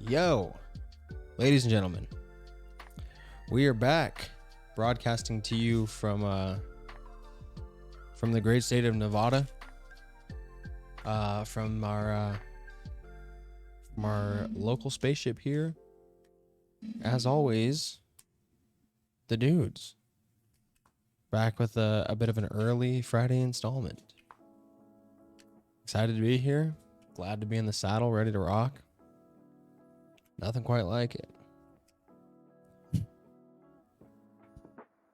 Yo, ladies and gentlemen, we are back broadcasting to you from the great state of Nevada, from our local spaceship here. As always, the dudes back with a bit of an early Friday installment. Excited to be here. Glad to be in the saddle, ready to rock. Nothing quite like it.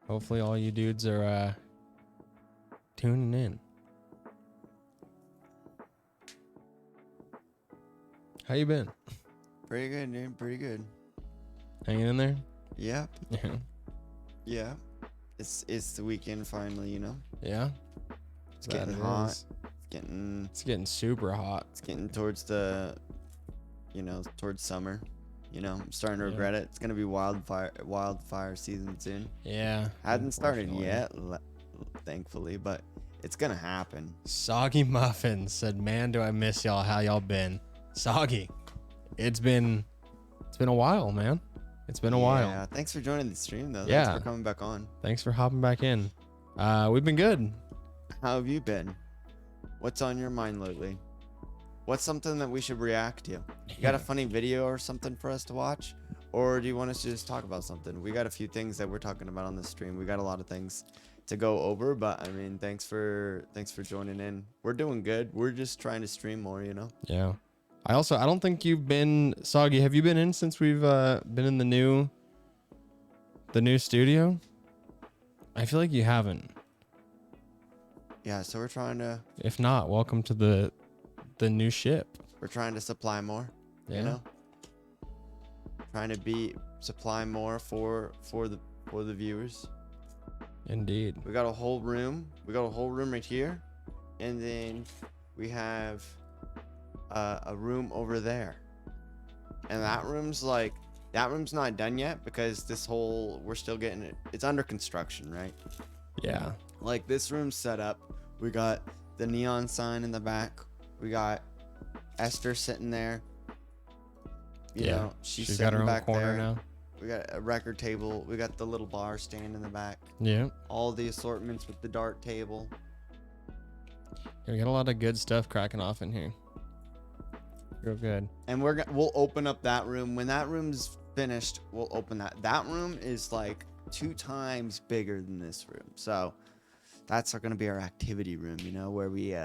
Hopefully all you dudes are tuning in. How you been? Pretty good, dude. Pretty good. Hanging in there? Yeah. Yeah. Yeah. It's the weekend finally, you know. Yeah. It's getting hot. It's getting super hot. It's getting towards towards summer. You know, I'm starting to regret it. It's gonna be wildfire season soon. Yeah. Hasn't started yet, thankfully, but it's gonna happen. Soggy Muffins said, "Man, do I miss y'all? How y'all been?" Soggy, it's been a while, man. It's been a while. Yeah. Thanks for joining the stream, though. Yeah. Thanks for coming back on. Thanks for hopping back in. We've been good. How have you been? What's on your mind lately? What's something that we should react to? You got a funny video or something for us to watch? Or do you want us to just talk about something? We got a few things that we're talking about on the stream. We got a lot of things to go over, but I mean, thanks for joining in. We're doing good. We're just trying to stream more, you know? Yeah. I don't think you've been, Soggy, have you been in since we've been in the new studio? I feel like you haven't. Yeah, so we're trying to... If not, welcome to the new ship. We're trying to supply more, Yeah. you know? Trying to supply more for the viewers. Indeed. We got a whole room. We got a whole room right here. And then we have a room over there. And that room's not done yet because we're still getting it. It's under construction, right? Yeah. Like this room's set up. We got the neon sign in the back. We got Esther sitting there. You know, she's got her sitting own back corner there. now. We got a record table. We got the little bar stand in the back. Yeah. All the assortments with the dart table. We got a lot of good stuff cracking off in here. Real good. And we'll open up that room. When that room's finished, we'll open that. That room is like 2 times bigger than this room. So that's going to be our activity room, you know, where we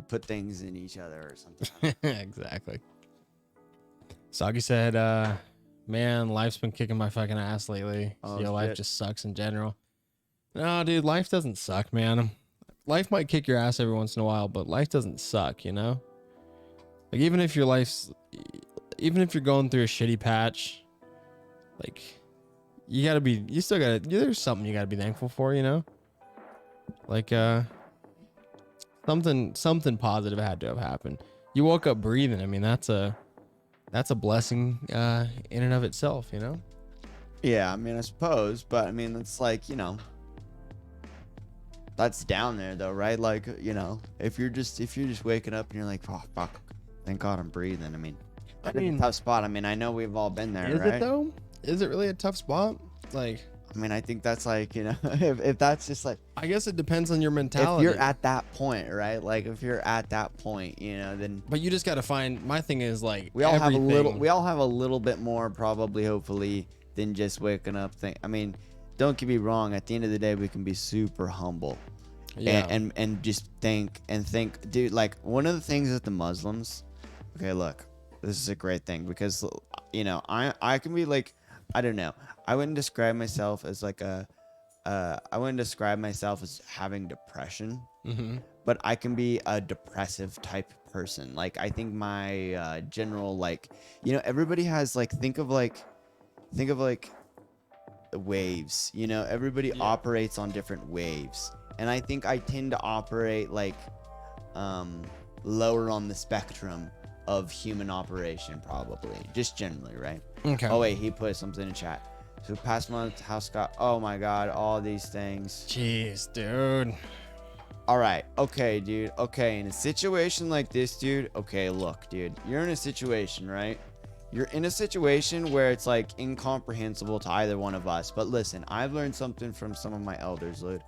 put things in each other or something. Exactly. Soggy said, man, life's been kicking my fucking ass lately. Life just sucks in general. No, dude, life doesn't suck, man. Life might kick your ass every once in a while, but life doesn't suck, you know? Like, even if you're going through a shitty patch, like, there's something you gotta be thankful for, you know? Like, something positive had to have happened. You woke up breathing. I mean, that's a blessing in and of itself, you know? Yeah, I mean, I suppose, but I mean, it's like, you know, that's down there though, right? Like, you know, if you're just waking up and you're like, oh fuck, thank God I'm breathing. I mean, that's a tough spot. I mean, I know we've all been there, right? Is it though? Is it really a tough spot? Like, I mean, I think that's like, you know, if that's just like, I guess it depends on your mentality. If you're at that point, right? Like if you're at that point, you know, then. But you just got to find. My thing is like we all have a little bit more, probably, hopefully, than just waking up. I mean, don't get me wrong. At the end of the day, we can be super humble, and just think, dude. Like one of the things with the Muslims. Okay, look, this is a great thing because, you know, I can be like, I don't know. I wouldn't describe myself as like I wouldn't describe myself as having depression, but I can be a depressive type person. Like I think my general, like, you know, everybody has like, think of like the waves, you know, everybody operates on different waves. And I think I tend to operate like lower on the spectrum of human operation, probably, just generally, right? Okay. Oh wait, he put something in chat. So past month, house got, oh my God, all these things. Jeez, dude. all right, okay, dude, okay, in a situation like this, dude, okay, look, dude, you're in a situation, right? You're in a situation where it's like incomprehensible to either one of us. But listen, I've learned something from some of my elders, dude.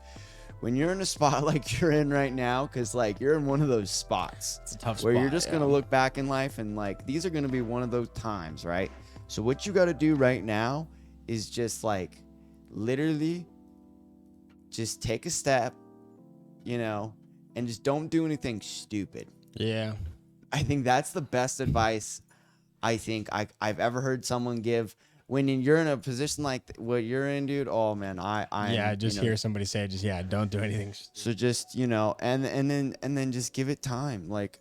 When you're in a spot like you're in right now, because like you're in one of those spots, It's a tough where spot, you're just gonna look back in life and like these are gonna be one of those times, right? So what you gotta do right now is just like literally just take a step, you know, and just don't do anything stupid. Yeah. I think that's the best advice I think I've ever heard someone give when you're in a position like what you're in, dude. Oh man, I just hear somebody say, don't do anything. So just, you know, and then just give it time, like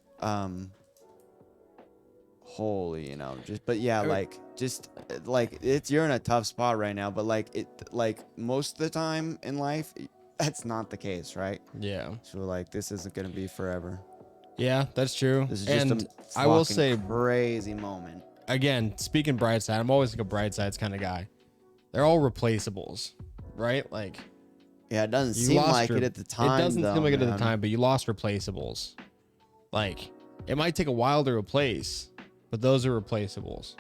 holy, you know, just, but yeah, like just like you're in a tough spot right now, but like most of the time in life, that's not the case, right? Yeah. So like this isn't gonna be forever. Yeah, that's true. This is just I will say, crazy moment. Again, speaking bright side, I'm always like a bright sides kind of guy. They're all replaceables, right? Like, yeah, it doesn't seem like it at the time. It doesn't seem like it at the man. time, but you lost replaceables. Like, it might take a while to replace, but those are replaceables.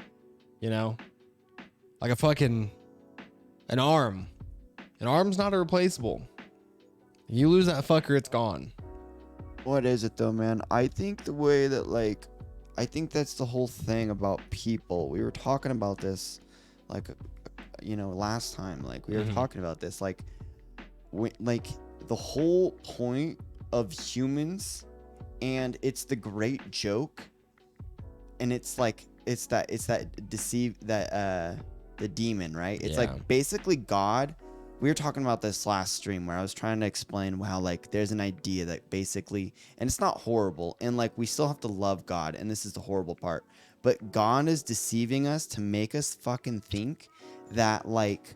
You know, like an arm. An arm's not a replaceable. You lose that fucker, it's gone. What is it though, man? I think the way that like, I think that's the whole thing about people. We were talking about this, like, you know, last time. Like we were talking about this, like the whole point of humans, and it's the great joke, and it's like it's that the demon, right? It's like basically God. We were talking about this last stream where I was trying to explain how like there's an idea that basically, and it's not horrible, and like we still have to love God, and this is the horrible part, but God is deceiving us to make us fucking think that like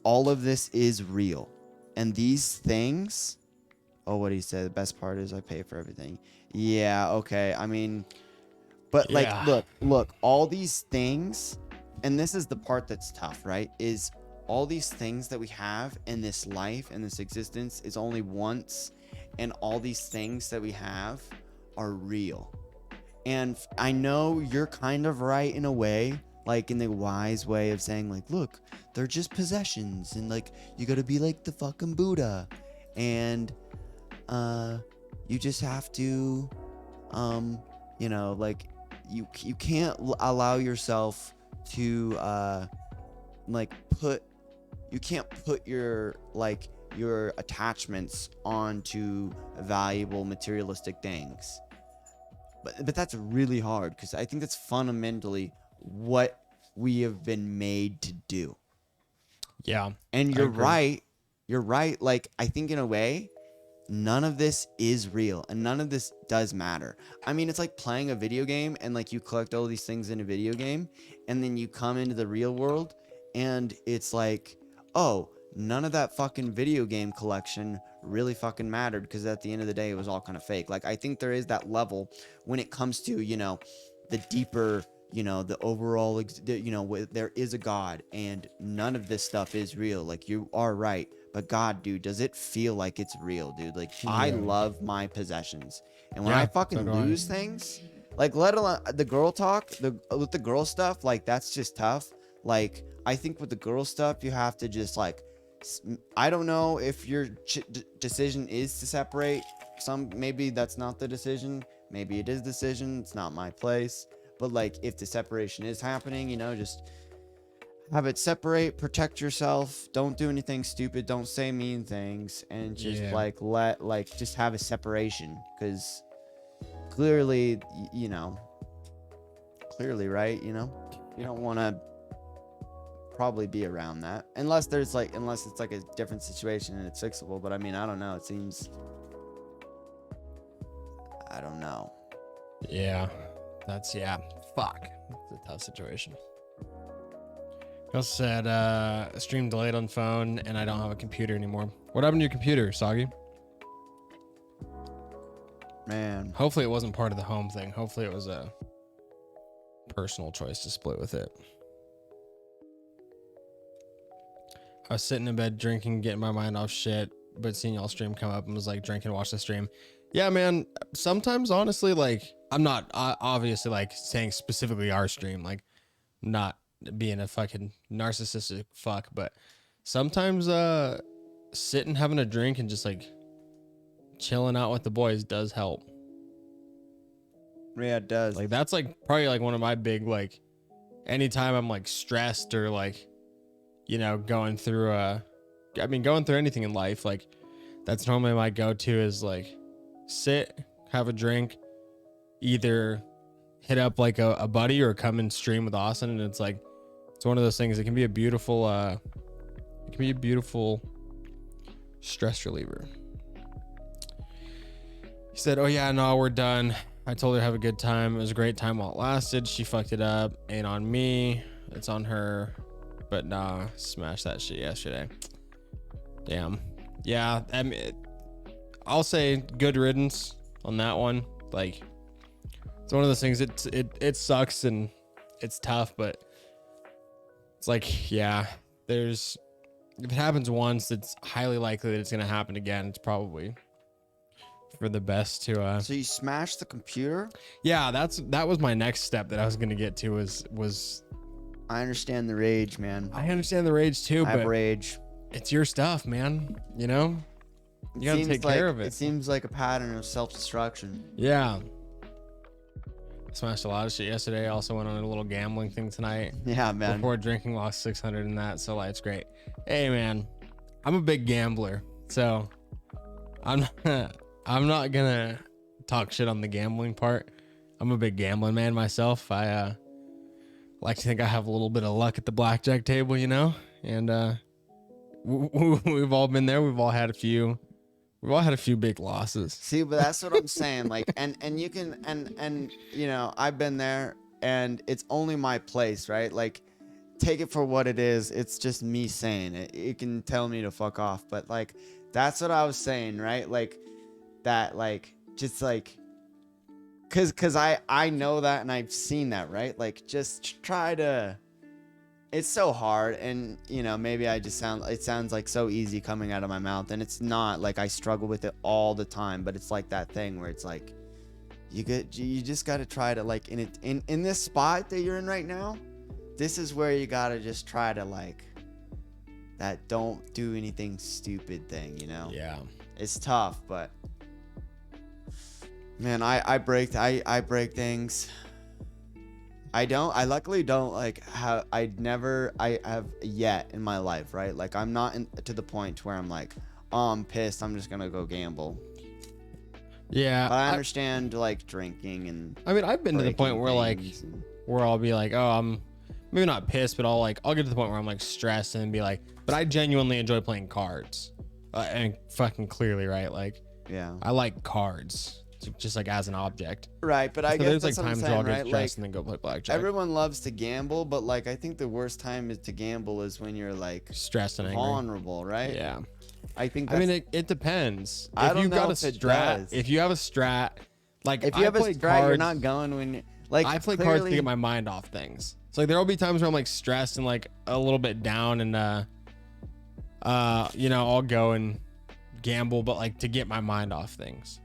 all of this is real, and these things. Oh, what he said. The best part is I pay for everything. Yeah, okay. I mean, but like, look, all these things, and this is the part that's tough, right? Is all these things that we have in this life and this existence is only once, and all these things that we have are real. And I know you're kind of right in a way, like in the wise way of saying like, look, they're just possessions, and like you gotta be like the fucking Buddha, and you just have to you know, like you can't allow yourself to like you can't put your like your attachments onto valuable materialistic things, but that's really hard, because I think that's fundamentally what we have been made to do. Yeah, and you're right, like I think in a way none of this is real, and none of this does matter. I mean, it's like playing a video game, and like you collect all these things in a video game, and then you come into the real world, and it's like, oh, none of that fucking video game collection really fucking mattered, because at the end of the day it was all kind of fake. Like I think there is that level when it comes to, you know, the deeper, you know, the overall, you know, there is a God, and none of this stuff is real. Like you are right. But God, dude, does it feel like it's real, dude? Like I love my possessions, and when I fucking lose things, like let alone the girl talk, with the girl stuff, like that's just tough. Like I think with the girl stuff, you have to just like, I don't know if your decision is to separate. Maybe that's not the decision. Maybe it is the decision. It's not my place. But like if the separation is happening, you know, just have it separate, protect yourself, don't do anything stupid, don't say mean things, and just just have a separation, because clearly, you know, right, you know, you don't want to probably be around that unless it's like a different situation and it's fixable. But I mean, I don't know, it seems, I don't know. Fuck, it's a tough situation. He also said, stream delayed on phone, and I don't have a computer anymore. What happened to your computer, Soggy? Man. Hopefully it wasn't part of the home thing. Hopefully it was a personal choice to split with it. I was sitting in bed drinking, getting my mind off shit. but seeing y'all stream come up and was like drinking, watch the stream. Yeah, man. Sometimes honestly, like I'm not obviously like saying specifically our stream, like not being a fucking narcissistic fuck, but sometimes sitting having a drink and just like chilling out with the boys does help. Yeah, it does. Like that's like probably like one of my big, like anytime I'm like stressed or like, you know, going through anything in life, like that's normally my go-to is like sit, have a drink, either hit up like a buddy or come and stream with Austin. And it's like, it's one of those things. It can be a beautiful stress reliever. He said, oh yeah, no, we're done. I told her to have a good time. It was a great time while it lasted. She fucked it up. Ain't on me. It's on her. But nah, smashed that shit yesterday. Damn. Yeah, I mean, I'll say good riddance on that one. Like, it's one of those things. It sucks and it's tough, but it's like, yeah, if it happens once, it's highly likely that it's gonna happen again. It's probably for the best to So you smashed the computer? Yeah, that was my next step that I was gonna get to was I understand the rage, man. I understand the rage too, I but have rage. it's your stuff, man. You know? You gotta take care of it. It seems like a pattern of self-destruction. Yeah. Smashed a lot of shit yesterday. Also went on a little gambling thing tonight. Yeah, man. Before drinking, lost 600 in that. So life's great. Hey, man, I'm a big gambler, so I'm not gonna talk shit on the gambling part. I'm a big gambling man myself. I like to think I have a little bit of luck at the blackjack table, you know. And we've all been there. We've all had a few big losses. See, but that's what I'm saying. Like, and you can, and you know, I've been there, and it's only my place, right? Like, take it for what it is. It's just me saying it. You can tell me to fuck off, but like, that's what I was saying, right? Like, that, like, just like, cause I know that and I've seen that, right? Like, just try to. It's so hard, and you know, maybe it sounds like so easy coming out of my mouth, and it's not. Like, I struggle with it all the time, but it's like that thing where it's like you just got to try to, like, in this spot that you're in right now, this is where you got to just try to, like, that don't do anything stupid thing, you know? Yeah. It's tough, but man, I break things. I luckily don't like have, I have yet in my life, right? Like, I'm not to the point where I'm like, oh, I'm pissed, I'm just gonna go gamble. Yeah. But I understand like drinking and I mean, I've been to the point where like, where I'll be like, oh, I'm maybe not pissed, but I'll get to the point where I'm like stressed and be like, but I genuinely enjoy playing cards. And fucking clearly, right? Like, yeah, I like cards. Just like as an object, right? But I guess there's that's like what I'm times where I'll saying, get right? stressed Like, and then go play blackjack. everyone loves to gamble, but like, I think the worst time is to gamble is when you're like stressed and angry, vulnerable, right? Yeah, I think. I mean, it depends. I If don't you've know got a if it strat, does. if you have a strat, like if you have a strat, cards, you're not going when you're like. I play cards to get my mind off things. So like there will be times where I'm like stressed and like a little bit down, and you know, I'll go and gamble, but like to get my mind off things.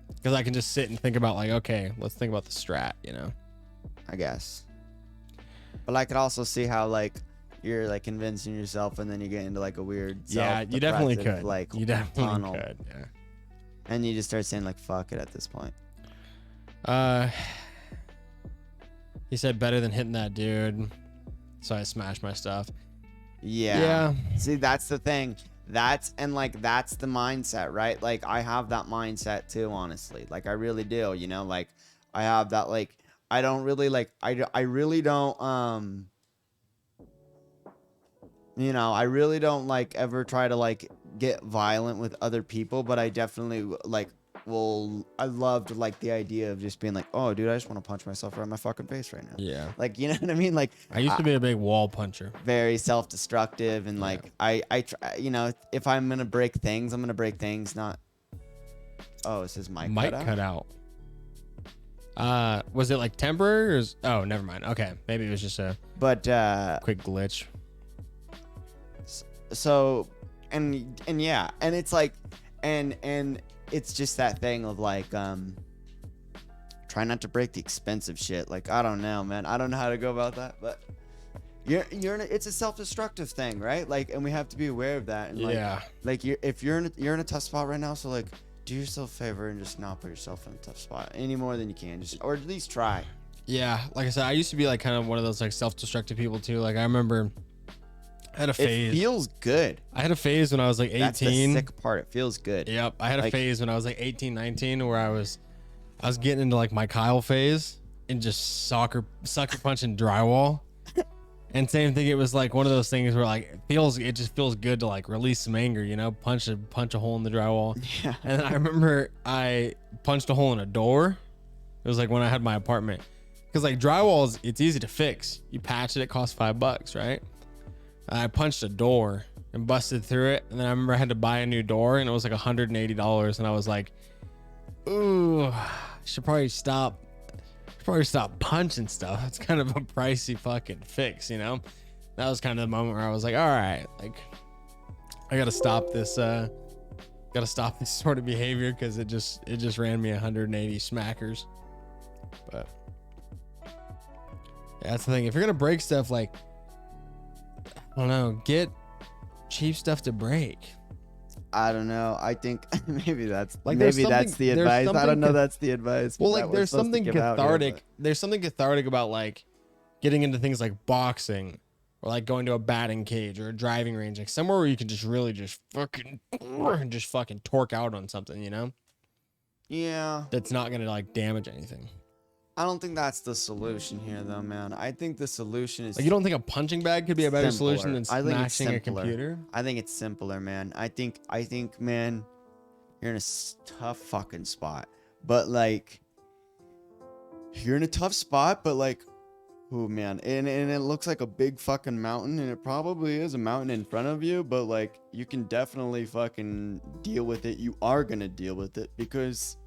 Because I can just sit and think about like, okay, let's think about the strat, you know? I guess. But I could also see how like you're like convincing yourself, and then you get into like a weird yeah, you definitely could. Like, you definitely tunnel. could. Yeah. And you just start saying like, fuck it at this point. He said better than hitting that dude, so I smashed my stuff. Yeah. See, that's the thing. That's the mindset, right? Like, I have that mindset too, honestly. Like, I really do, you know? Like, I have that, like, I don't really, like, I really don't, you know, I really don't, like, ever try to, like, get violent with other people, but I definitely, like, I loved, like, the idea of just being like, oh, dude, I just want to punch myself right in my fucking face right now. Yeah. Like, you know what I mean? Like, I used to be a big wall puncher. Very self-destructive, and like, I try, you know, if I'm gonna break things, I'm gonna break things, not. Oh, it says mic cut out. Was it like temporary or oh, never mind. Okay, maybe it was just a quick glitch. So and yeah, and it's like, and it's just that thing of like, try not to break the expensive shit. Like, I don't know, man. I don't know how to go about that, but it's a self-destructive thing, right? Like, and we have to be aware of that. And like if you're in a tough spot right now, so like, do yourself a favor and just not put yourself in a tough spot any more than you can, just, or at least try. Yeah, like I said, I used to be like kind of one of those like self-destructive people too. Like I remember I had a phase. It feels good. I had a phase when I was like 18. That's the sick part. It feels good. Yep. I had a phase when I was like 18, 19 where I was getting into like my Kyle phase and just sucker punching drywall. And same thing, it was like one of those things where like it just feels good to like release some anger, you know, punch a hole in the drywall. Yeah. And then I remember I punched a hole in a door. It was like when I had my apartment. Because like drywall it's easy to fix. You patch it, it costs $5, right? I punched a door and busted through it. And then I remember I had to buy a new door and it was like $180. And I was like, ooh, I should probably stop punching stuff. It's kind of a pricey fucking fix, you know? That was kind of the moment where I was like, all right, like I gotta stop this sort of behavior because it just ran me 180 smackers. But yeah, that's the thing. If you're gonna break stuff, like, I don't know, get cheap stuff to break. I don't know. I think maybe that's the advice. I don't know. That's the advice. Well, like there's something cathartic. There's something cathartic about like getting into things like boxing or like going to a batting cage or a driving range, like somewhere where you can just really just fucking torque out on something, you know? Yeah. That's not gonna like damage anything. I don't think that's the solution here, though, man. I think the solution is... Like, you don't think a punching bag could be a better solution than smashing a simpler. computer? I think it's simpler, man. I think, man, you're in a tough fucking spot. But, like, you're in a tough spot, but, like, oh, man. And it looks like a big fucking mountain, and it probably is a mountain in front of you, but, like, you can definitely fucking deal with it. You are gonna deal with it because...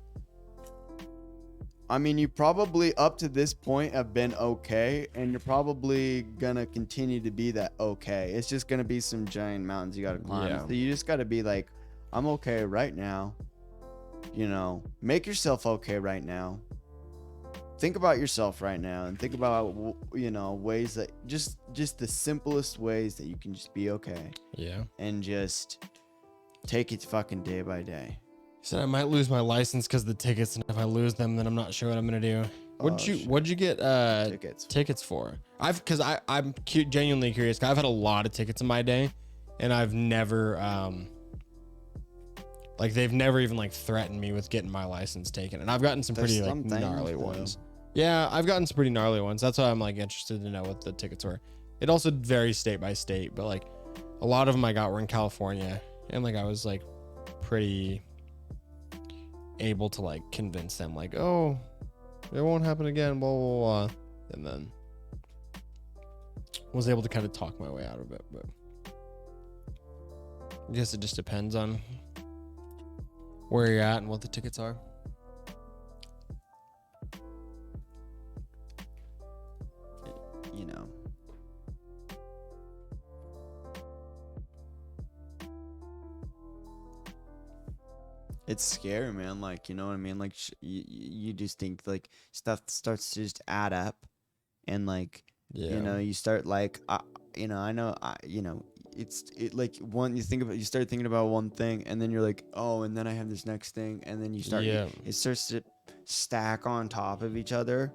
I mean, you probably up to this point have been okay, and you're probably gonna continue to be that okay. It's just gonna be some giant mountains you gotta climb. Yeah. So you just gotta be like, I'm okay right now. You know, make yourself okay right now. Think about yourself right now, and think about, you know, ways that just the simplest ways that you can just be okay. Yeah. And just take it fucking day by day. Said I might lose my license because of the tickets, and if I lose them, then I'm not sure what I'm gonna do. What'd you get tickets for? I'm genuinely curious. I've had a lot of tickets in my day, and I've never like they've never even like threatened me with getting my license taken, and I've gotten some pretty like gnarly ones. Yeah, I've gotten some pretty gnarly ones. That's why I'm like interested to know what the tickets were. It also varies state by state, but like a lot of them I got were in California, and like I was like pretty able to like convince them like, oh, it won't happen again, blah blah blah, and then was able to kind of talk my way out of it. But I guess it just depends on where you're at and what the tickets are. You know, it's scary, man. Like, you know what I mean? Like, you just think like stuff starts to just add up, and like, you know, you start like, you know, you start thinking about one thing, and then you're like, oh, and then I have this next thing, and then you start, it starts to stack on top of each other.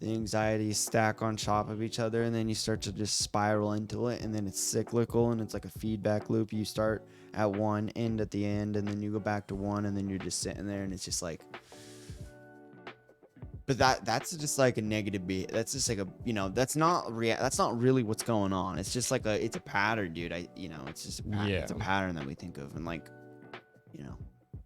The anxieties stack on top of each other, and then you start to just spiral into it, and then it's cyclical, and it's like a feedback loop. You start at one end at the end, and then you go back to one, and then you're just sitting there, and it's just like, but that's just like a negative beat. That's just like a, you know, that's not really what's going on. It's just like it's a pattern, dude. It's just a pattern. It's a pattern that we think of, and like, you know,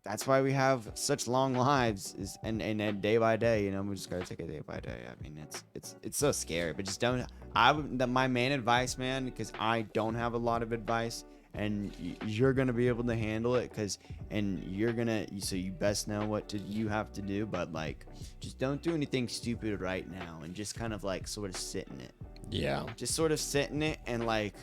that's why we have such long lives, and day by day, you know, we just gotta take it day by day. I mean, it's so scary, but just don't. My main advice, man, because I don't have a lot of advice, and you're gonna be able to handle it, so you best know what you have to do, but like, just don't do anything stupid right now, and just kind of like sort of sit in it. Yeah. Just sort of sit in it, and like,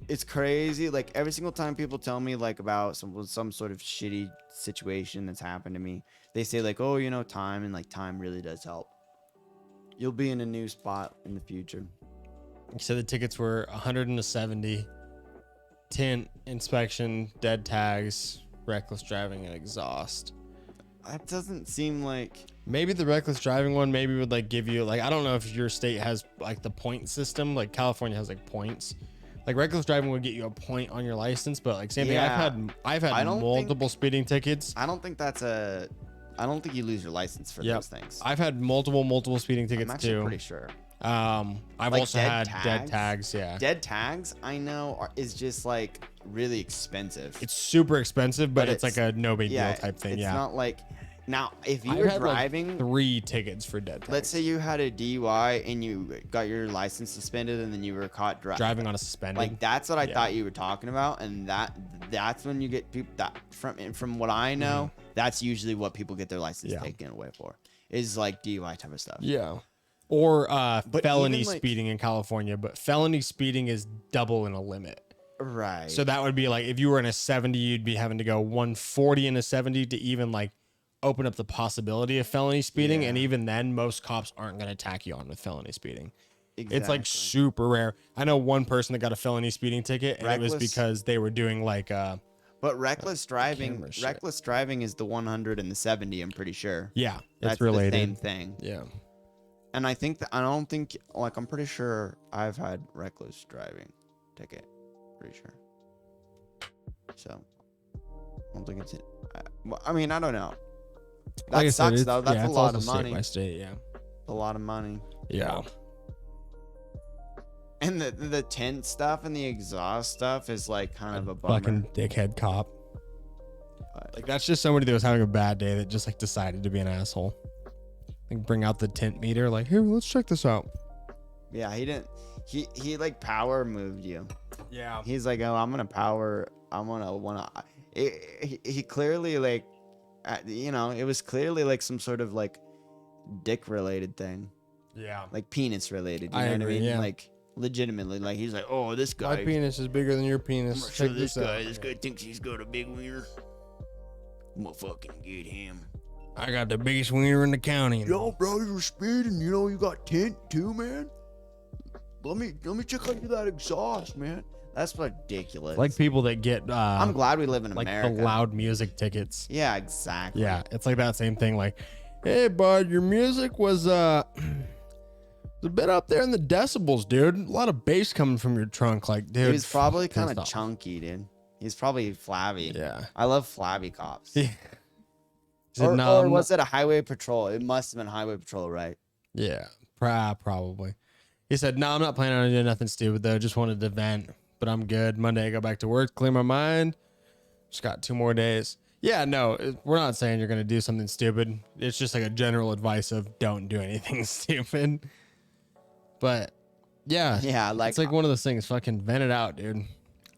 it's crazy. Like every single time people tell me like about some sort of shitty situation that's happened to me, they say like, oh, you know, time, and like time really does help. You'll be in a new spot in the future. You said the tickets were 170. Tint, inspection, dead tags, reckless driving, and exhaust. That doesn't seem like. Maybe the reckless driving one maybe would like give you like, I don't know if your state has like the point system, like California has like points. Like reckless driving would get you a point on your license, but like same thing. I've had multiple speeding tickets. I don't think you lose your license for those things. I've had multiple speeding tickets I'm actually too. pretty sure. I've Like also had dead tags. Yeah. Dead tags, I know, is just like really expensive. It's super expensive, but it's like a no big deal type thing. It's Yeah. not like. Now, if you were driving, like 3 tickets for dead tags. Let's say you had a DUI and you got your license suspended, and then you were caught driving on a suspended. Like that's what I thought you were talking about, and that's when you get people that from what I know, that's usually what people get their license taken away for, is like DUI type of stuff. Yeah. Or felony speeding in California, but felony speeding is double in a limit. Right. So that would be like if you were in a 70, you'd be having to go 140 in a 70 to even like open up the possibility of felony speeding. And even then, most cops aren't going to tack you on with felony speeding. Exactly. It's like super rare. I know one person that got a felony speeding ticket, and it was because they were doing like but reckless driving is the 100 and the 70, I'm pretty sure. Yeah, that's related. The same thing. Yeah. And I'm pretty sure I've had reckless driving ticket. Pretty sure. So I don't think it's it. I mean, I don't know. That like sucks though. That's a lot of money. State by state, yeah. A lot of money. Yeah. And the tint stuff and the exhaust stuff is like kind of a bummer. Fucking dickhead cop. Like that's just somebody that was having a bad day that just like decided to be an asshole. Like bring out the tint meter, like, here, let's check this out. Yeah, he didn't. He like power moved you. Yeah. He's like, oh, he clearly like. You know, it was clearly like some sort of like dick related thing. Yeah. Like penis related. You know what I mean? Yeah. Like legitimately, like he's like, oh, this guy. My penis is bigger than your penis. I'm sure this guy thinks he's got a big wiener. I'm gonna fucking get him. I got the biggest wiener in the county. Yo, bro, you're speeding. You know, you got tint too, man. Let me check out that exhaust, man. That's ridiculous. Like people that get I'm glad we live in America. Like the loud music tickets. Yeah, exactly. Yeah, it's like that same thing. Like, hey, bud, your music was a bit up there in the decibels, dude. A lot of bass coming from your trunk. Like, dude, he was probably kind of chunky, dude. He's probably flabby. Yeah. I love flabby cops. Or was it a highway patrol? It must have been highway patrol, right? Yeah, probably. He said, no, I'm not planning on doing nothing stupid, though. Just wanted to vent. But I'm good. Monday, I go back to work, clear my mind. Just got 2 more days. Yeah, no, we're not saying you're going to do something stupid. It's just like a general advice of don't do anything stupid. But yeah. Yeah, like it's like one of those things. Fucking vent it out, dude.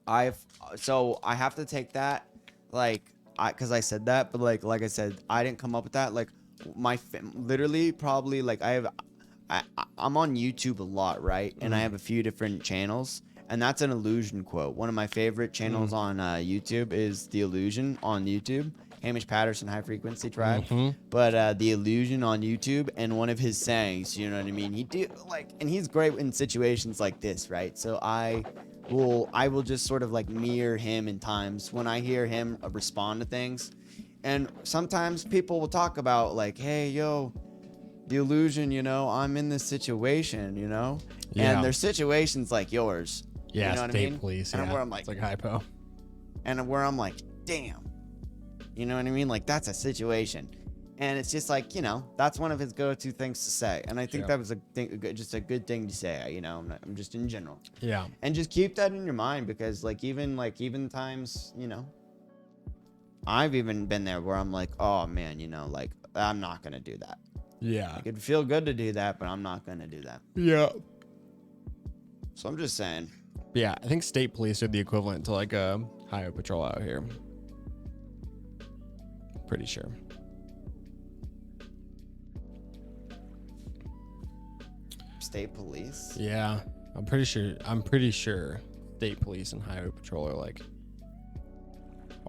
I have to take that, because I said that, but like I said, I didn't come up with that. Like literally probably like I'm on YouTube a lot, right? And I have a few different channels. And that's an Illusion quote. One of my favorite channels on YouTube is The Illusion on YouTube. Hamish Patterson, High Frequency Tribe. But The Illusion on YouTube, and one of his sayings, you know what I mean? And he's great in situations like this, right? So I will just sort of like mirror him in times when I hear him respond to things. And sometimes people will talk about like, hey, yo, The Illusion, you know, I'm in this situation, you know? Yeah. And there's situations like yours. Yeah, you know what state I mean? police. And yeah. where I'm like, it's like hypo. And where I'm like, damn. You know what I mean? Like, that's a situation. And it's just like, you know, that's one of his go-to things to say. And I think that was just a good thing to say, you know, I'm just in general. Yeah. And just keep that in your mind, because even times, you know, I've even been there where I'm like, oh man, you know, like I'm not going to do that. Yeah. Like, it'd feel good to do that, but I'm not going to do that. Yeah. So I'm just saying. Yeah, I think state police are the equivalent to like a highway patrol out here. Pretty sure. State police? Yeah, I'm pretty sure. state police and highway patrol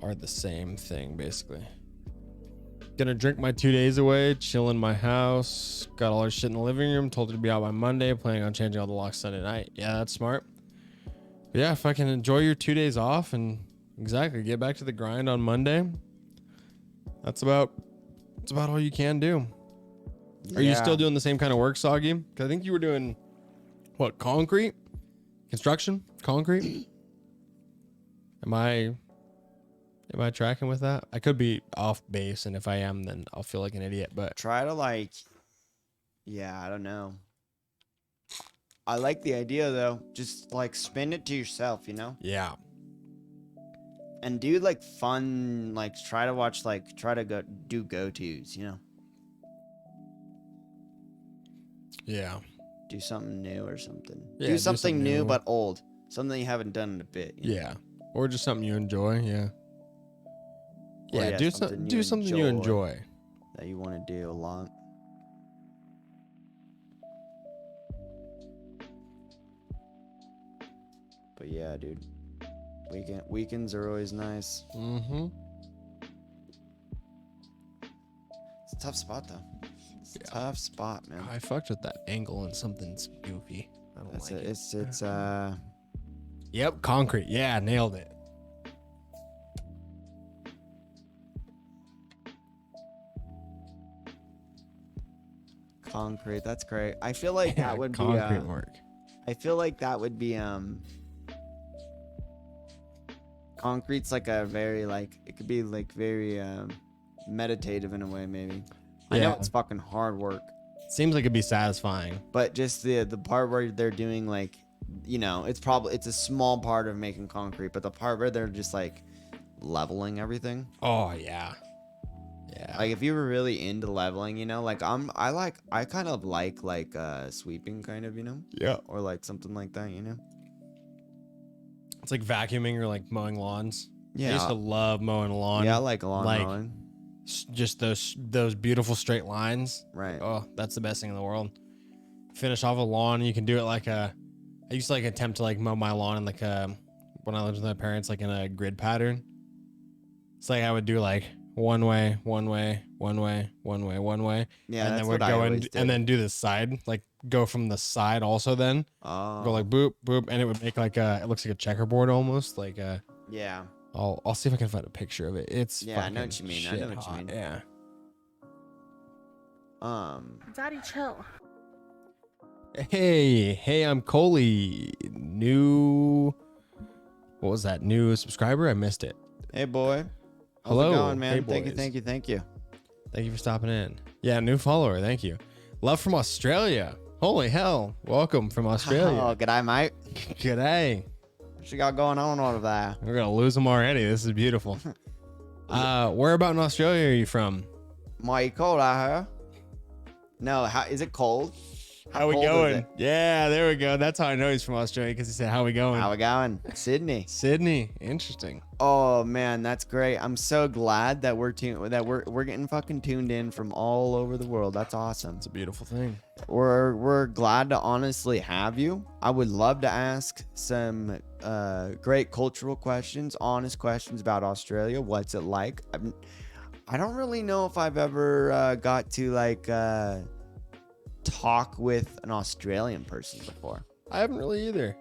are the same thing basically. Gonna drink my 2 days away, chill in my house. Got all our shit in the living room. Told her to be out by Monday. Planning on changing all the locks Sunday night. Yeah, that's smart. But yeah, if I can enjoy your 2 days off and exactly get back to the grind on Monday. That's about all you can do. Are you still doing the same kind of work, Soggy? Because I think you were doing what, concrete, construction, concrete. Am I tracking with that? I could be off base, and if I am, then I'll feel like an idiot. But try to I don't know. I like the idea though. Just spin it to yourself, you know? Yeah. And do fun, try to watch, try to do go-tos, you know? Yeah. Do something new or something. Yeah, do something new but old. Something you haven't done in a bit. Yeah. Or just something you enjoy. Yeah. Yeah, do something you enjoy. That you want to do a lot. But yeah, dude. Weekends are always nice. Mm-hmm. It's a tough spot though. It's a tough spot, man. I fucked with that angle and something's goofy. I don't like it. It's Yep, concrete. Yeah, nailed it. Concrete. That's great. I feel like that would be concrete work. I feel like that would be concrete's a very it could be very meditative in a way maybe. I know it's fucking hard work. Seems like it'd be satisfying. But just the part where they're doing it's a small part of making concrete, but the part where they're just leveling everything. Oh yeah. Yeah. If you were really into leveling, you know, I kind of like sweeping kind of, you know? Yeah. Or something like that, you know? It's like vacuuming or mowing lawns. Yeah. I used to love mowing a lawn. Yeah, I like lawn mowing. Just those beautiful straight lines. Right. Oh, that's the best thing in the world. Finish off a lawn, you can do it I used to attempt to mow my lawn in when I lived with my parents in a grid pattern. It's I would do one way, one way, one way, one way, one way. Yeah, and that's then what we'd I go always in did. and then do the side, go from the side also then. Oh. Go boop, boop, and it would make it looks like a checkerboard almost. Yeah. I'll see if I can find a picture of it. It's I know what you mean. I know what you mean. Yeah. Daddy, chill. Hey, I'm Coley. What was that? New subscriber? I missed it. Hey, boy. How's Hello. it going, man? Hey, Thank boys. you. Thank you for stopping in. Yeah, new follower. Thank you. Love from Australia. Holy hell. Welcome from Australia. Oh, g'day, mate. G'day. What you got going on over there? We're going to lose them already. This is beautiful. Where about in Australia are you from? Mighty cold out here. No, is it cold? How we cold is going? it? Yeah, there we go. That's how I know he's from Australia because he said, how we going? How we going? Sydney. Sydney. Interesting. Oh man, that's great. I'm so glad that we're getting fucking tuned in from all over the world. That's awesome. It's a beautiful thing. We're glad to honestly have you. I would love to ask some great cultural questions, honest questions about Australia. What's it like? I don't really know if I've ever got to talk with an Australian person before. I haven't really either.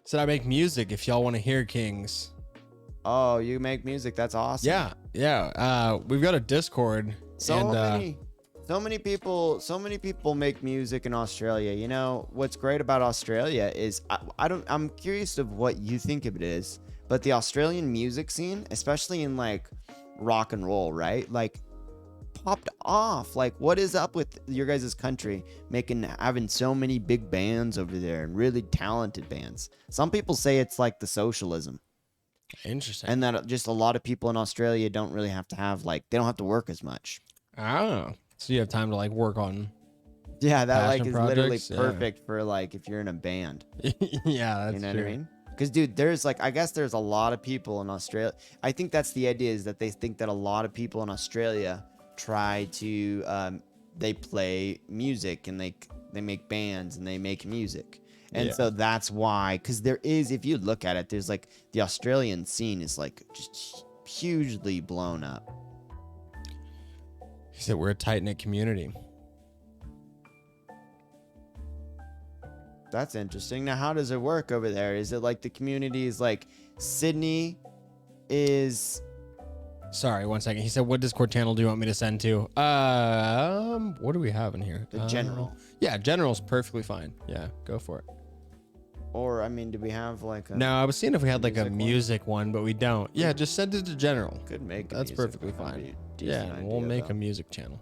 Said I make music if y'all want to hear Kings. Oh, you make music. That's awesome. Yeah. We've got a Discord. So many people make music in Australia. You know, what's great about Australia is I'm curious of what you think of it is, but the Australian music scene, especially in rock and roll, right? Popped off. What is up with your guys' country having so many big bands over there and really talented bands? Some people say it's the socialism. Interesting. And that just a lot of people in Australia don't really have to have they don't have to work as much. Oh, so you have time to work on. Yeah, that passion is literally projects? Yeah. perfect for if you're in a band. Yeah, that's You know true. what I mean? Because dude, there's I guess there's a lot of people in Australia. I think that's the idea, is that they think that a lot of people in Australia try to they play music and they make bands and they make music. And so that's why, because there is, if you look at it, there's like the Australian scene is like just hugely blown up. He said we're a tight-knit community. That's interesting. Now, how does it work over there? Is it like the community is like Sydney is... Sorry, 1 second. He said, what Discord channel do you want me to send to? What do we have in here? The general. Yeah, general's perfectly fine. Yeah, go for it. Or, I mean, do we have like a... No, I was seeing if we had like a music music one, but we don't. Yeah, just send it to general. Could make a That's music perfectly one. That'd fine. be a Yeah, decent and we'll idea, make though. a music channel.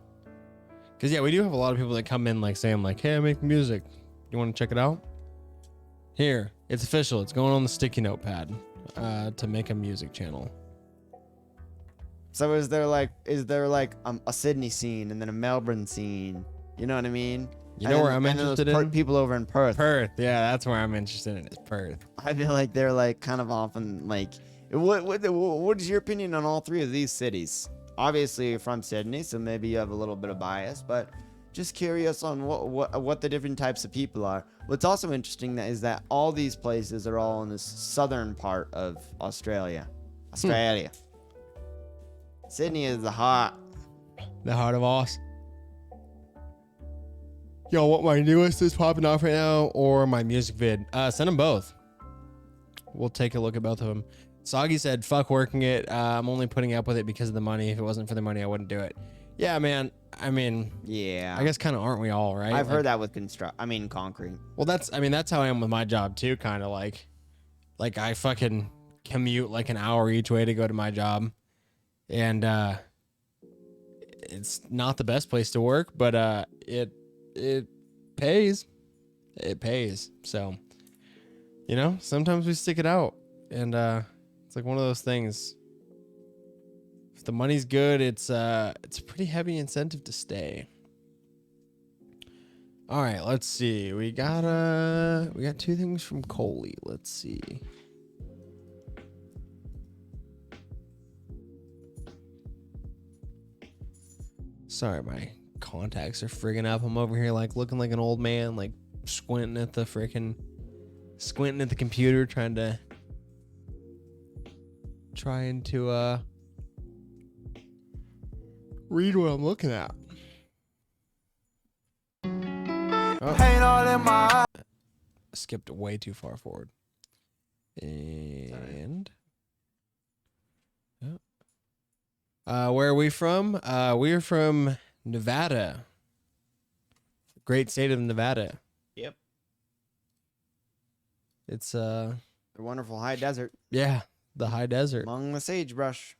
Because, yeah, we do have a lot of people that come in like saying like, hey, I make music. You want to check it out? Here, it's official. It's going on the sticky notepad to make a music channel. So is there like a Sydney scene and then a Melbourne scene? You know what I mean? You know where I'm interested in? People over in Perth. Perth. Yeah, that's where I'm interested in. Is Perth. I feel like they're like kind of often like. What is your opinion on all three of these cities? Obviously, you're from Sydney, so maybe you have a little bit of bias, but just curious on what the different types of people are. What's also interesting is that all these places are all in this southern part of Australia. Sydney is the heart. The heart of Oz. Yo, what my newest is popping off right now, or my music vid? Send them both. We'll take a look at both of them. Soggy said, "Fuck working it. I'm only putting up with it because of the money. If it wasn't for the money, I wouldn't do it." Yeah, man. I mean, yeah. I guess kind of aren't we all, right? I've heard that with concrete. Well, that's how I am with my job too. Kind of like I fucking commute like an hour each way to go to my job, and it's not the best place to work, but it pays. It pays. So, you know, sometimes we stick it out, and it's like one of those things. If the money's good, it's a pretty heavy incentive to stay. All right, let's see. We got 2 things from Coley. Let's see. Sorry, my contacts are frigging up. I'm over here like looking like an old man, like squinting at the computer, trying to read what I'm looking at. Oh. Skipped way too far forward. And where are we from? We are from Nevada. Great state of Nevada. Yep. It's the wonderful high desert. Yeah, the high desert. Among the sagebrush.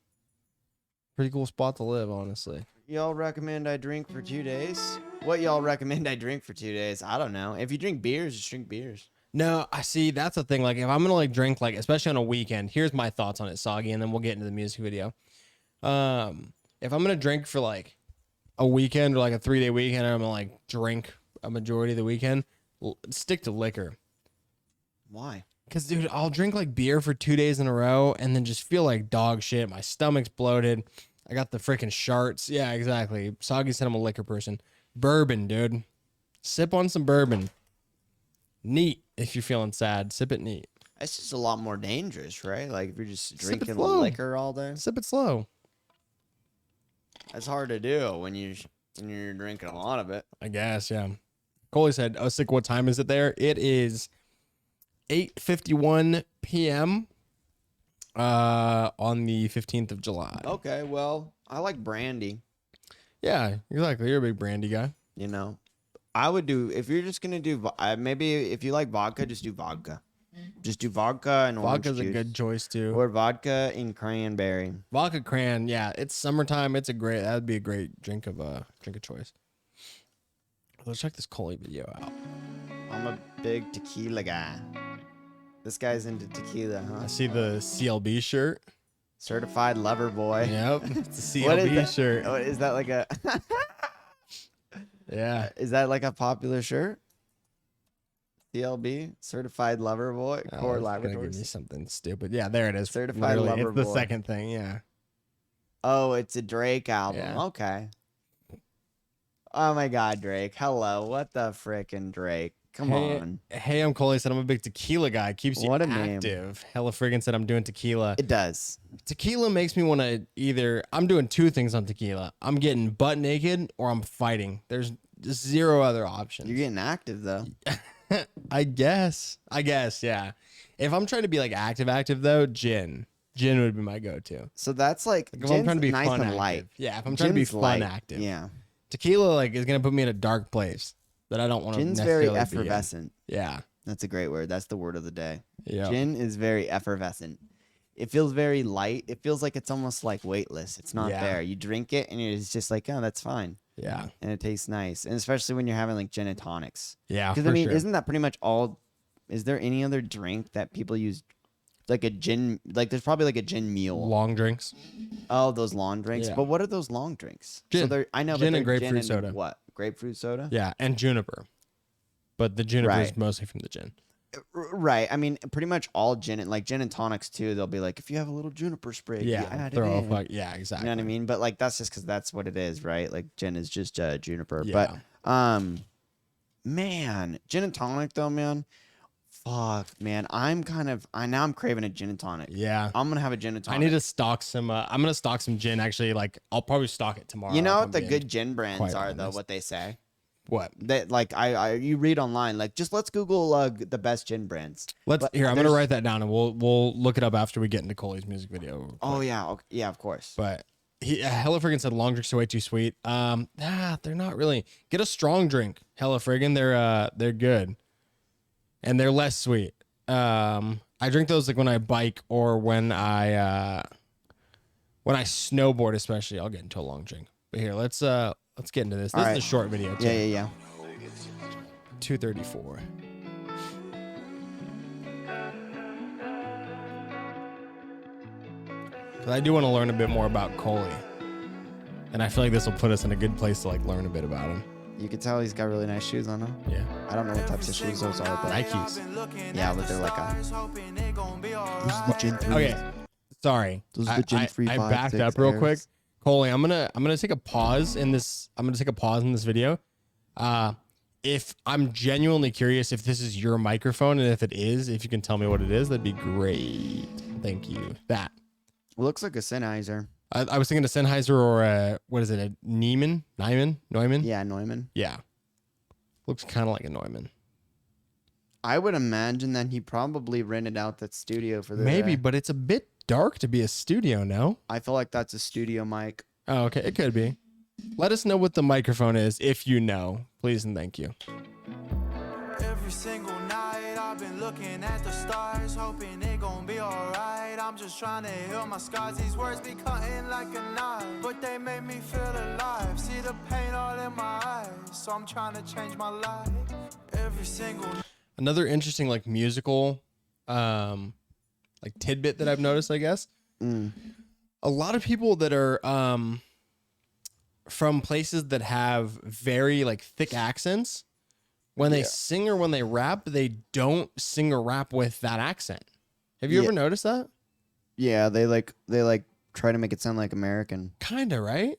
Pretty cool spot to live, honestly. Y'all recommend I drink for 2 days? What y'all recommend I drink for 2 days? I don't know. If you drink beers, just drink beers. No, I see. That's the thing. Like, if I'm gonna like drink, like especially on a weekend, here's my thoughts on it, Soggy, and then we'll get into the music video. If I'm gonna drink for like a weekend or like a 3-day weekend, and I'm gonna like drink a majority of the weekend, stick to liquor. Why? Because, dude, I'll drink like beer for 2 days in a row and then just feel like dog shit. My stomach's bloated. I got the freaking sharts. Yeah, exactly. Soggy said I'm a liquor person. Bourbon, dude. Sip on some bourbon. Neat. If you're feeling sad, sip it neat. It's just a lot more dangerous, right? Like if you're just drinking slow. liquor all day. Sip it slow. That's hard to do when you're drinking a lot of it. I guess, yeah. Coley said, "Oh, sick. What time is it there?" It is 8:51 p.m. On the 15th of July. Okay, well, I like brandy. Yeah, exactly. You're a big brandy guy. You know, I would do, if you're just gonna do, maybe if you like vodka, just do vodka. Just do vodka and orange Vodka's juice. a good choice too. Or vodka and cranberry. Vodka cran, yeah. It's summertime. That would be a great drink of choice. Let's check this Coley video out. I'm a big tequila guy. This guy's into tequila, huh? I see the CLB shirt. Certified lover boy. Yep, it's a What is CLB that? shirt. Oh, is that like a? Yeah. Is that like a popular shirt? CLB, certified lover boy. Core It's gonna give me Labradors. something stupid. Yeah, there it is. Certified Literally, lover it's the boy. second thing. Yeah. Oh, it's a Drake album. Yeah. Okay. Oh my God, Drake. Hello. What the frickin' Drake? Come on. Hey, I'm Coley said I'm a big tequila guy. Keeps you What a active. Hella friggin' said I'm doing tequila. It does. Tequila makes me want to I'm doing two things on tequila. I'm getting butt naked or I'm fighting. There's just zero other options. You're getting active though. I guess, yeah. If I'm trying to be like active though, gin would be my go-to. So that's like If I'm trying to be nice fun and active. light. Yeah, if I'm trying to be Gin's fun light. active. Yeah. Tequila like is gonna put me in a dark place that I don't want to. Gin's very effervescent. Yeah, That's a great word. That's the word of the day. yeah. Gin is very effervescent. It feels very light. It feels like it's almost like weightless. It's not Yeah. there. You drink it and it's just like, oh, that's fine. Yeah, And it tastes nice. And especially when you're having like gin and tonics. yeah. Because For I mean, sure. isn't that pretty much all? Is there any other drink that people use? Like a gin, like there's probably like a gin mule. long drinks? Oh, those long drinks. Yeah. But what are those long drinks? Gin. So they're, I know, Gin but and they're grapefruit gin soda. and what? Grapefruit soda? Yeah, and juniper. But the juniper is Right. mostly from the gin. Right. I mean, pretty much all gin and like gin and tonics too. They'll be like, if you have a little juniper sprig, you Yeah, add it throw a in. fuck. Yeah, exactly. You know what I mean? But like that's just because that's what it is, right? Like gin is just juniper. Yeah. But man, gin and tonic though, man. Fuck, man. I'm craving a gin and tonic. Yeah. I'm gonna have a gin and tonic. I need to stock some. I'm gonna stock some gin. Actually, like I'll probably stock it tomorrow. You know if what I'm the being good gin brands quite are though? honest. What they say. What? That like you read online like just let's Google the best gin brands. Let's But here. I'm gonna there's- write that down, and we'll look it up after we get into Coley's music video. real Oh quick. yeah, okay, yeah, of course. But Hella Friggin said long drinks are way too sweet. They're not really. Get a strong drink. Hella Friggin, they're good, and they're less sweet. I drink those like when I bike or when I snowboard, especially. I'll get into a long drink. But here, let's get into this. This All is right. a short video. Too. Yeah. 2:34. But I do want to learn a bit more about Coley, and I feel like this will put us in a good place to like learn a bit about him. You can tell he's got really nice shoes on him. Yeah, I don't know what types of shoes those are, but Nikes. yeah, but they're like those are the Gin 3. Okay, sorry. Those are the Gin 3, I 5, backed 6 up real Airs. quick. Coley, I'm gonna take a pause in this. I'm gonna take a pause in this video. If I'm genuinely curious if this is your microphone, and if it is, if you can tell me what it is, that'd be great. Thank you. That. It looks like a Sennheiser. I was thinking a Sennheiser or a, what is it, a Neumann? Yeah, Neumann. Yeah. Looks kind of like a Neumann. I would imagine that he probably rented out that studio for the Maybe, but it's a bit dark to be a studio, no? I feel like that's a studio mic. Oh, okay. It could be. Let us know what the microphone is if you know. Please and thank you. Every single night I've been looking at the stars, hoping it gon' be alright. I'm just trying to heal my scars. These words be cutting like a knife, but they make me feel alive. See the pain all in my eyes, so I'm trying to change my life. Every single Another interesting like musical like tidbit that I've noticed, I guess. A lot of people that are from places that have very like thick accents, when they sing or when they rap, they don't sing or rap with that accent. Have you ever noticed that? Yeah, they like try to make it sound like American. Kind of, right?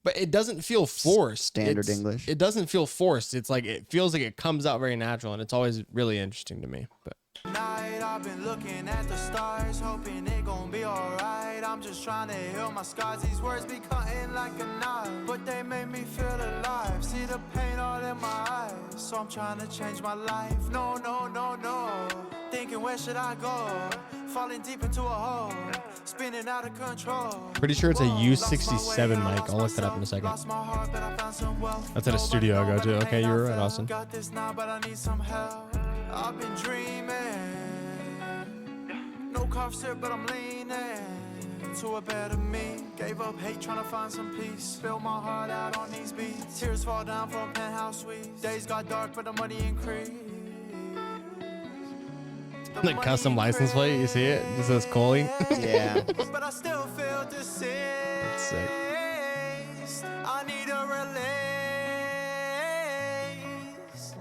But it doesn't feel forced. Standard English. It doesn't feel forced. It's like it feels like it comes out very natural, and it's always really interesting to me. But night I've been looking at the stars, hoping it gon' be alright. I'm just trying to heal my scars. These words be cutting like a knife, but they make me feel alive. See the pain all in my eyes, so I'm trying to change my life. No, thinking where should I go? Falling deep into a hole, spinning out of control. pretty sure it's a U67 mic. I'll look that up in a second. That's at a studio I go to. Okay, you were right, Austin. Got this now, but I need some help. I've been dreaming. No cough syrup, but I'm leaning to a better me. Gave up hate, trying to find some peace. Spill my heart out on these beats. Tears fall down from penthouse suites. Days got dark, but the money increased. The custom license plate, you see it? It says Coley. Yeah. But I still feel the same. That's sick. I need a release.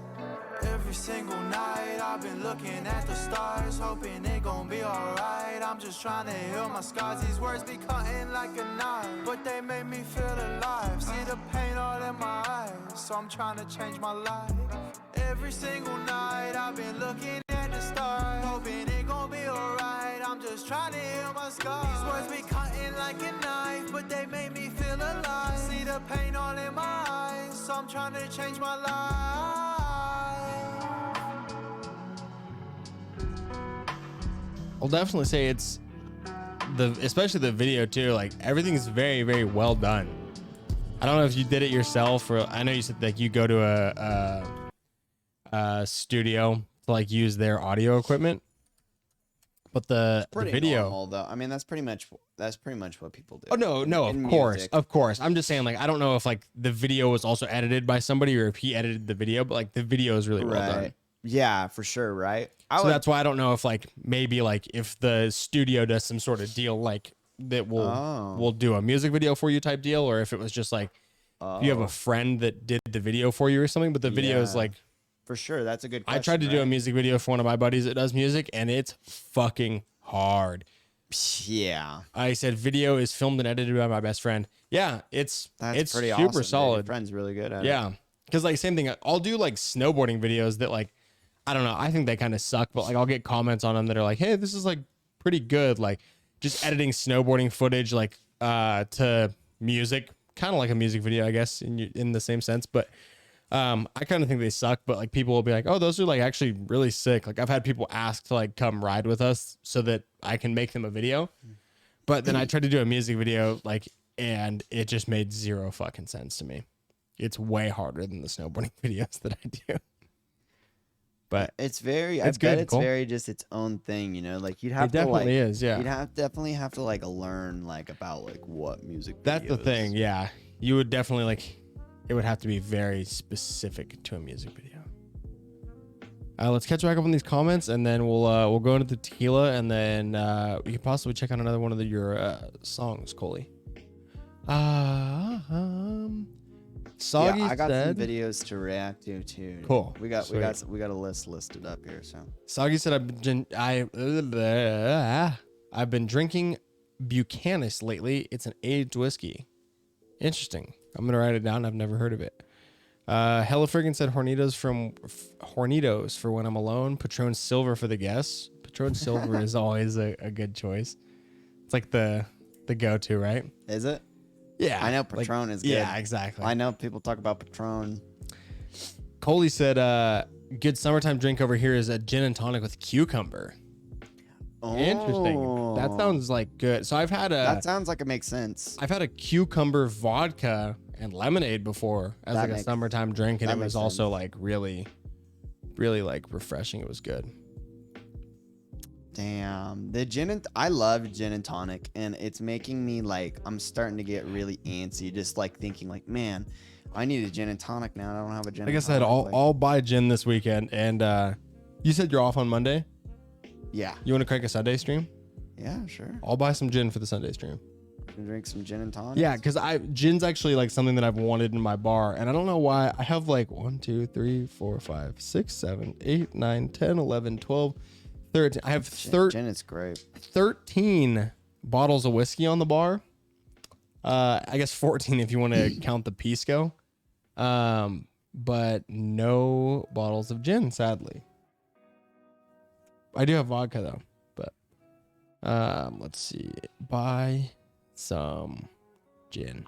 Every single night I've been looking at the stars, hoping it gon' be alright. I'm just trying to heal my scars. These words be cutting like a knife, but they make me feel alive. See the pain all in my eyes, so I'm trying to change my life. every single night. I've been looking at the stars, hoping it gon' be alright. I'm just trying to heal my scars. These words be cutting like a knife, but they make me feel alive. See the pain all in my eyes, so I'm trying to change my life. I'll definitely say it's especially the video too. Like everything's very, very well done. I don't know if you did it yourself, or I know you said like you go to a studio to like use their audio equipment, but the video, normal, though. I mean, that's pretty much what people do. Oh no, of course. I'm just saying, like, I don't know if like the video was also edited by somebody or if he edited the video, but like the video is really well done. Yeah, for sure, right? That's why I don't know if like maybe like if the studio does some sort of deal like that will do a music video for you type deal, or if it was just like you have a friend that did the video for you or something. But the video is like, for sure, that's a good question. I tried to do a music video for one of my buddies that does music, and it's fucking hard. Yeah, I said video is filmed and edited by my best friend. Yeah, it's pretty super awesome, solid. Your friend's really good at it. Yeah, because like same thing. I'll do like snowboarding videos that like I don't know. I think they kind of suck, but like I'll get comments on them that are like, "Hey, this is like pretty good." Like just editing snowboarding footage like to music, kind of like a music video, I guess, in the same sense. But I kind of think they suck. But like people will be like, "Oh, those are like actually really sick." Like I've had people ask to like come ride with us so that I can make them a video. But then I tried to do a music video like, and it just made zero fucking sense to me. It's way harder than the snowboarding videos that I do. But it's very, I bet it's very just its own thing, you know. Like you'd have to like, is, yeah. You'd definitely have to like learn like about like what music. That's the thing, yeah. You would definitely like, it would have to be very specific to a music video. Let's catch back up on these comments, and then we'll go into the tequila, and then we could possibly check out another one of your songs, Coley. Soggy I got said, some videos to react to too. Cool. We got a list listed up here. So Soggy said I've been drinking Buchanan's lately. It's an aged whiskey. Interesting. I'm gonna write it down. I've never heard of it. Hella Friggin said Hornitos for when I'm alone. Patron Silver for the guests. Patron Silver is always a good choice. It's like the go-to, right? Is it? Yeah, I know Patron is good. Yeah, exactly. I know people talk about Patron. Coley said, good summertime drink over here is a gin and tonic with cucumber. Oh. Interesting. That sounds like good. So that sounds like it makes sense. I've had a cucumber vodka and lemonade before as like a summertime drink, and it was also like really, really like refreshing. It was good. Damn, I love gin and tonic, and it's making me like, I'm starting to get really antsy, just like thinking like, man, I need a gin and tonic now. I don't have a gin. Like I said, I'll buy gin this weekend, and you said you're off on Monday. Yeah. You want to crank a Sunday stream? Yeah, sure. I'll buy some gin for the Sunday stream. Drink some gin and tonic. Yeah, because gin's actually like something that I've wanted in my bar, and I don't know why. I have like 1, 2, 3, 4, 5, 6, 7, 8, 9, 10, 11, 12, 13. I have 13. Gin is great. 13 bottles of whiskey on the bar. I guess 14 if you want to count the Pisco. But no bottles of gin, sadly. I do have vodka though, but let's see. Buy some gin.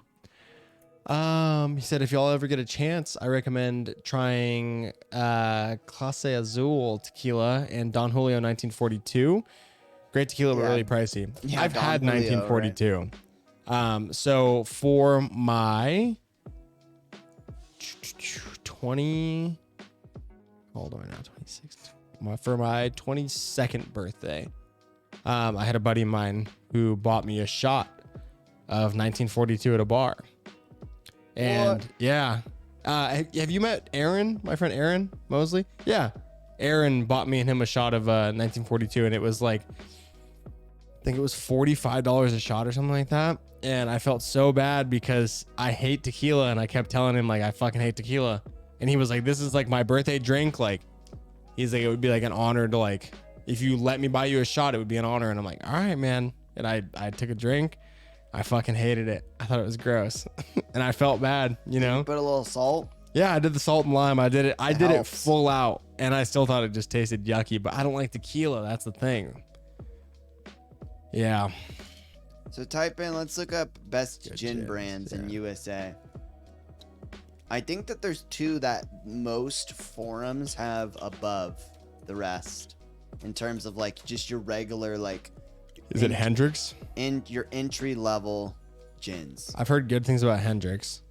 He said if y'all ever get a chance, I recommend trying Clase Azul tequila and Don Julio 1942. Great tequila, but really pricey. Yeah, I've Don had Julio, 1942. Right? So for my 26. For my 22nd birthday, I had a buddy of mine who bought me a shot of 1942 at a bar. And yeah, have you met Aaron, my friend Aaron Mosley? Yeah, Aaron bought me and him a shot of 1942, and it was like, I think it was $45 a shot or something like that. And I felt so bad because I hate tequila, and I kept telling him like I fucking hate tequila, and he was like, "This is like my birthday drink." Like, he's like, it would be like an honor to like, if you let me buy you a shot, it would be an honor. And I'm like, all right, man. And I took a drink. I fucking hated it. I thought it was gross, and I felt bad, you know. Put a little salt. Yeah, I did the salt and lime. I did it. I did it helps. full out, and I still thought it just tasted yucky. But I don't like tequila. That's the thing. Yeah. So type in, let's look up best Good gin gins, brands in yeah. USA. I think that there's 2 that most forums have above the rest in terms of like just your regular like. Is it Hendrix? In your entry level gins. I've heard good things about Hendrix.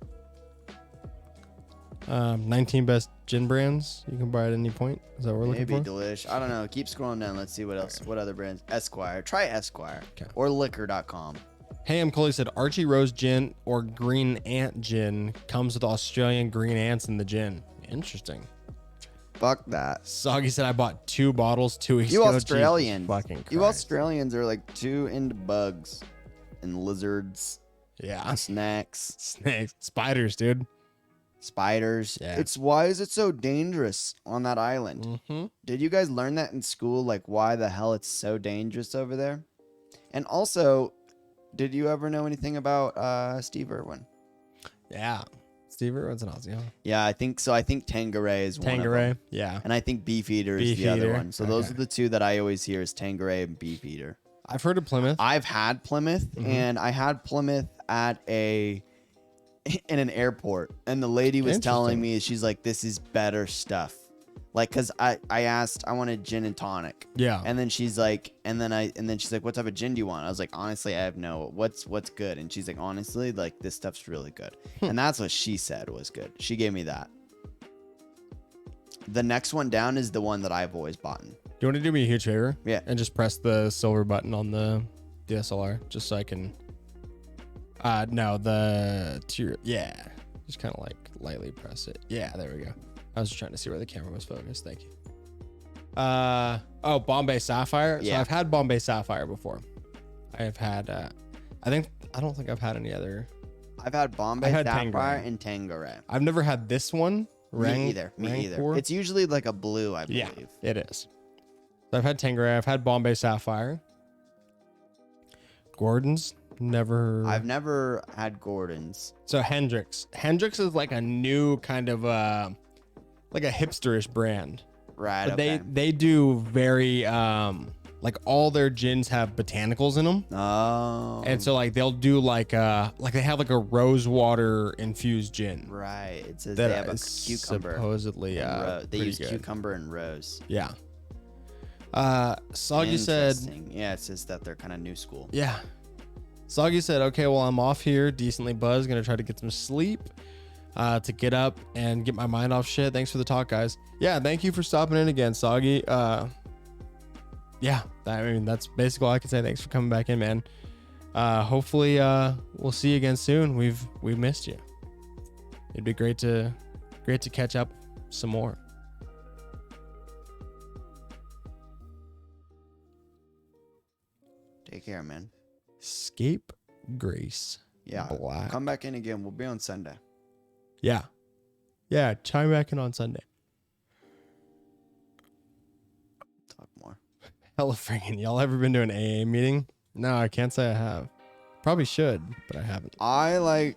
19 best gin brands you can buy at any point. Is that what we're looking Maybe for? Delish. I don't know. Keep scrolling down. Let's see what else. What other brands? Esquire. Try Esquire. Okay. Or liquor.com. Hey, I'm Coley said Archie Rose gin or Green Ant gin comes with Australian green ants in the gin. Interesting. Fuck that. Soggy said I bought 2 bottles 2 weeks You ago. Australians. Jesus fucking You Christ. Australians are like too into bugs and lizards, Yeah. snakes, Snakes. Spiders, dude. spiders. Yeah. It's why is it so dangerous on that island? Mm-hmm. Did you guys learn that in school? Like why the hell it's so dangerous over there? And also, did you ever know anything about Steve Irwin? Yeah. Steve Irwin's an Aussie, huh? Yeah, I think so. I think Tanqueray is one of them. Tanqueray. Yeah. And I think Beefeater is the other Beefeater, one. So those okay. are the 2 that I always hear is Tanqueray and Beefeater. I've heard of Plymouth. I've had Plymouth and I had Plymouth in an airport, and the lady was telling Interesting. me, she's like, this is better stuff. Like, cause I asked, I wanted gin and tonic. Yeah. And then she's like, and then she's like, what type of gin do you want? I was like, honestly, I have what's good. And she's like, honestly, like this stuff's really good. And that's what she said was good. She gave me that. The next one down is the one that I've always bought. Do you want to do me a huge favor? Yeah. And just press the silver button on the DSLR just so I can. No, the tier. Yeah. Just kind of like lightly press it. Yeah, there we go. I was just trying to see where the camera was focused. Thank you. Oh, Bombay Sapphire. Yeah. So I've had Bombay Sapphire before. I have had. I don't think I've had any other. I've had Bombay I've had Sapphire Tanqueray. and Tanqueray. I've never had this one. Me either. Rancor. It's usually like a blue, I believe. Yeah, it is. So I've had Tanqueray. I've had Bombay Sapphire. Gordon's never. I've never had Gordon's. So Hendrix. Hendrix is like a new kind of like a hipsterish brand. Right. But Okay. they do very like all their gins have botanicals in them. Oh. And so like they'll do like they have like a rose water infused gin. Right. It says That they have a is cucumber. supposedly They pretty use good. cucumber and rose. Yeah. Soggy said Interesting. Yeah, it says that they're kind of new school. yeah. Soggy said, okay, well, I'm off here, decently buzzed, gonna try to get some sleep, to get up and get my mind off shit. Thanks for the talk, guys. Yeah, thank you for stopping in again, Soggy. Yeah, I mean, that's basically all I can say. Thanks for coming back in, man. Hopefully, we'll see you again soon. We've missed you. It'd be great to catch up some more. Take care, man. Scape Grace. Yeah. Black. Come back in again. We'll be on Sunday. Yeah. Yeah, chime back in on Sunday. Talk more. Hella friggin'. Y'all ever been to an AA meeting? No, I can't say I have. Probably should, but I haven't. I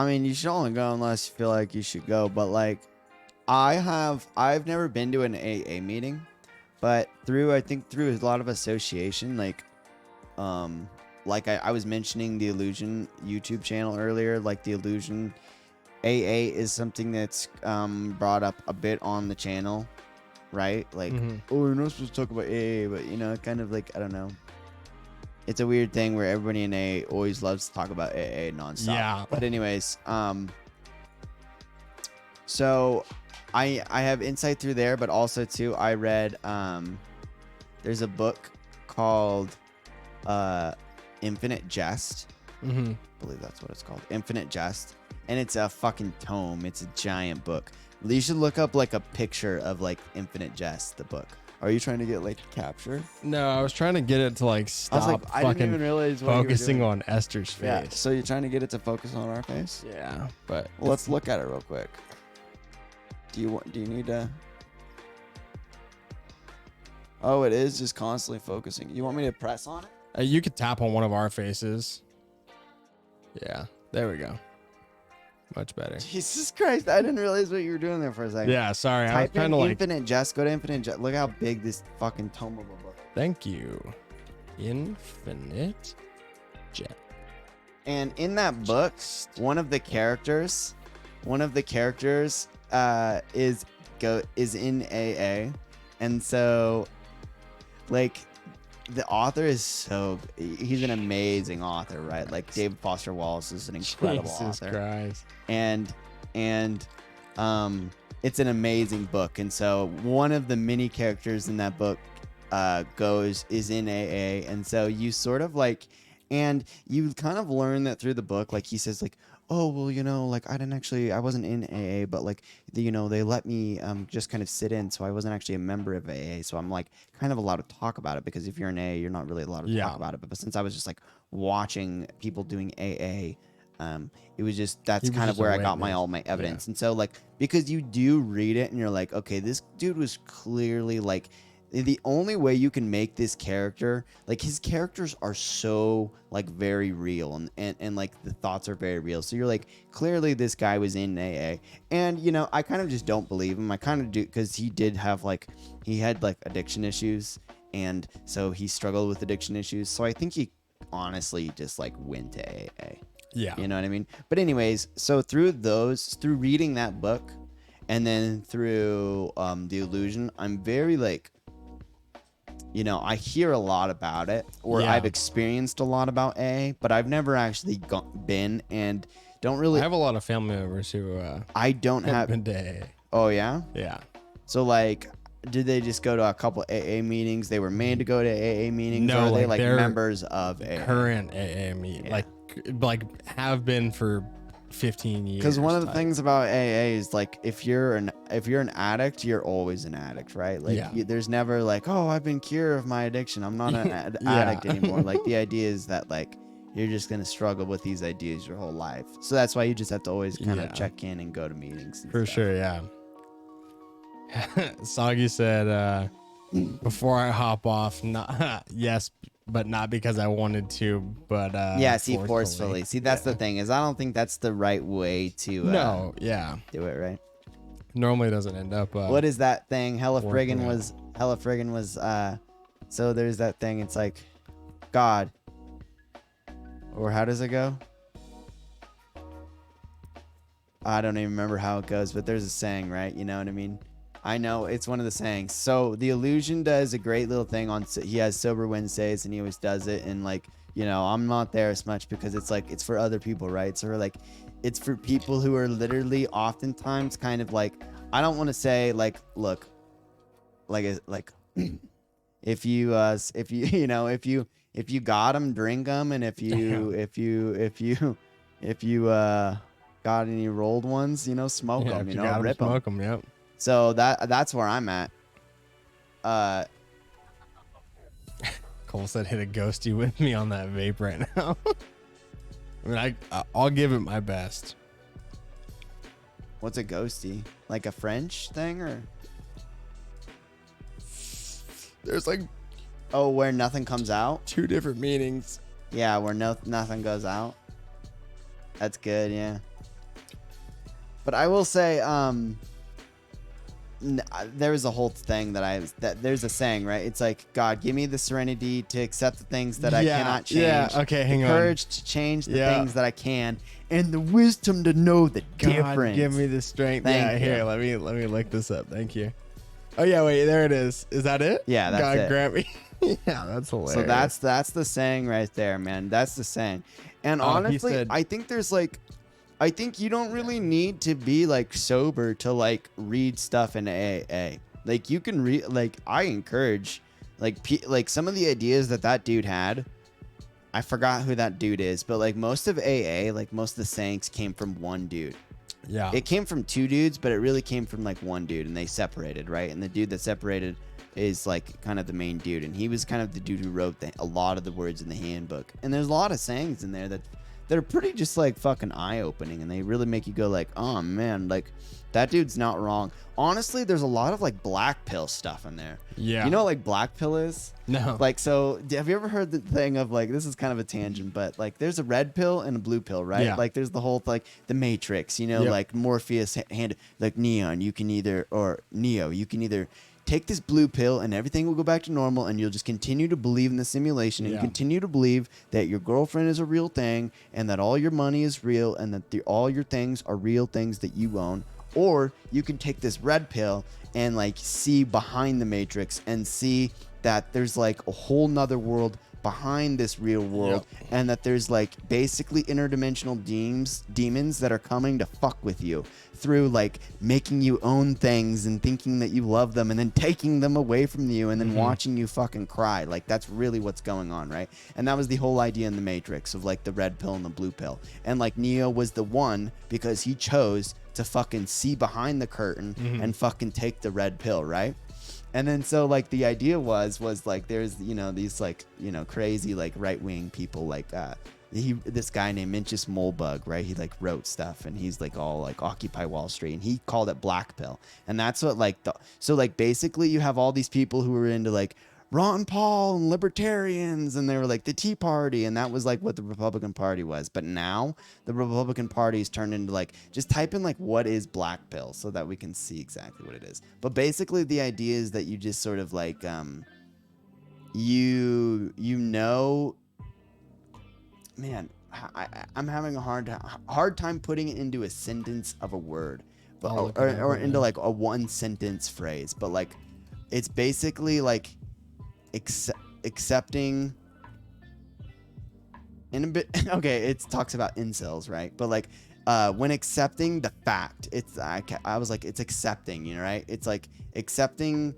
mean, you should only go unless you feel like you should go. But like, I've never been to an AA meeting, but through a lot of association, like I was mentioning the Illusion YouTube channel earlier, like the Illusion AA is something that's brought up a bit on the channel, right? Like, oh, you're not supposed to talk about AA, but you know, kind of like, I don't know. It's a weird thing where everybody in AA always loves to talk about AA nonstop. Yeah. But anyways, so I have insight through there, but also too, I read there's a book called Infinite Jest. Mm-hmm. I believe that's what it's called. Infinite Jest. And it's a fucking tome. It's a giant book. You should look up like a picture of like Infinite Jest, the book. Are you trying to get like captured? No, I was trying to get it to like stop I didn't fucking even realize what you were focusing doing. on Esther's face. Yeah. So you're trying to get it to focus on our face? Yeah, but Well, let's look at it real quick. Do you need to? Oh, it is just constantly focusing. You want me to press on it? you could tap on one of our faces. Yeah, there we go. Much better. Jesus Christ, I didn't realize what you were doing there for a second. Yeah, sorry. I was Type in kind of like. Infinite Jest. Go to Infinite Jest. Look how big this fucking tome of a book. Thank you. Infinite Jet. And in that book, one of the characters is in AA, and so like the author is he's an amazing author, right? Like David Foster Wallace is an incredible Jesus author. Christ. And it's an amazing book. And so one of the many characters in that book is in AA, and so you sort of like, and you kind of learn that through the book. Like he says, like, oh well, like I wasn't in AA, but like they let me just kind of sit in, so I wasn't actually a member of AA, so I'm like kind of allowed to talk about it, because if you're in AA, you're not really allowed to talk about it. But since I was just like watching people doing AA, it was just that's kind of where I got all my evidence. And so like, because you do read it and you're like, okay, this dude was clearly like, the only way you can make this character, like his characters are so like very real, and like the thoughts are very real. So you're like, clearly this guy was in AA. And I kind of just don't believe him. I kind of do, because he had like addiction issues, and so he struggled with addiction issues. So I think he honestly just like went to AA. Yeah. You know what I mean? But anyways, so through reading that book, and then through The Illusion, I'm very like, I hear a lot about it, or I've experienced a lot about AA, but I've never actually been, and don't really. I have a lot of family members who I don't have been to AA. Oh yeah? Yeah. So like, did they just go to a couple AA meetings? They were made to go to AA meetings? No, or are they like like they're members of AA? Current AA meet, like have been for 15 years. Because one of the things about AA is like, if you're an addict, you're always an addict, right? Like there's never like, oh, I've been cured of my addiction, I'm not an addict anymore. Like the idea is that like you're just gonna struggle with these ideas your whole life. So that's why you just have to always kind of check in and go to meetings. For stuff. Sure, yeah. Soggy said, before I hop off, yes, but not because I wanted to, but forcefully. See, that's the thing, is I don't think that's the right way to do it, right? Normally doesn't end up what is that thing? Hella friggin' was so there's that thing, it's like God, or how does it go? I don't even remember how it goes, but there's a saying, right? You know what I mean? I know it's one of the sayings. So The Illusion does a great little thing he has Sober Wednesdays, and he always does it. And like, I'm not there as much because it's like, it's for other people, right? So like, it's for people who are literally oftentimes kind of like, I don't want to say like, look, like if you got them, drink them. And if you got any rolled ones, smoke them, rip them. Smoke them, yep. So that's where I'm at. Cole said, hit a ghosty with me on that vape right now. I mean, I'll give it my best. What's a ghosty? Like a French thing, or? There's like, where nothing comes out? 2 different meanings. Yeah, where nothing goes out. That's good, yeah. But I will say, there was a whole thing that there's a saying, right? It's like, God, give me the serenity to accept the things that I cannot change. Yeah, okay, hang on. The courage to change the things that I can, and the wisdom to know the difference. Give me the strength. Thank you. Here, let me look this up. Thank you. Oh yeah, wait, there it is. Is that it? Yeah, that's God it. Grant me. Yeah, that's hilarious. So that's the saying right there, man. That's the saying. And honestly, I think there's like, I think you don't really need to be like sober to like read stuff in AA. Like you can read, like I encourage, like some of the ideas that dude had. I forgot who that dude is, but like most of AA, like most of the sayings came from one dude. Yeah. It came from 2 dudes, but it really came from like one dude, and they separated, right? And the dude that separated is like kind of the main dude, and he was kind of the dude who wrote a lot of the words in the handbook. And there's a lot of sayings in there that they're pretty just like fucking eye-opening, and they really make you go like, oh man, like that dude's not wrong. Honestly, there's a lot of like black pill stuff in there. Yeah. You know what like black pill is? No. Like, so have you ever heard the thing of like, this is kind of a tangent, but like there's a red pill and a blue pill, right? Yeah. Like there's the whole like the Matrix, you know, Yep. like Morpheus hand, like Neo, you can either take this blue pill and everything will go back to normal, and you'll just continue to believe in the simulation and continue to believe that your girlfriend is a real thing and that all your money is real and that all your things are real things that you own. Or you can take this red pill and like see behind the Matrix and see that there's like a whole nother world behind this real world, and that there's like basically interdimensional demons that are coming to fuck with you through like making you own things and thinking that you love them and then taking them away from you and then watching you fucking cry. Like that's really what's going on, right? And that was the whole idea in the Matrix of like the red pill and the blue pill. And like Neo was the one because he chose to fucking see behind the curtain and fucking take the red pill, right? And then so like the idea was like there's, you know, these like, you know, crazy like right-wing people like this guy named Mencius Moldbug, right? He like wrote stuff and he's like all like Occupy Wall Street, and he called it black pill. And that's what like so like basically you have all these people who were into like Ron Paul and libertarians, and they were like the Tea Party, and that was like what the Republican Party was. But now the Republican Party's turned into like, just type in like what is black pill so that we can see exactly what it is. But basically the idea is that you just sort of like you know, man, I'm having a hard time putting it into a sentence of a word, but or into like a one sentence phrase. But like it's basically like accepting in a bit. Okay, it talks about incels, right? But like when accepting the fact, it's I was like, it's accepting, you know, right? It's like accepting.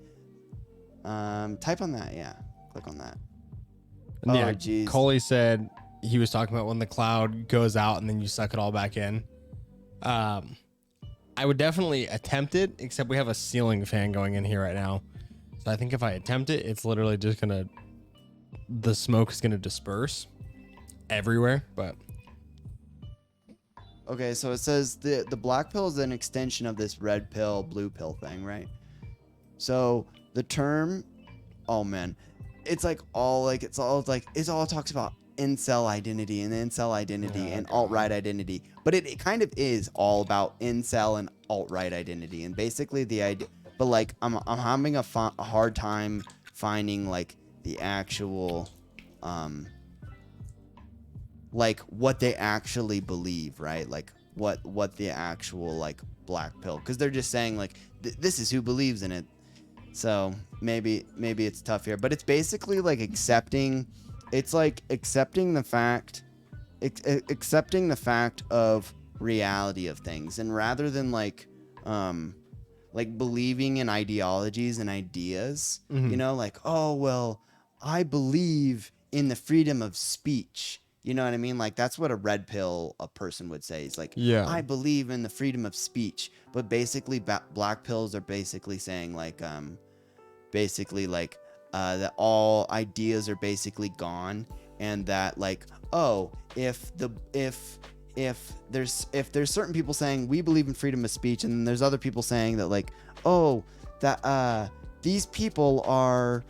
Type on that, yeah, click on that. And yeah, geez. Coley said he was talking about when the cloud goes out and then you suck it all back in. I would definitely attempt it, except we have a ceiling fan going in here right now. So I think if I attempt it, it's literally just the smoke is gonna disperse everywhere. But okay, so it says the black pill is an extension of this red pill, blue pill thing, right? So the term, oh man, it all talks about incel identity and incel identity and alt-right identity, but it kind of is all about incel and alt-right identity, and basically the idea. But like I'm having a hard time finding like the actual like what they actually believe, right? Like what the actual like black pill, because they're just saying like this is who believes in it. So maybe it's tough here, but it's basically like accepting. It's like accepting the fact of reality of things, and rather than like believing in ideologies and ideas, you know, like, oh, well, I believe in the freedom of speech. You know what I mean? Like, that's what a red pill a person would say. It's like, yeah, I believe in the freedom of speech. But basically, black pills are basically saying like, that all ideas are basically gone, and that like, oh, if there's certain people saying we believe in freedom of speech, and then there's other people saying that like, oh, that these people are,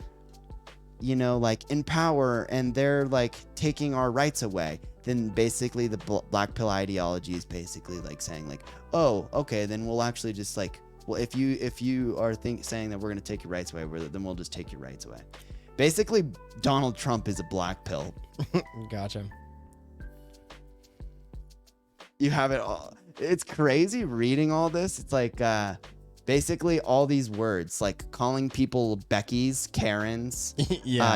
you know, like in power and they're like taking our rights away, then basically the black pill ideology is basically like saying like, oh, okay, then we'll actually just like, well, if you are saying that we're going to take your rights away, then we'll just take your rights away. Basically, Donald Trump is a black pill. Gotcha. You have it all. It's crazy reading all this. It's like basically all these words, like calling people Becky's, Karen's,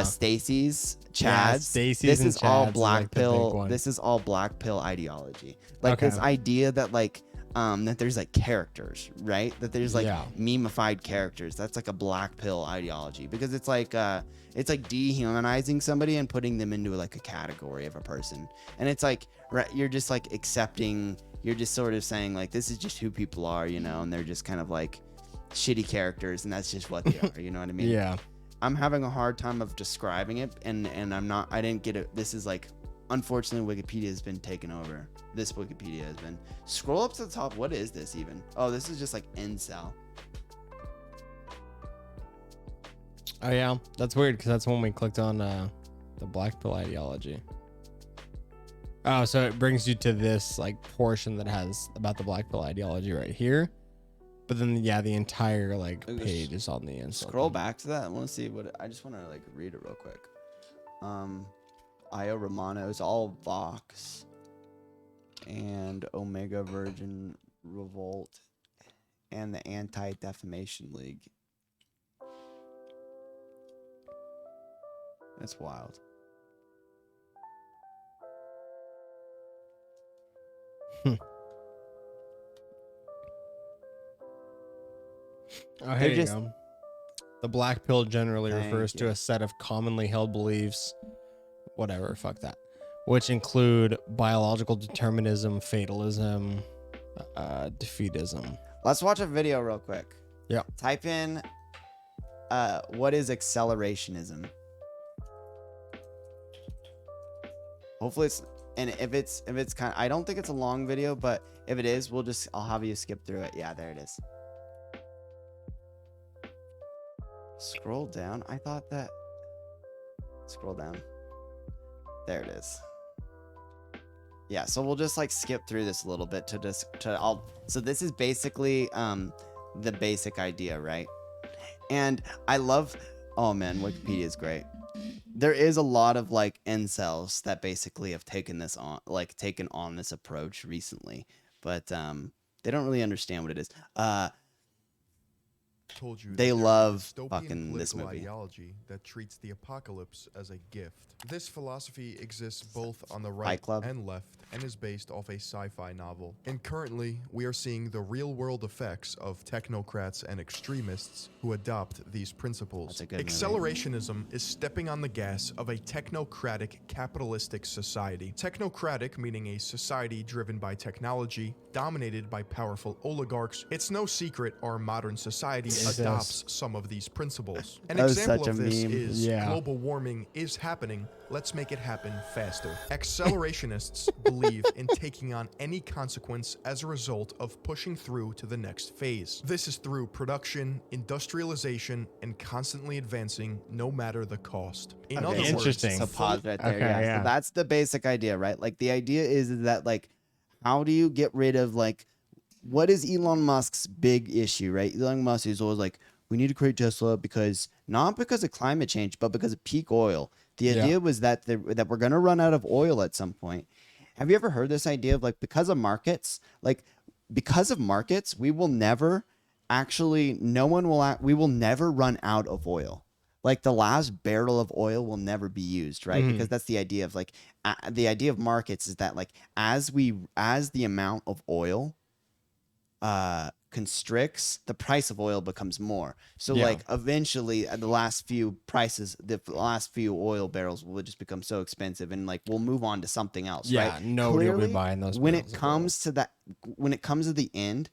Stacy's, Chad's. Yeah, Stacy's this is all black pill. This is all black pill ideology. Like this idea that like that there's like characters, right? That there's like memeified characters. That's like a black pill ideology, because it's like dehumanizing somebody and putting them into like a category of a person. And it's like, right, you're just like accepting, you're just sort of saying like, this is just who people are, you know, and they're just kind of like shitty characters, and that's just what they are, you know what I mean? Yeah. I'm having a hard time of describing it, and I didn't get it. This is like unfortunately, Wikipedia has been taken over. This Wikipedia has been. Scroll up to the top. What is this even? Oh, this is just like incel. Oh yeah, that's weird because that's when we clicked on the black pill ideology. Oh, so it brings you to this like portion that has about the black pill ideology right here, but then yeah, the entire like page is on the inside. Scroll back to that. I want to see what. I just want to like read it real quick. Io Romano's all Vox and Omega Virgin Revolt and the Anti-Defamation League. That's wild. Oh, here you go. The black pill generally refers to a set of commonly held beliefs, whatever, fuck that, which include biological determinism, fatalism, defeatism. Let's watch a video real quick. Yeah. Type in, what is accelerationism? Hopefully it's, and if it's kind of, I don't think it's a long video, but if it is, I'll have you skip through it. Yeah, there it is. Scroll down. I thought that, scroll down. There it is. Yeah, so we'll just like skip through this a little bit so this is basically the basic idea, right? And I love, oh man, Wikipedia is great. There is a lot of like incels that basically have taken on this approach recently, but they don't really understand what it is. Told you they love fucking this movie. Ideology that treats the apocalypse as a gift. This philosophy exists both on the right and left and is based off a sci-fi novel. And currently, we are seeing the real-world effects of technocrats and extremists who adopt these principles. Accelerationism is stepping on the gas of a technocratic capitalistic society. Technocratic meaning a society driven by technology, dominated by powerful oligarchs. It's no secret our modern society adopts some of these principles. An example of this is global warming is happening. Let's make it happen faster. Accelerationists believe in taking on any consequence as a result of pushing through to the next phase. This is through production, industrialization, and constantly advancing no matter the cost. In other words, so pause right there. So that's the basic idea, right? Like the idea is that like, how do you get rid of like, what is Elon Musk's big issue, right? Elon Musk is always like, we need to create Tesla not because of climate change, but because of peak oil. The idea was that that we're going to run out of oil at some point. Have you ever heard this idea of like, because of markets, we will never we will never run out of oil. Like the last barrel of oil will never be used, right? Because that's the idea of like, the idea of markets is that like, as the amount of oil constricts, the price of oil becomes more. So like eventually the last few oil barrels will just become so expensive and like we'll move on to something else, right? Nobody will be buying those. When it comes to the end,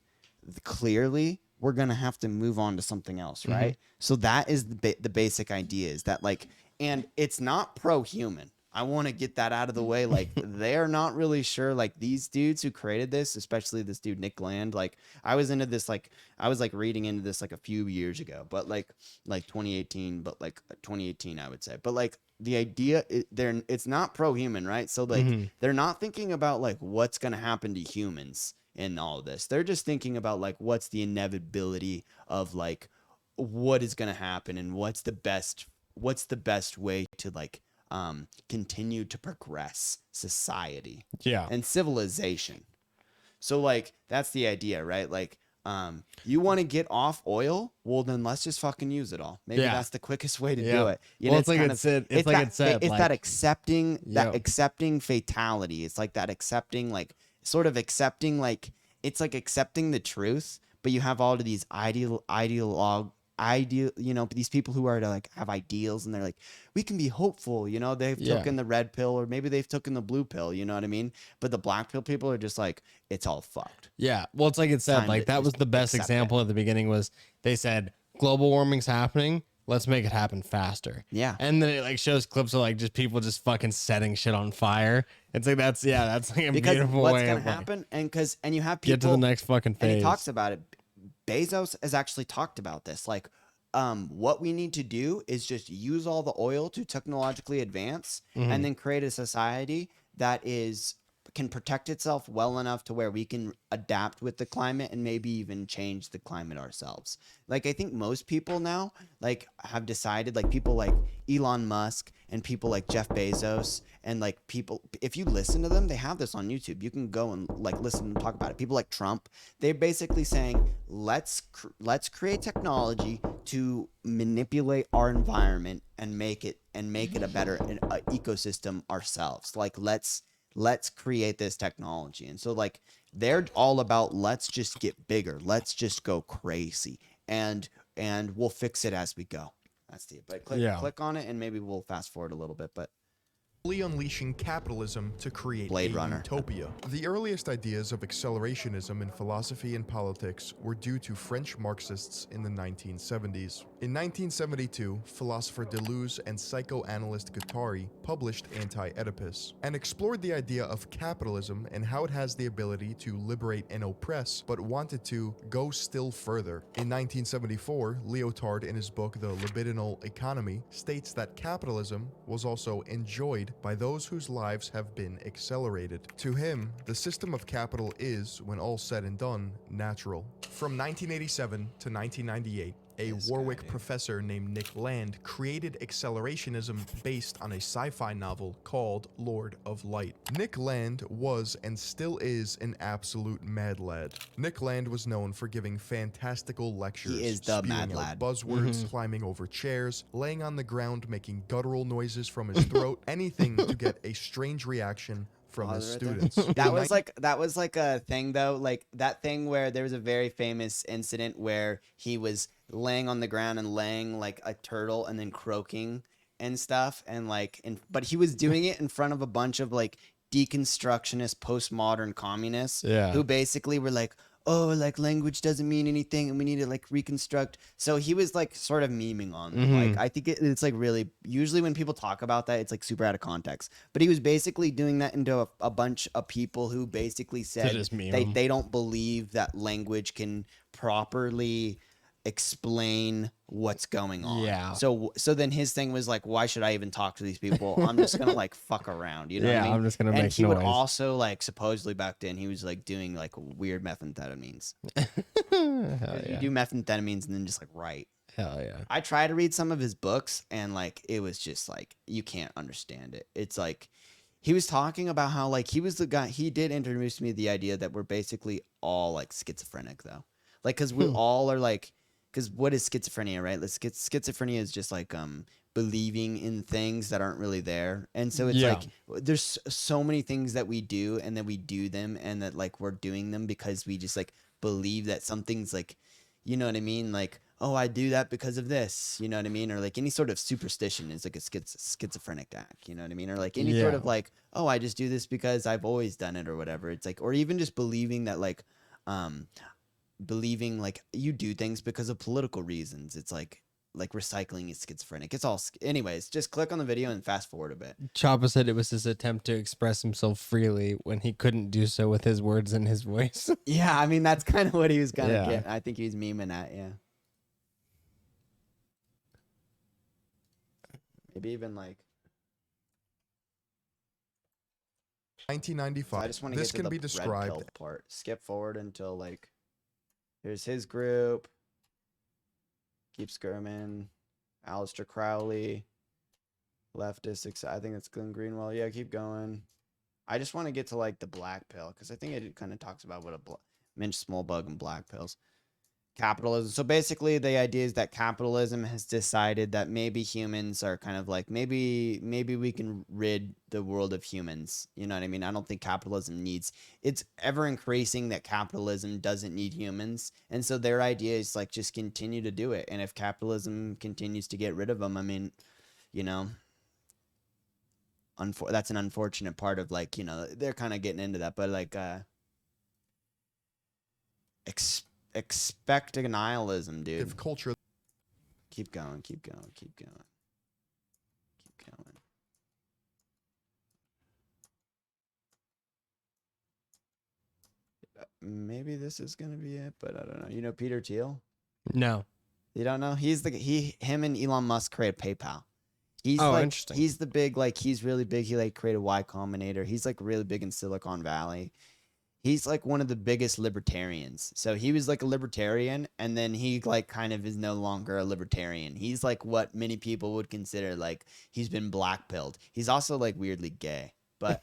clearly we're going to have to move on to something else, right? So that is the basic idea is that like, and it's not pro-human. I want to get that out of the way. Like they're not really sure. Like these dudes who created this, especially this dude Nick Land. Like I was into this. Like I was like reading into this like a few years ago, but like 2018. But like 2018, I would say. But like the idea, it's not pro-human, right? So like they're not thinking about like what's gonna happen to humans in all of this. They're just thinking about like what's the inevitability of like what is gonna happen and what's the best way to like continue to progress society and civilization. So like that's the idea, right? Like you want to get off oil, well then let's just fucking use it all. Maybe that's the quickest way to do it. You know, it's like it said. It's that accepting fatality. It's like that accepting like sort of accepting like it's like accepting the truth, but you have all of these these people who are to like have ideals and they're like, we can be hopeful, you know, they've taken the red pill or maybe they've taken the blue pill, you know what I mean? But the black pill people are just like, it's all fucked. Yeah. Well, it's like it said, like that was the best example at the beginning was they said global warming's happening. let's make it happen faster. Yeah. And then it like shows clips of like just people just fucking setting shit on fire. It's like that's like a Because beautiful what's way gonna of like, happen, and you have people get to the next fucking phase. And he talks about it. Bezos has actually talked about this. Like, what we need to do is just use all the oil to technologically advance, and then create a society that can protect itself well enough to where we can adapt with the climate and maybe even change the climate ourselves. Like, I think most people now like have decided, like people like Elon Musk and people like Jeff Bezos and like people, if you listen to them, they have this on YouTube. You can go and like listen and talk about it. People like Trump, they're basically saying, let's create technology to manipulate our environment and make it a better ecosystem ourselves. Like, let's create this technology. And so like they're all about, let's just get bigger, let's just go crazy, and we'll fix it as we go. That's the, but click on it and maybe we'll fast forward a little bit. But unleashing capitalism to create Blade a Runner. utopia. The earliest ideas of accelerationism in philosophy and politics were due to French Marxists in the 1970s. In 1972, philosopher Deleuze and psychoanalyst Guattari published Anti-Oedipus and explored the idea of capitalism and how it has the ability to liberate and oppress, but wanted to go still further. In 1974, Lyotard, in his book The Libidinal Economy, states that capitalism was also enjoyed by those whose lives have been accelerated. To him, the system of capital is, when all said and done, natural. From 1987 to 1998, a Warwick professor named Nick Land created accelerationism based on a sci-fi novel called Lord of Light. Nick Land was and still is an absolute mad lad. Nick Land was known for giving fantastical lectures. He is the spewing mad out lad. buzzwords, climbing over chairs, laying on the ground, making guttural noises from his throat, anything to get a strange reaction from his students. That was like a thing though, like that thing where there was a very famous incident where he was laying on the ground and laying like a turtle and then croaking and stuff, and like but he was doing it in front of a bunch of like deconstructionist postmodern communists who basically were like, oh, like language doesn't mean anything and we need to like reconstruct. So he was like sort of memeing on them. Like, I think it's like really, usually when people talk about that, it's like super out of context, but he was basically doing that into a bunch of people who basically said they don't believe that language can properly explain what's going on. Yeah. So then his thing was like, why should I even talk to these people? I'm just gonna like fuck around. You know what I mean? I'm just gonna make noise. And he would also like, supposedly back then he was like doing like weird methamphetamines. You do methamphetamines and then just like write. Hell yeah. I try to read some of his books and like it was just like you can't understand it. It's like he was talking about how like he was the guy, he did introduce me to the idea that we're basically all like schizophrenic though. Like, cause we all are like, because what is schizophrenia, right? Schizophrenia is just like believing in things that aren't really there. And so it's like there's so many things that we do and that we do them and that like we're doing them because we just like believe that something's like, you know what I mean? Like, oh, I do that because of this, you know what I mean? Or like any sort of superstition is like a schizophrenic act, you know what I mean? Or like any sort of like, oh, I just do this because I've always done it or whatever. It's like, or even just believing that like, believing like you do things because of political reasons. It's like recycling is schizophrenic. It's all anyways, just click on the video and fast forward a bit. Choppa said it was his attempt to express himself freely when he couldn't do so with his words and his voice. Yeah, I mean that's kind of what he was gonna get. I think he was memeing at, maybe even like 1995. So I just want to get to can the be described red pill part. Skip forward until like here's his group. Keep skirming. Aleister Crowley. Leftist. I think it's Glenn Greenwald. Yeah, keep going. I just want to get to like the black pill because I think it kind of talks about what a Minch small bug and black pills. Capitalism. So basically the idea is that capitalism has decided that maybe humans are kind of like, maybe we can rid the world of humans. You know what I mean? I don't think capitalism it's ever increasing that capitalism doesn't need humans. And so their idea is like, just continue to do it. And if capitalism continues to get rid of them, I mean, you know, that's an unfortunate part of like, you know, they're kind of getting into that, but like, expect a nihilism, dude. culture Keep going. Keep going. Keep going. Keep going. Maybe this is gonna be it, but I don't know. You know Peter Thiel? No. You don't know? Him and Elon Musk created PayPal. He's interesting. He's the big, like, he's really big. He like created Y Combinator. He's like really big in Silicon Valley. He's like one of the biggest libertarians. So he was like a libertarian, and then he like kind of is no longer a libertarian. He's like what many people would consider like he's been blackpilled. He's also like weirdly gay. But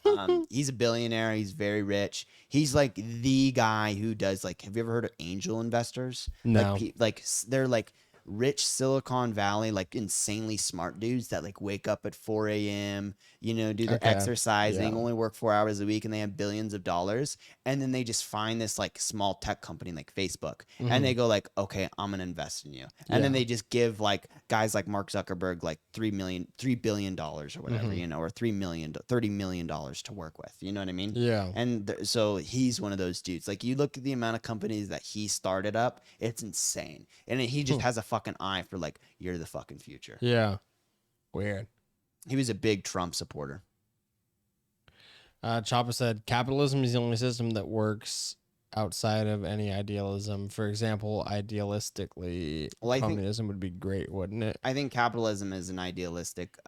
he's a billionaire. He's very rich. He's like the guy who does like. Have you ever heard of angel investors? No. They're like rich Silicon Valley, like insanely smart dudes that like wake up at 4 a.m., you know, do their exercising, only work 4 hours a week, and they have billions of dollars. And then they just find this like small tech company like Facebook, and they go like, okay, I'm gonna invest in you. And then they just give like guys like Mark Zuckerberg like $3 billion or whatever, you know, or $30 million to work with. You know what I mean? Yeah. And so he's one of those dudes. Like you look at the amount of companies that he started up, it's insane. And he just has a fucking eye for like, you're the fucking future. Yeah. Weird. He was a big Trump supporter. Choppa said, capitalism is the only system that works outside of any idealism. For example, idealistically, communism would be great, wouldn't it? I think capitalism is an idealistic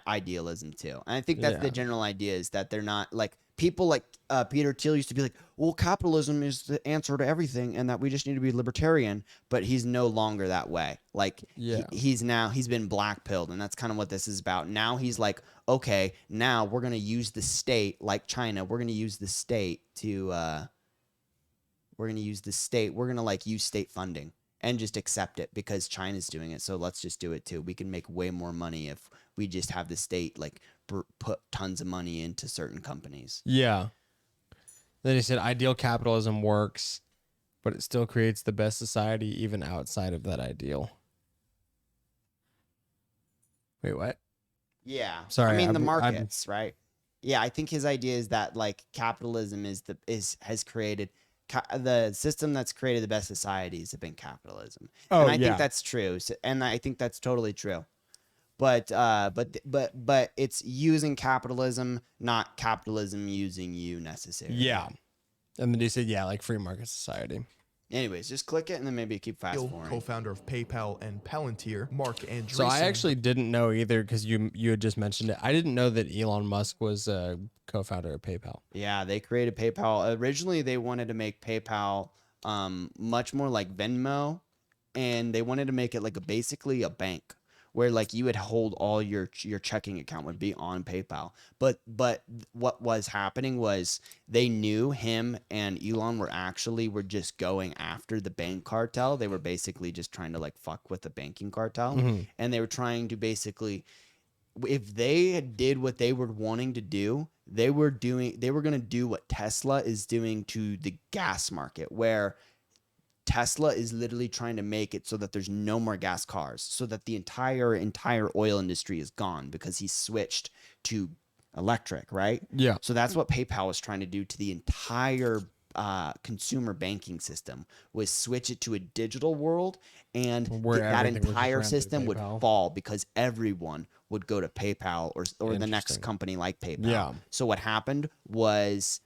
idealism too. And I think that's the general idea, is that they're not like people like Peter Thiel used to be like, well, capitalism is the answer to everything and that we just need to be libertarian, but he's no longer that way. Like he's been blackpilled, and that's kind of what this is about. Now he's like, okay, now we're going to use the state, like China, we're going to use the state to we're going to like use state funding and just accept it because China's doing it. So let's just do it too. We can make way more money if we just have the state like put tons of money into certain companies. Yeah. Then he said, ideal capitalism works, but it still creates the best society even outside of that ideal. Wait, what? Yeah. Sorry. I mean, the markets, right? Yeah. I think his idea is that like capitalism has created the system that's created the best societies have been capitalism. And I think that's true. And I think that's totally true. But it's using capitalism, not capitalism using you necessarily. Yeah. And then he said, like free market society. Anyways, just click it and then maybe keep fast forwarding. Co-founder of PayPal and Palantir, Mark Andreessen. So I actually didn't know either, because you had just mentioned it. I didn't know that Elon Musk was a co-founder of PayPal. Yeah, they created PayPal. Originally, they wanted to make PayPal much more like Venmo, and they wanted to make it like basically a bank, where like you would hold all your checking account would be on PayPal. But what was happening was they knew him and Elon were just going after the bank cartel. They were basically just trying to like fuck with the banking cartel. And they were trying to basically, if they did what they were wanting to do, they were going to do what Tesla is doing to the gas market, where Tesla is literally trying to make it so that there's no more gas cars, so that the entire oil industry is gone because he switched to electric, right? Yeah. So that's what PayPal was trying to do to the entire consumer banking system, was switch it to a digital world, and that entire system would fall because everyone would go to PayPal or the next company like PayPal. Yeah. So what happened was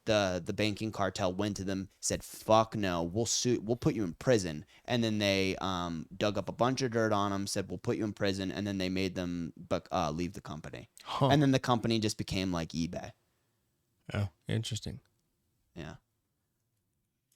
the banking cartel went to them, said, fuck no, we'll put you in prison. And then they dug up a bunch of dirt on them, said, we'll put you in prison. And then they made them leave the company. And then the company just became like eBay. Oh, interesting. Yeah.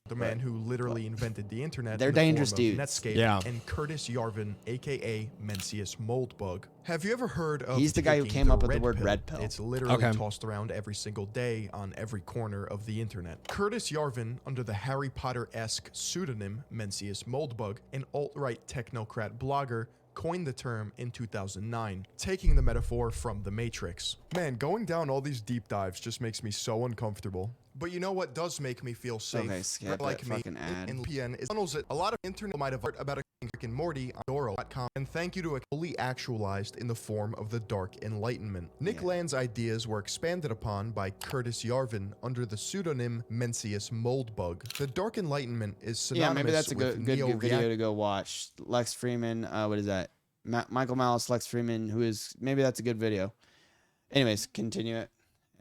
The man who literally invented the internet. They're dangerous dudes. Netscape, and Curtis Yarvin, aka Mencius Moldbug. Have you ever heard of? He's the guy who came up with the word red pill. It's literally tossed around every single day on every corner of the internet. Curtis Yarvin, under the Harry Potter-esque pseudonym Mencius Moldbug, an alt-right technocrat blogger, coined the term in 2009, taking the metaphor from The Matrix. Man, going down all these deep dives just makes me so uncomfortable. But you know what does make me feel safe? Okay, skip like that me fucking ad. in VPN is tunnels it. A lot of internet might have heard about a Rick and Morty on Doro.com, and thank you to a fully actualized in the form of the Dark Enlightenment. Nick Land's ideas were expanded upon by Curtis Yarvin under the pseudonym Mencius Moldbug. The Dark Enlightenment is synonymous Yeah, maybe that's a with good video to go watch. Lex Freeman, what is that? Michael Malice, Lex Freeman, maybe that's a good video. Anyways, continue it.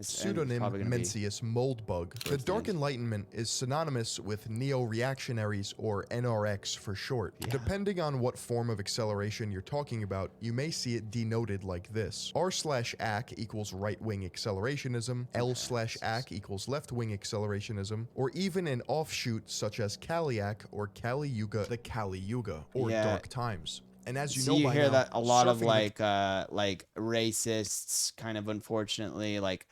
Pseudonym Mencius Moldbug. The Dark Enlightenment is synonymous with neo-reactionaries, or NRX for short. Yeah. Depending on what form of acceleration you're talking about, you may see it denoted like this. R/AC equals right-wing accelerationism, L/AC equals left-wing accelerationism, or even an offshoot such as Kaliak or Kali Yuga, the Kali Yuga, or Dark Times. And as you know, you by hear now, that a lot of like racists, kind of unfortunately, like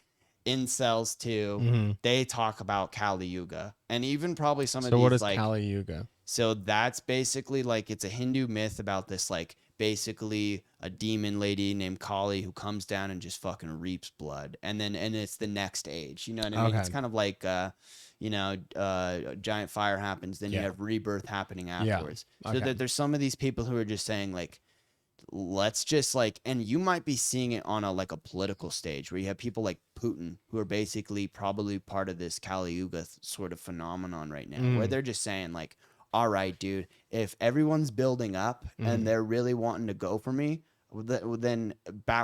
incels too. They talk about Kali Yuga, and even probably some of these. So what is like Kali Yuga? So that's basically like it's a Hindu myth about this like basically a demon lady named Kali who comes down and just fucking reaps blood, and it's the next age. You know what I mean? It's kind of like a giant fire happens, then you have rebirth happening afterwards. So that there's some of these people who are just saying like, let's just like, and you might be seeing it on a political stage where you have people like Putin who are basically probably part of this Kali Yuga sort of phenomenon right now, where they're just saying like, all right, dude, if everyone's building up and they're really wanting to go for me, then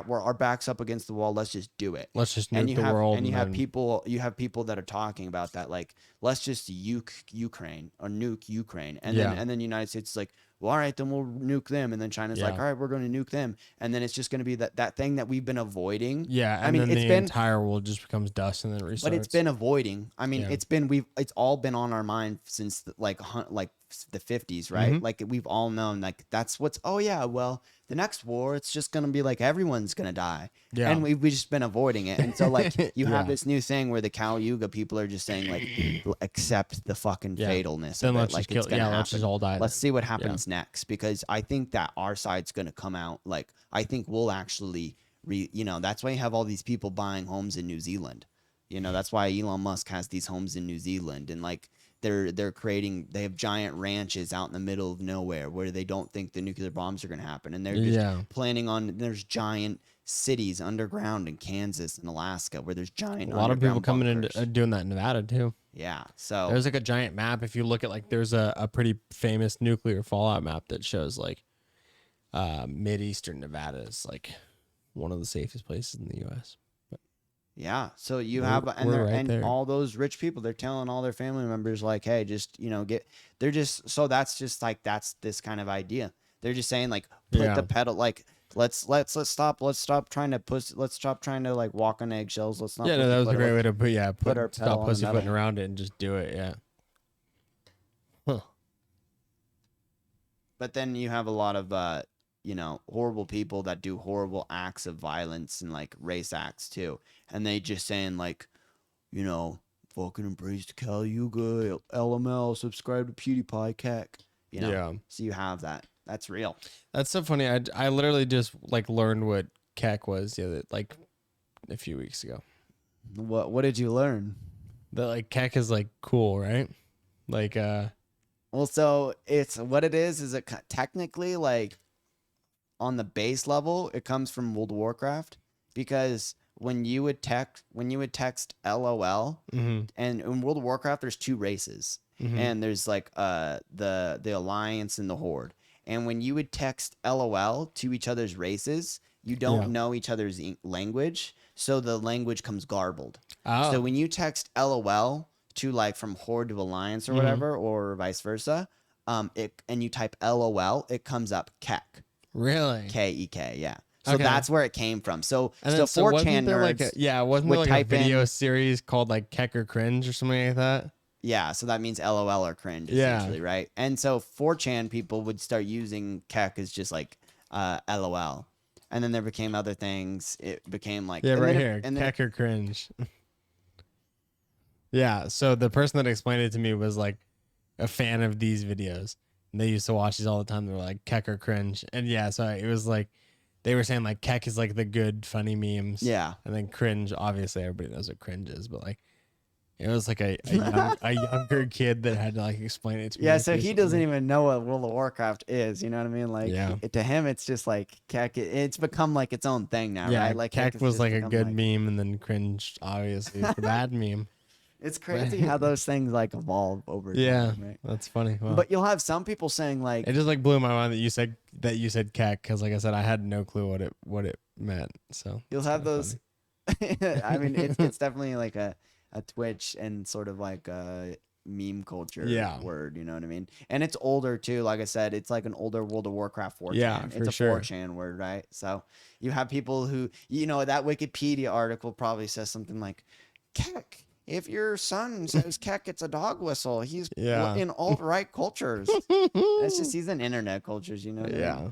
where our backs up against the wall, let's just do it. Let's just nuke the world. And you have people that are talking about that, like, let's just nuke Ukraine, and then the United States is like, well, all right, then we'll nuke them, and then China's like, all right, we're going to nuke them, and then it's just going to be that thing that we've been avoiding. Yeah, and then the entire world just becomes dust and then restarts. But it's been avoiding. I mean, it's all been on our mind since the 50s, right? Like we've all known like that's what's. Oh yeah, well, the next war, it's just gonna be like everyone's gonna die, and we've just been avoiding it. And so like you have this new thing where the Kali Yuga people are just saying like accept the fucking fatalness. Then let's like, just kill. Let's just all die. Let's see what happens next, because I think that our side's gonna come out. Like I think we'll actually that's why you have all these people buying homes in New Zealand. That's why Elon Musk has these homes in New Zealand, and like they have giant ranches out in the middle of nowhere where they don't think the nuclear bombs are going to happen, and they're just planning on. There's giant cities underground in Kansas and Alaska where there's giant. A lot of people coming in doing that in Nevada too. Yeah, so there's like a giant map. If you look at like, there's a pretty famous nuclear fallout map that shows like mid-eastern Nevada is like one of the safest places in the U.S. Yeah, so you have all those rich people, they're telling all their family members like, hey, just that's this kind of idea. They're just saying like put the pedal, like let's stop trying to like walk on eggshells. Let's not. Yeah, no, that was a great way to stop pussyfooting around it and just do it. Yeah. Huh. But then you have a lot of horrible people that do horrible acts of violence and like race acts too. And they just saying like, fucking embrace the Kali Yuga, LML, subscribe to PewDiePie, Keck. So you have that. That's real. That's so funny. I literally just like learned what Keck was like a few weeks ago. What did you learn? That like Keck is like cool, right? Like well, so it's what it is it technically like on the base level, it comes from World of Warcraft, because when you would text LOL, and in World of Warcraft, there's two races, and there's like the Alliance and the Horde. And when you would text LOL to each other's races, you don't know each other's language, so the language comes garbled. Oh. So when you text LOL to like from Horde to Alliance or whatever, or vice versa, and you type LOL, it comes up Keck. Really? K-E-K, yeah. So that's where it came from. So 4chan nerds wasn't there like a video series called like Keck or Cringe or something like that? Yeah, so that means LOL or cringe, essentially, right? And so 4chan people would start using Keck as just like LOL. And then there became other things. It became like... Yeah, right here, Keck or cringe. Yeah, so the person that explained it to me was like a fan of these videos. They used to watch these all the time. They were like Keck or cringe. And yeah, so it was like they were saying like Keck is like the good funny memes. Yeah. And then cringe, obviously everybody knows what cringe is, but like It was like a younger kid that had to like explain it to me. Yeah, so he doesn't even know what World of Warcraft is. You know what I mean? Like, yeah. to him, it's just like Keck. It's become like its own thing now, yeah, right? Like Keck was like a good meme, and then cringed, obviously, for bad meme. It's crazy how those things like evolve over time. Yeah, right? that's funny. Wow. But you'll have some people saying like, it just like blew my mind that you said Keck, because like I said, I had no clue what it meant. So you'll have those. I mean, it's definitely like a Twitch and sort of like a meme culture word, you know what I mean? And it's older too. Like I said, it's like an older World of Warcraft 4chan. Yeah, it's a 4chan word, right? So you have people who, that Wikipedia article probably says something like, Keck. If your son says Keck, it's a dog whistle. He's in alt-right cultures. It's just, he's in internet cultures, you know? Yeah.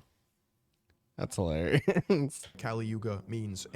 That's hilarious. Kali Yuga means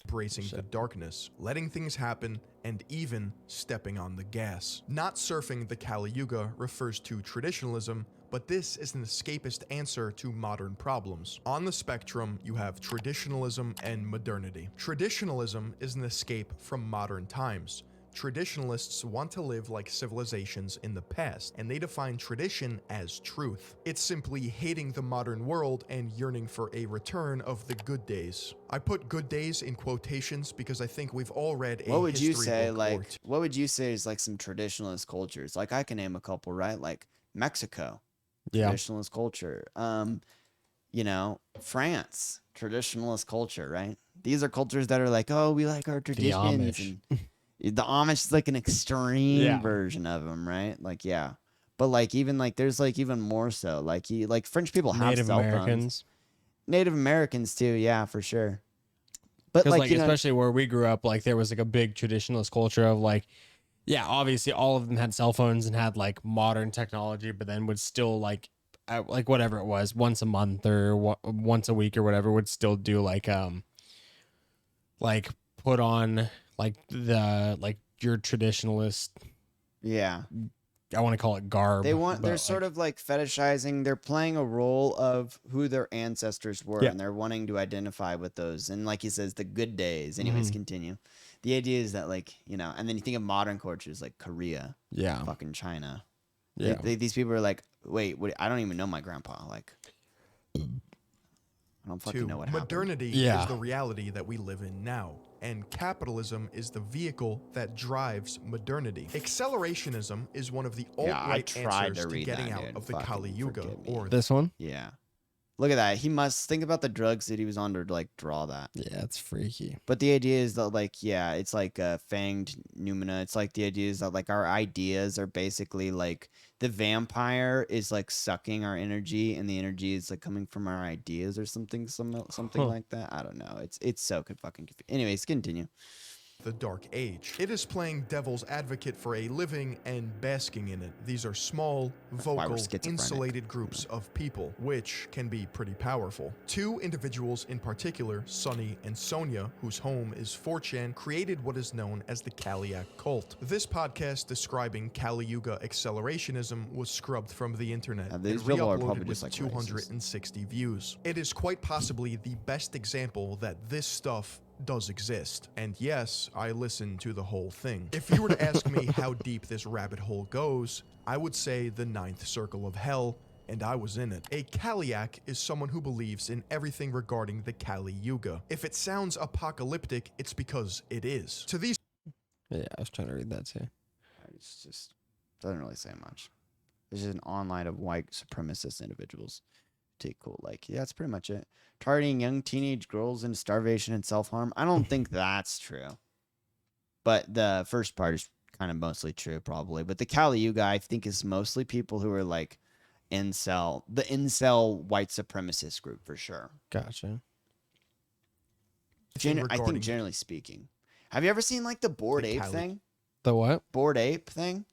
embracing the darkness, letting things happen, and even stepping on the gas. Not surfing the Kali Yuga refers to traditionalism, but this is an escapist answer to modern problems. On the spectrum, you have traditionalism and modernity. Traditionalism is an escape from modern times. Traditionalists want to live like civilizations in the past, and they define tradition as truth. It's simply hating the modern world and yearning for a return of the good days. I put good days in quotations because I think we've all read a What would you history say, book like, what would you say is like some traditionalist cultures? Like, I can name a couple, right? Like Mexico, traditionalist culture. France, traditionalist culture, right? These are cultures that are like, oh, we like our traditions. The Amish is like an extreme version of them, right? Like, yeah. But like, even like, there's like even more so. Like, French people have Native cell Americans. phones. Native Americans too, yeah, for sure. But like especially where we grew up, like there was like a big traditionalist culture of like, obviously all of them had cell phones and had like modern technology, but then would still like whatever it was, once a month or once a week or whatever, would still do like put on like your traditionalist, I want to call it garb. They're sort of like fetishizing, they're playing a role of who their ancestors were, and they're wanting to identify with those. And like he says, the good days. Anyways, continue. The idea is that like, and then you think of modern cultures like Korea, fucking China. Yeah. These people are like, wait, I don't even know my grandpa. Like, I don't fucking know what happened. Modernity is the reality that we live in now, and capitalism is the vehicle that drives modernity. Accelerationism is one of the alt-right answers to getting out of the Kali Yuga. Or this one? Yeah. Look at that. He must think about the drugs that he was on to like draw that. Yeah, it's freaky. But the idea is that like, it's like fanged Numina. It's like the idea is that like our ideas are basically like the vampire is like sucking our energy, and the energy is like coming from our ideas or something like that. I don't know. It's so fucking confusing. Anyways, continue. The Dark Age. It is playing devil's advocate for a living and basking in it. These are small, vocal, insulated groups of people, which can be pretty powerful. Two individuals in particular, Sunny and Sonia, whose home is 4chan, created what is known as the Kaliak cult. This podcast describing Kali Yuga accelerationism was scrubbed from the internet and re-uploaded with 260 views. It is quite possibly the best example that this stuff does exist. And yes, I listened to the whole thing. If you were to ask me how deep this rabbit hole goes, I would say the 9th circle of hell, and I was in it. A Kaliak is someone who believes in everything regarding the Kali Yuga. If it sounds apocalyptic, it's because it is. To these... Yeah, I was trying to read that too. It's just doesn't really say much. It's just an online of white supremacist individuals. Take cool. Like, yeah, that's pretty much it. Targeting young teenage girls into starvation and self-harm. I don't think that's true. But the first part is kind of mostly true, probably. But the Kali Yuga, I think, is mostly people who are like the incel white supremacist group for sure. Gotcha. I think generally speaking. Have you ever seen like the Bored Ape thing? The what? Bored Ape thing?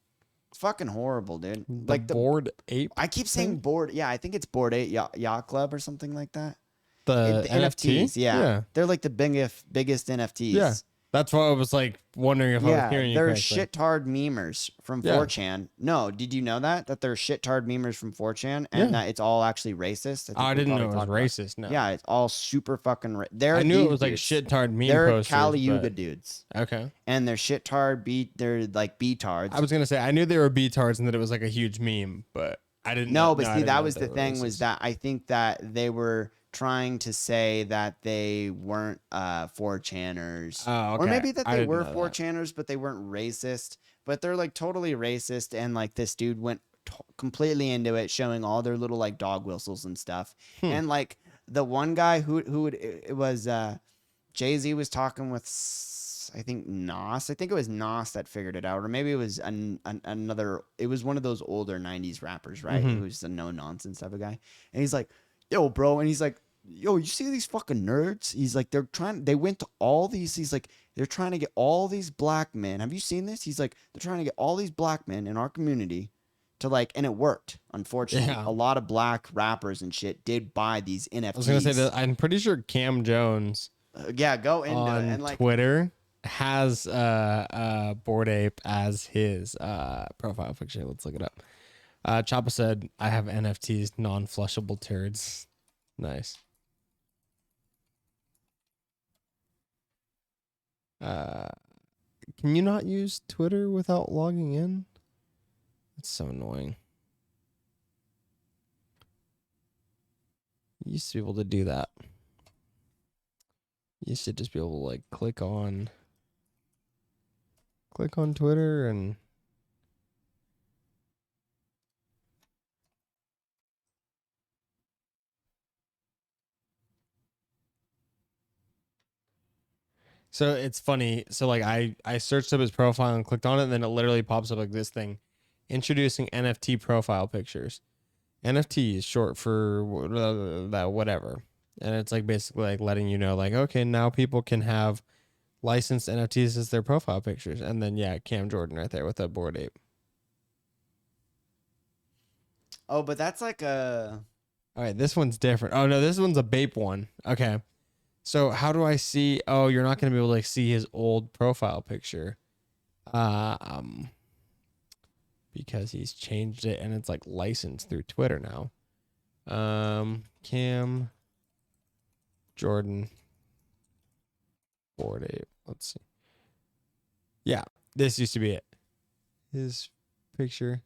It's fucking horrible, dude. The Bored Ape? I keep saying Bored. Yeah, I think it's Bored Ape Yacht Club or something like that. The NFTs? Yeah. They're like the biggest NFTs. Yeah. That's why I was like wondering if I was hearing you they're correctly. shit-tard memers from 4chan. No, did you know that they're shit-tard memers from 4chan and that it's all actually racist? I didn't know it was racist. No. Yeah, it's all super fucking. I knew it was like shit-tard meme posters. They're Caliuga dudes. Okay. And they're shit-tard they're like B-tards. I was gonna say I knew they were B-tards and that it was like a huge meme, but I didn't. No, but see, that was the thing was that I think that they were trying to say that they weren't 4chaners. Oh, okay. Or maybe that they were 4chaners, but they weren't racist. But they're like totally racist, and like this dude went completely into it, showing all their little like dog whistles and stuff. And like the one guy it was Jay-Z was talking with I think Nas. I think it was Nas that figured it out, or maybe it was another. It was one of those older '90s rappers, right? Who's a no nonsense type of guy, and he's like, "Yo, bro," and he's like, "Yo, you see these fucking nerds?" He's like, they went to all these. He's like, they're trying to get all these black men. Have you seen this? He's like, they're trying to get all these black men in our community to like, and it worked. Unfortunately, a lot of black rappers and shit did buy these NFTs. I was gonna say that I'm pretty sure Cam Jones. Go into on it and like Twitter has Bored Ape as his profile picture. Let's look it up. Choppa said, "I have NFTs, non-flushable turds." Nice. Can you not use Twitter without logging in? That's so annoying. You used to be able to do that. You should just be able to like click on Twitter and so it's funny. So like I searched up his profile and clicked on it, and then it literally pops up like this thing, introducing NFT profile pictures. NFT is short for whatever. And it's like basically like letting you know, like, okay, now people can have licensed NFTs as their profile pictures. And then, Cam Jordan right there with that Bored Ape. Oh, but that's like a... All right, this one's different. Oh, no, this one's a Bape one. Okay. So how do I see... Oh, you're not going to be able to like see his old profile picture. Because he's changed it and it's like licensed through Twitter now. Cam Jordan Bored Ape. Let's see. Yeah, this used to be it. His picture.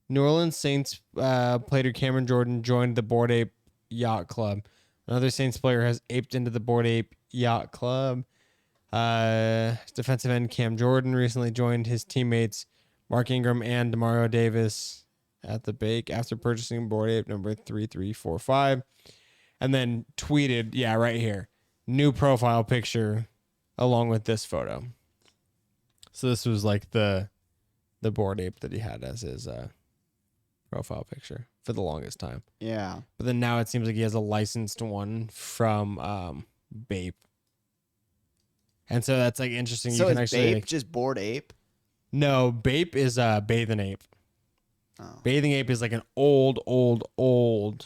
New Orleans Saints player Cameron Jordan joined the Bored Ape Yacht Club. Another Saints player has aped into the Bored Ape Yacht Club. Defensive end Cam Jordan recently joined his teammates Mark Ingram and Demario Davis at the Bake after purchasing Bored Ape number 3345. And then tweeted, right here, new profile picture along with this photo. So this was like the Bored Ape that he had as his profile picture for the longest time. Yeah. But then now it seems like he has a licensed one from Bape. And so that's like interesting. So you can is actually Bape just Bored Ape? No, Bape is Bathing Ape. Oh. Bathing Ape is like an old.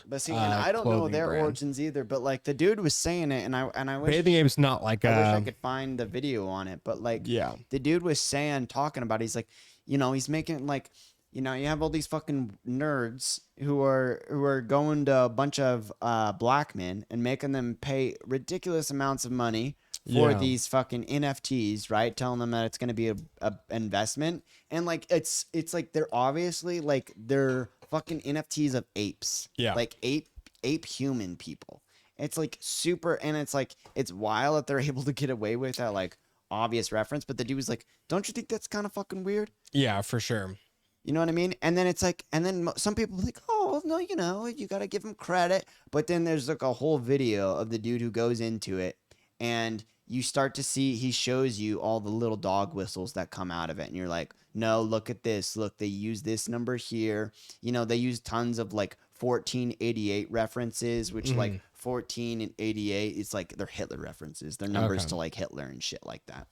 But see, and I don't know their brand. origins either. But like the dude was saying it, and I wish Bathing Ape's not like I wish I could find the video on it. But like, the dude was talking about it. He's like, he's making like, you have all these fucking nerds who are going to a bunch of black men and making them pay ridiculous amounts of money for these fucking NFTs, right? Telling them that it's going to be a investment. And like, it's like, they're obviously like, they're fucking NFTs of apes. Yeah. Like ape human people. It's like super, and it's like, it's wild that they're able to get away with that like obvious reference. But the dude was like, don't you think that's kind of fucking weird? Yeah, for sure. You know what I mean? And then it's like, and then some people are like, oh, no, you got to give him credit. But then there's like a whole video of the dude who goes into it, and you start to see, he shows you all the little dog whistles that come out of it. And you're like, no, look at this. Look, they use this number here. They use tons of like 1488 references, which like 14 and 88, it's like they're Hitler references. They're numbers to like Hitler and shit like that.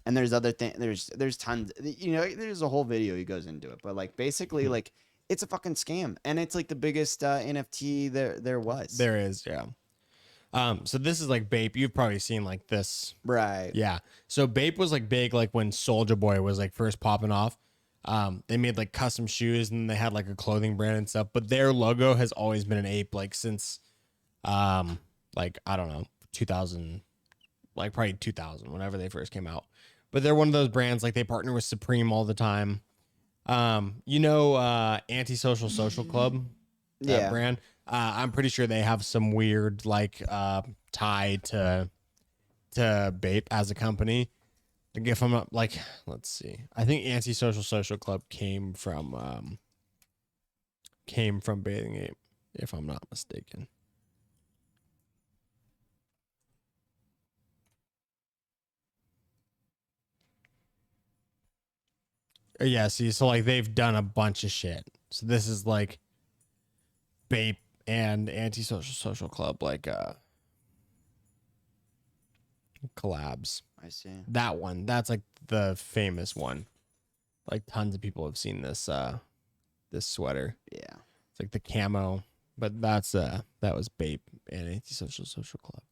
And there's other things, there's tons, there's a whole video he goes into it. But like basically like it's a fucking scam. And it's like the biggest NFT there was. There is, yeah. So this is like Bape. You've probably seen like this. Right. Yeah. So Bape was like big like when Soulja Boy was like first popping off. They made like custom shoes and they had like a clothing brand and stuff, but their logo has always been an ape like since like I don't know, 2000, like probably 2000 whenever they first came out. But they're one of those brands like they partner with Supreme all the time. Antisocial Social Club, that brand. I'm pretty sure they have some weird like tie to Bape as a company. Like if I'm not like, let's see. I think Antisocial Social Club came from Bathing Ape, if I'm not mistaken. Yeah, see, so like they've done a bunch of shit. So this is like Bape and Antisocial Social Club like collabs. I see. That one, that's like the famous one. Like tons of people have seen this this sweater. Yeah. It's like the camo, but that was Bape and Antisocial Social Club.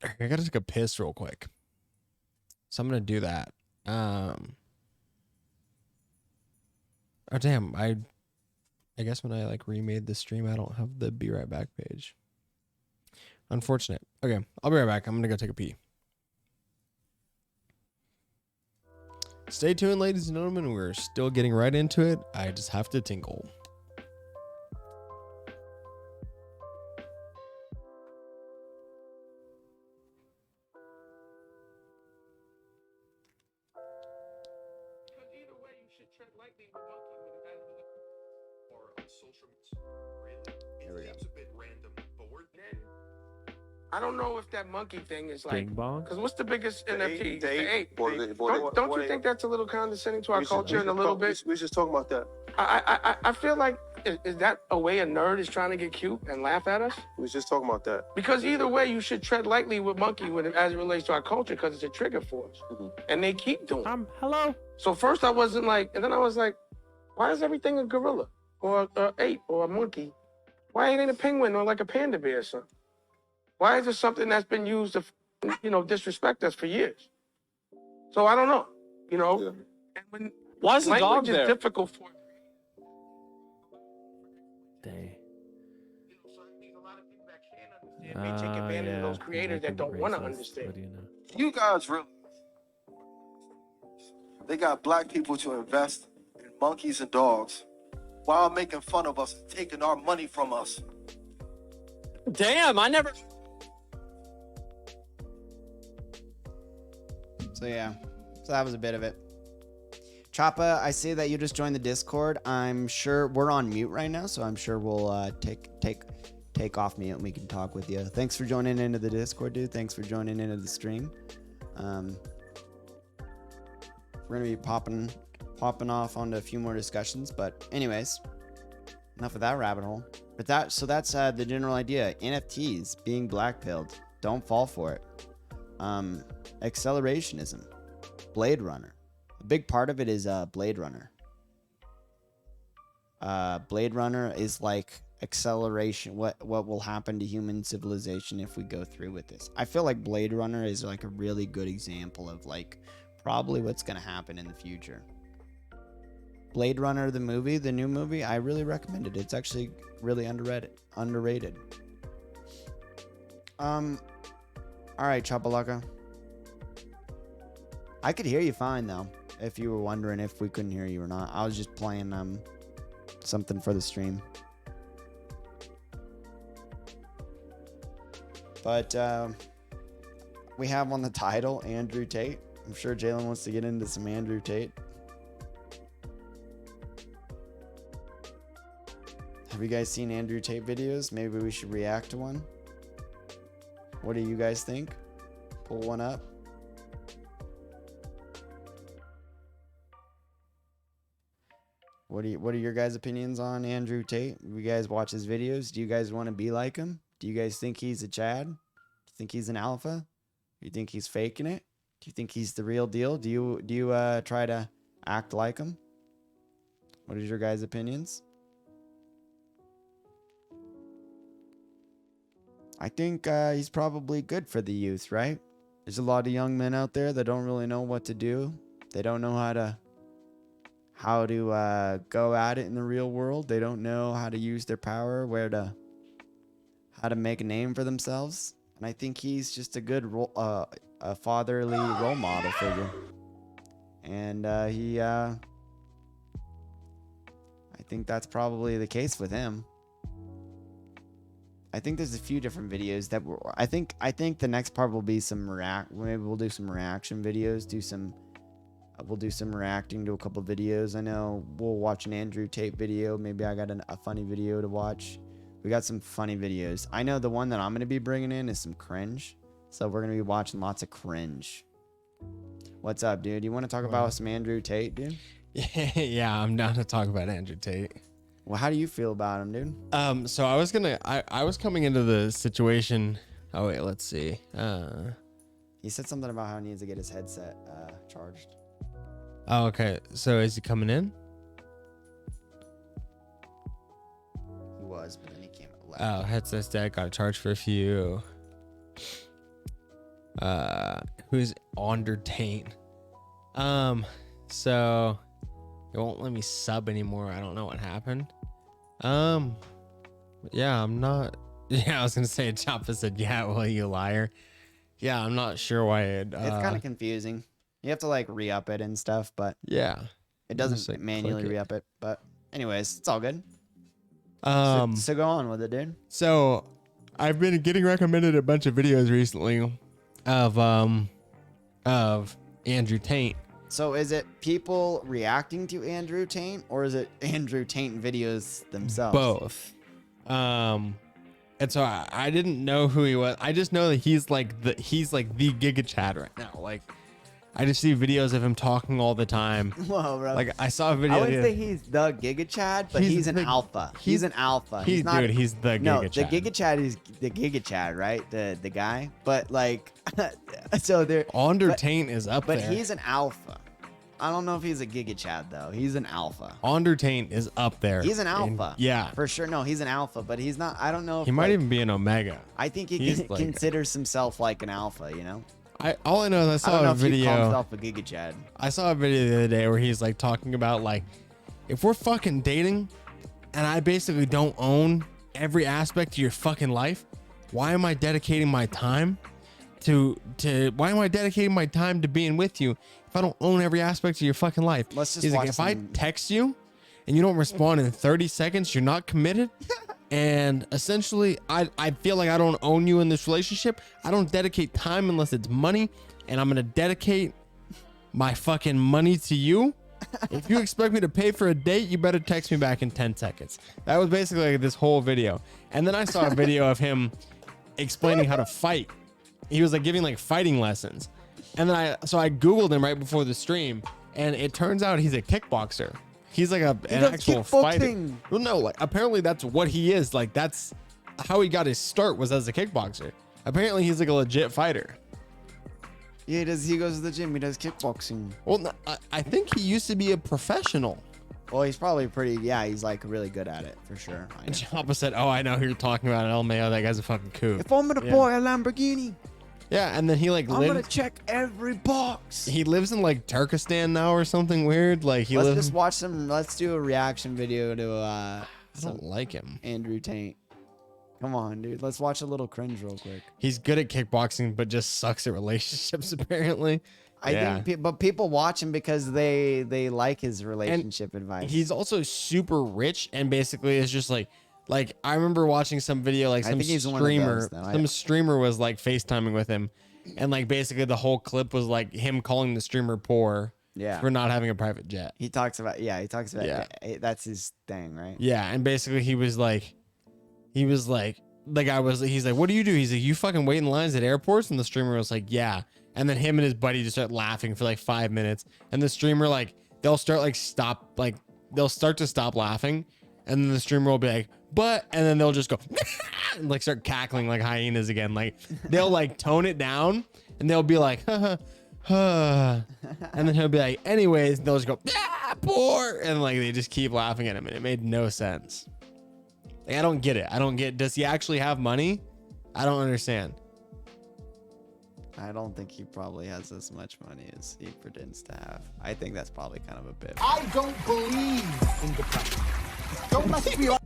I gotta take a piss real quick. So I'm gonna do that. Oh damn, I guess when I like remade the stream, I don't have the be right back page. Unfortunate. Okay, I'll be right back. I'm gonna go take a pee. Stay tuned, ladies and gentlemen. We're still getting right into it. I just have to tinkle. I don't know if that monkey thing is like, Bing bong? because what's the biggest NFT? The ape. Don't you think that's a little condescending to our culture and a little bit? We just talking about that. I feel like, is that a way a nerd is trying to get cute and laugh at us? We was just talking about that. Because either way, you should tread lightly with monkey as it relates to our culture because it's a trigger for us. Mm-hmm. And they keep doing it. Hello? So first I wasn't like, and then I was like, why is everything a gorilla or an ape or a monkey? Why ain't it a penguin or like a panda bear or something? Why is it something that's been used to, disrespect us for years? So I don't know, Yeah. And when Why is the dog language there? is difficult for Dang. so it means a lot of people that can't understand may take advantage of those creators that don't want to understand. What do you know? You guys really. They got black people to invest in monkeys and dogs while making fun of us and taking our money from us. Damn, I never. So yeah, so that was a bit of it. Choppa, I see that you just joined the Discord. I'm sure we're on mute right now, so I'm sure we'll take off mute and we can talk with you. Thanks for joining into the Discord, dude. Thanks for joining into the stream. We're gonna be popping off onto a few more discussions, but anyways, enough of that rabbit hole. But that's the general idea. NFTs being blackpilled. Don't fall for it. Accelerationism. Blade Runner. A big part of it is Blade Runner. Blade Runner is like acceleration. What will happen to human civilization if we go through with this? I feel like Blade Runner is like a really good example of like probably what's gonna happen in the future. Blade Runner, the movie, the new movie, I really recommend it. It's actually really underrated. All right, Chapalaka. I could hear you fine though. If you were wondering if we couldn't hear you or not, I was just playing something for the stream. But we have on the title Andrew Tate. I'm sure Jalen wants to get into some Andrew Tate. Have you guys seen Andrew Tate videos? Maybe we should react to one. What do you guys think? Pull one up. What are your guys' opinions on Andrew Tate? You guys watch his videos? Do you guys want to be like him? Do you guys think he's a Chad? Do you think he's an alpha? Do you think he's faking it? Do you think he's the real deal? Do you try to act like him? What is your guys' opinions? I think he's probably good for the youth, right? There's a lot of young men out there that don't really know what to do. They don't know how to go at it in the real world. They don't know how to use their power, how to make a name for themselves. And I think he's just a good a fatherly role model figure. And I think that's probably the case with him. I think there's a few different videos that I think the next part will be maybe we'll do some reaction videos, we'll do some reacting to a couple videos. I know we'll watch an Andrew Tate video. Maybe I got a funny video to watch. We got some funny videos. I know the one that I'm going to be bringing in is some cringe. So we're going to be watching lots of cringe. What's up, dude? You want to talk about some Andrew Tate, dude? Yeah, I'm down to talk about Andrew Tate. Well, how do you feel about him, dude? So I was coming into the situation. Oh wait, let's see. He said something about how he needs to get his headset charged. Oh, okay. So is he coming in? He was, but then he came out. Oh, headset's dead. Got to charge for a few. Who's Andrew Tate? So it won't let me sub anymore. I don't know what happened. Yeah, I'm not. Yeah, I was gonna say Choppa said, "Yeah, well, you liar." Yeah, I'm not sure why it. It's kind of confusing. You have to like re-up it and stuff, but yeah, it doesn't like manually re-up it. But anyways, it's all good. So go on with it, dude. So I've been getting recommended a bunch of videos recently of Andrew Tate. So is it people reacting to Andrew Tate, or is it Andrew Tate videos themselves? Both. And so I didn't know who he was. I just know that he's like the Giga Chad right now. Like, I just see videos of him talking all the time. Whoa, bro. Like, I saw a video. I wouldn't say he's the Giga Chad, but he's an alpha. He's an alpha. He's not. Dude, he's the Giga Chad. The Giga Chad is the Giga Chad, right? The guy. But like, so there. Andrew Tate is up there. But he's an alpha. I don't know if he's a Giga Chad though. He's an alpha. Andrew Tate is up there. He's an alpha. Yeah, for sure. No, he's an alpha, but he's not. I don't know. If, he might even be an omega. I think he considers himself like an alpha. You know. All I know is I saw a video. He calls himself a Giga Chad. I saw a video the other day where he's like talking about like, if we're fucking dating, and I basically don't own every aspect of your fucking life, why am I dedicating my time to being with you if I don't own every aspect of your fucking life? Let's just He's like, if I text you and you don't respond in 30 seconds, you're not committed. And essentially, I feel like I don't own you in this relationship. I don't dedicate time unless it's money. And I'm going to dedicate my fucking money to you. If you expect me to pay for a date, you better text me back in 10 seconds. That was basically like this whole video. And then I saw a video of him explaining how to fight. He was like giving like fighting lessons. And then I Googled him right before the stream. And it turns out he's a kickboxer. He's like an actual fighter. Well, no, like apparently that's what he is. Like that's how he got his start, was as a kickboxer. Apparently he's like a legit fighter. Yeah, he goes to the gym. He does kickboxing. Well, no, I think he used to be a professional. Well, he's probably pretty. Yeah, he's like really good at it for sure. And Choppa said, "Oh, I know who you're talking about. LMAO, that guy's a fucking kook. If I'm gonna buy a Lamborghini." Yeah, and then he like I'm gonna check every box. He lives in like Turkestan now or something weird. Like let's just watch some. Let's do a reaction video to. I don't like him. Andrew Tate. Come on, dude. Let's watch a little cringe real quick. He's good at kickboxing, but just sucks at relationships apparently. I think, but people watch him because they like his relationship advice. He's also super rich and basically is just like I remember watching some video like some streamer was like FaceTiming with him, and like basically the whole clip was like him calling the streamer poor for not having a private jet. He talks about that's his thing, right? Yeah, and basically he's like he's like, what do you do? He's like, you fucking wait in lines at airports? And the streamer was like, yeah. And then him and his buddy just start laughing for like 5 minutes, and the streamer like they'll start to stop laughing, and then the streamer will be like, but, and then they'll just go and like start cackling like hyenas again. Like they'll like tone it down and they'll be like, and then he'll be like, anyways, and they'll just go, poor, and like they just keep laughing at him, and it made no sense. Like I don't get it. Does he actually have money? I don't understand. I don't think he probably has as much money as he pretends to have. I think that's probably kind of a bit. I don't believe in depression. Don't mess me up.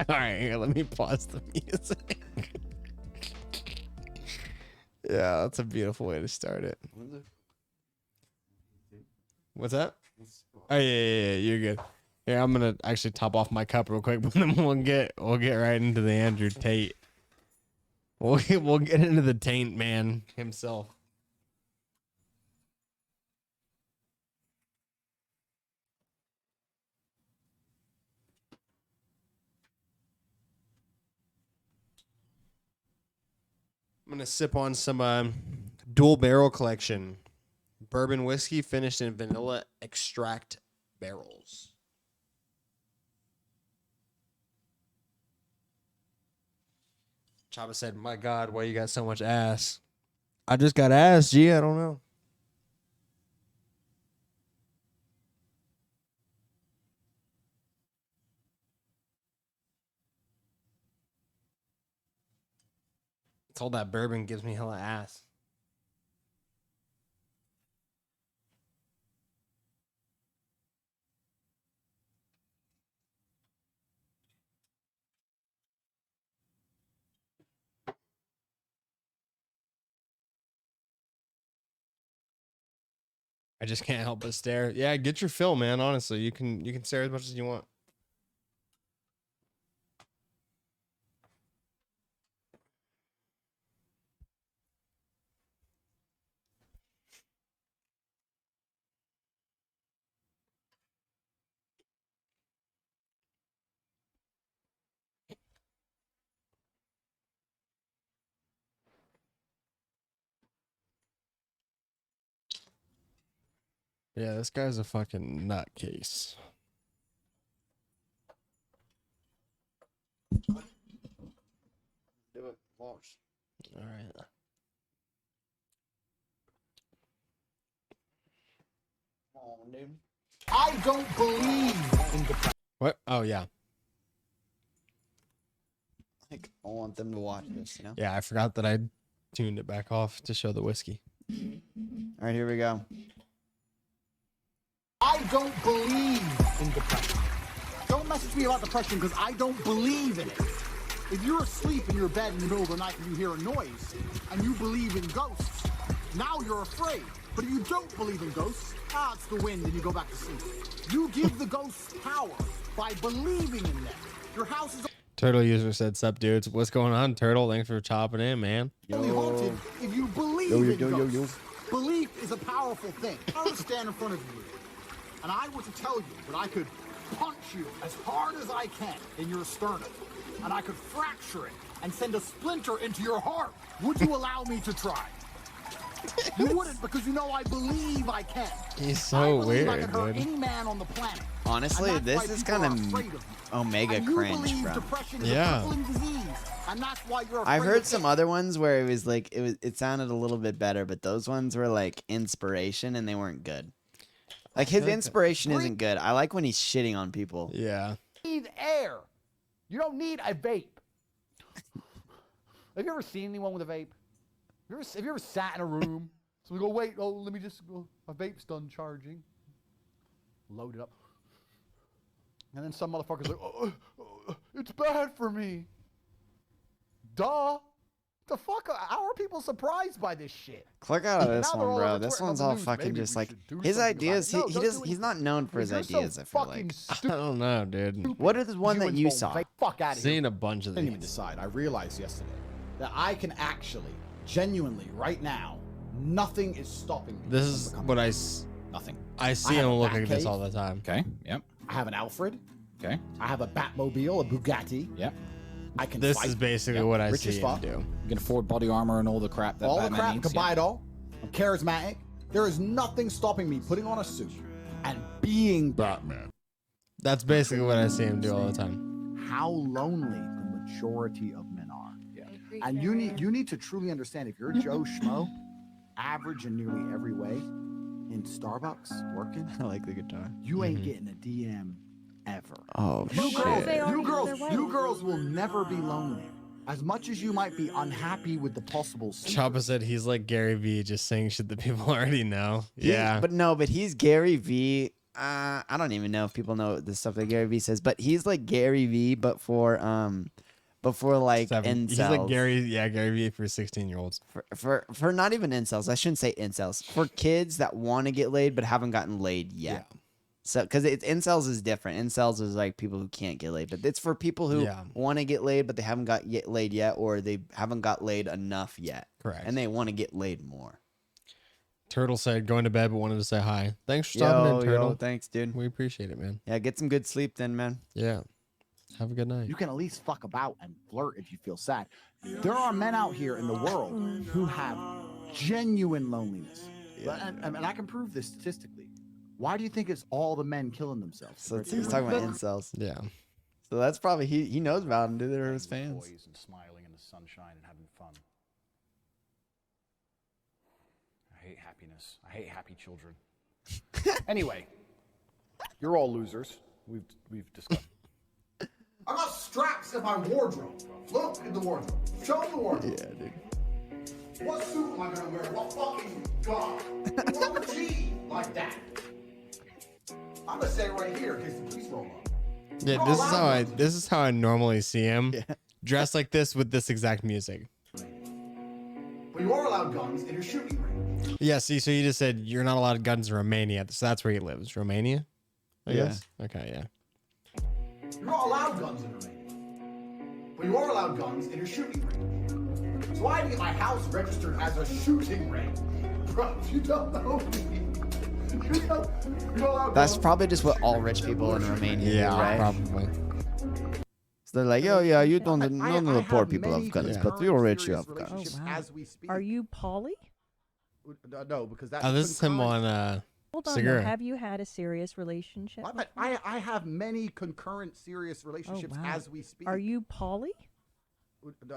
All right, here, let me pause the music. Yeah, that's a beautiful way to start it. What's that? Oh yeah, you're good. Here, I'm gonna actually top off my cup real quick, but then we'll get right into the Andrew Tate. We'll get into the taint man himself. I'm gonna sip on some dual barrel collection bourbon whiskey finished in vanilla extract barrels. Chaba said, "My God, why you got so much ass?" I just got ass, G. I don't know. Told that bourbon gives me hella ass. I just can't help but stare. Yeah, get your fill, man. Honestly, you can stare as much as you want. Yeah, this guy's a fucking nutcase. Do it. Watch. All right. Oh, dude. I don't believe in depression. What? Oh, yeah. Like, I want them to watch this, you know? Yeah, I forgot that I tuned it back off to show the whiskey. All right, here we go. I don't believe in depression. Don't message me about depression because I don't believe in it. If you're asleep in your bed in the middle of the night and you hear a noise and you believe in ghosts, now you're afraid. But if you don't believe in ghosts, it's the wind and you go back to sleep. You give the ghosts power by believing in them. Your house is Turtle user said, "Sup, dudes? What's going on, Turtle? Thanks for chopping in, man." only haunted if you believe in ghosts. Belief is a powerful thing. I would stand in front of you and I were to tell you that I could punch you as hard as I can in your sternum, and I could fracture it and send a splinter into your heart. Would you allow me to try? You wouldn't, because you know I believe I can. He's so weird, I can hurt dude. any man on the planet. Honestly, this is kind of Omega cringe, bro. Yeah. I've heard some other ones where it was like it sounded a little bit better, but those ones were like inspiration and they weren't good. Like his inspiration isn't good. I like when he's shitting on people. Yeah. You need air. You don't need a vape. Have you ever seen anyone with a vape? Have you ever sat in a room? So we go, wait, let me just go. My vape's done charging. Load it up. And then some motherfucker's like, it's bad for me. Duh. The fuck? How are people surprised by this shit? Click out of this one, bro. This one's all fucking just like his ideas. He's not known for his ideas. I feel like. I don't know, dude. What is the one that you saw? Fuck out of here. Seen a bunch of I didn't even these. decide. I realized yesterday that I can actually, genuinely, right now, nothing is stopping me. This is what Nothing. I see him look like this all the time. Okay. Yep. I have an Alfred. Okay. I have a Batmobile, a Bugatti. Yep. I can. This fight. is basically what I see him do. You can afford body armor and all the crap that All Batman the crap, needs. can buy it all. I'm charismatic. There is nothing stopping me putting on a suit and being Batman. That's basically what I see him do all the time. How lonely the majority of men are. Yeah. And you need to truly understand, if you're Joe Schmo, average in nearly every way, in Starbucks working, I like the guitar. you ain't getting a DM ever. Oh You shit. girls will never be lonely. as much as you might be unhappy with the possible Choppa said he's like Gary Vee, just saying shit that people already know. Yeah. But he's Gary Vee. I don't even know if people know the stuff that Gary Vee says, but he's like Gary Vee, but for like incels. He's like Gary Vee for 16-year-olds. For not even incels. I shouldn't say incels. For kids that want to get laid but haven't gotten laid yet. Yeah. So, because incels is different. Incels is like people who can't get laid, but it's for people who want to get laid, but they haven't got laid yet, or they haven't got laid enough yet. Correct. And they want to get laid more. Turtle said going to bed, but wanted to say hi. Thanks for stopping in, Turtle. Thanks, dude. We appreciate it, man. Yeah, get some good sleep then, man. Yeah. Have a good night. You can at least fuck about and flirt if you feel sad. There are men out here in the world who have genuine loneliness. Yeah. And I can prove this statistically. Why do you think it's all the men killing themselves? So he's talking about incels. Yeah. So that's probably he knows about them, dude. They're his fans. Boys and smiling in the sunshine and having fun. I hate happiness. I hate happy children. Anyway, you're all losers. We've discussed. I got straps in my wardrobe. Look in the wardrobe. Show the wardrobe. Yeah, dude. What suit am I gonna wear? What fucking god? What a G like that? I'm gonna say right here in case the police roll up. Yeah, this is how I normally see him. Yeah. Dressed like this with this exact music. But you are allowed guns in your shooting range. Yeah, see, so you just said you're not allowed guns in Romania, so that's where he lives. Romania? I guess? Okay, yeah. You're not allowed guns in Romania. But you are allowed guns in your shooting range. So I had to get my house registered as a shooting range. Bro, you don't know me. That's probably just what all rich people in Romania do, right? Probably. So they're like, oh yeah, you don't, none of the poor people have guns, but you're rich, you have guns. Oh, wow. Are you poly? No, because that. Oh, this is him on Hold on, cigarette. have you had a serious relationship? I have many concurrent serious relationships as we speak. Are you poly?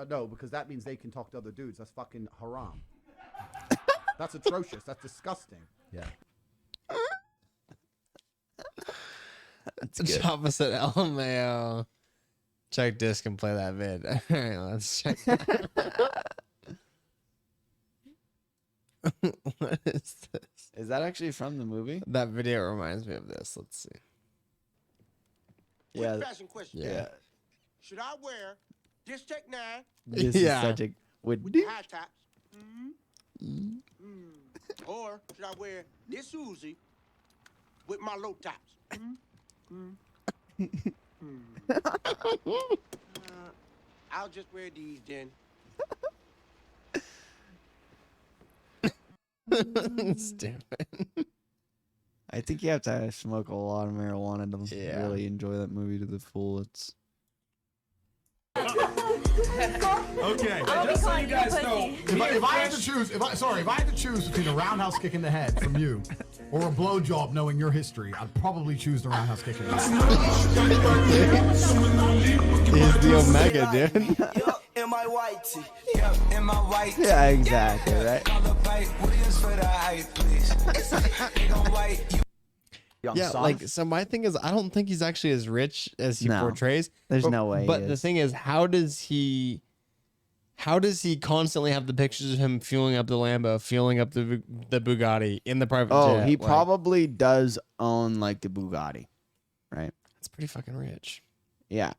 No, because that means they can talk to other dudes. That's fucking haram. That's atrocious. That's disgusting. Yeah. That's good. Opposite LMAO. Check disc and play that vid. All right, let's check that. What is this? Is that actually from the movie? That video reminds me of this. Let's see. Yeah. Fashion question. Yeah. Should I wear this Tech 9 This is such a with high tops? Or should I wear this Uzi with my low tops? I'll just wear these then. Stupid. I think you have to smoke a lot of marijuana to really enjoy that movie to the full. It's okay. Just so you guys know, if I had to choose, if I had to choose between a roundhouse kick in the head from you or a blowjob, knowing your history, I'd probably choose the roundhouse kick in the head. He's the Omega, dude. yeah, exactly, right? Yeah, like, so my thing is, I don't think he's actually as rich as he portrays. There's no way. But the thing is, how does he constantly have the pictures of him fueling up the Lambo, fueling up the Bugatti in the private jet? Oh, he probably does own like the Bugatti, right? That's pretty fucking rich. Yeah.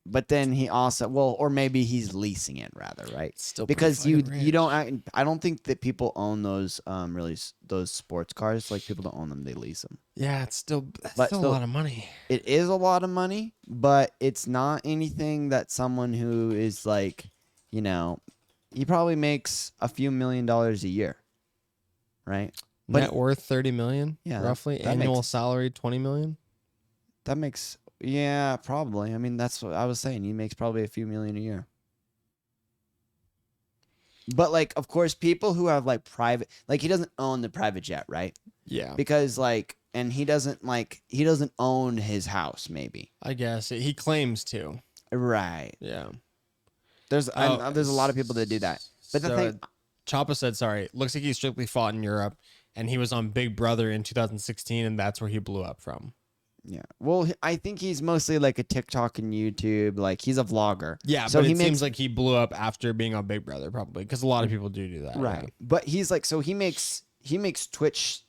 But then he also, well, or maybe he's leasing it rather, right? Still because you don't, I don't think that people own those those sports cars. Like, people don't own them, they lease them. Yeah, it's still a lot of money. It is a lot of money, but it's not anything that someone who is like, you know, he probably makes a few $1 million a year, right? Net worth 30 million, yeah, roughly. Annual salary 20 million. That makes, yeah, probably. I mean, that's what I was saying. He makes probably a few million a year. But like, of course, people who have like private, like, he doesn't own the private jet, right? Yeah. Because like, and he doesn't own his house, maybe. I guess he claims to. Right. Yeah. There's a lot of people that do that. But the thing, Choppa said, sorry, looks like he strictly fought in Europe, and he was on Big Brother in 2016, and that's where he blew up from. Yeah. Well, I think he's mostly like a TikTok and YouTube. Like he's a vlogger. Yeah, so but he it makes, seems like he blew up after being on Big Brother, probably because a lot of people do that. right. Yeah. But he's like, so he makes Twitch,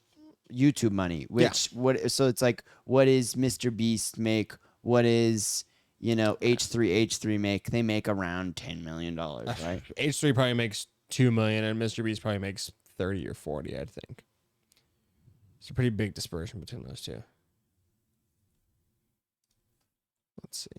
YouTube money. Which so it's like, what is Mr. Beast make? What is H3 make? They make around $10 million, right? H3 probably makes $2 million, and Mr. Beast probably makes 30 or 40. I think it's a pretty big dispersion between those two. Let's see.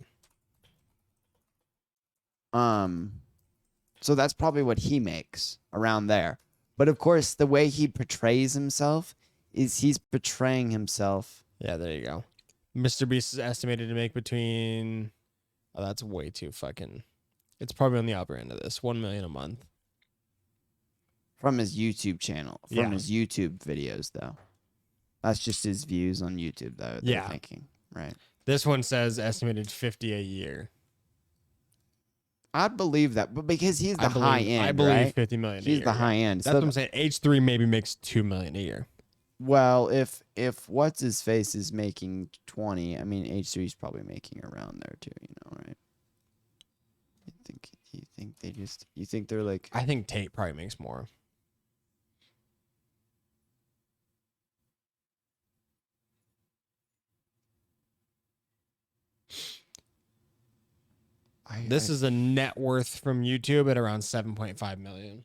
So that's probably what he makes around there. But of course, the way he portrays himself is he's portraying himself. Yeah, there you go. Mr. Beast is estimated to make between. Oh, that's way too fucking. It's probably on the upper end of this. $1 million a month From his YouTube channel. From his YouTube videos, though. That's just his views on YouTube, though. They're thinking, right? This one says estimated 50 a year. I'd believe that, but because he's the high end, I believe right? 50 million. He's a year, the high end. That's what I'm saying. H3 maybe makes $2 million a year. Well, if what's his face is making 20, I mean H3 is probably making around there too, right? You think they're like? I think Tate probably makes more. This is a net worth from YouTube at around 7.5 million.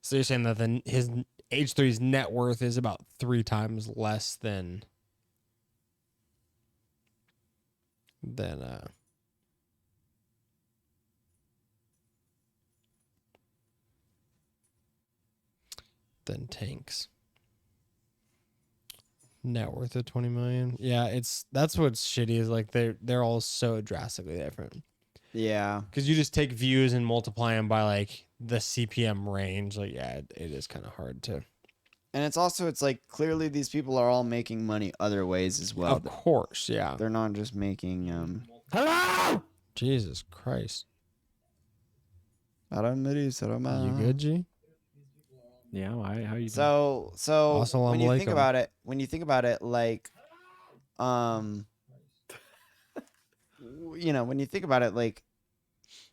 So you're saying that his H3's net worth is about 3 times less than Tank's net worth of 20 million. Yeah, that's what's shitty is like they're all so drastically different. Yeah, because you just take views and multiply them by like the CPM range. Like, yeah, it is kind of hard to. And it's like clearly these people are all making money other ways as well. Of course, yeah. They're not just making Hello! Jesus Christ. You good, G? Yeah, how you doing? So when you think about it, like, when you think about it, like,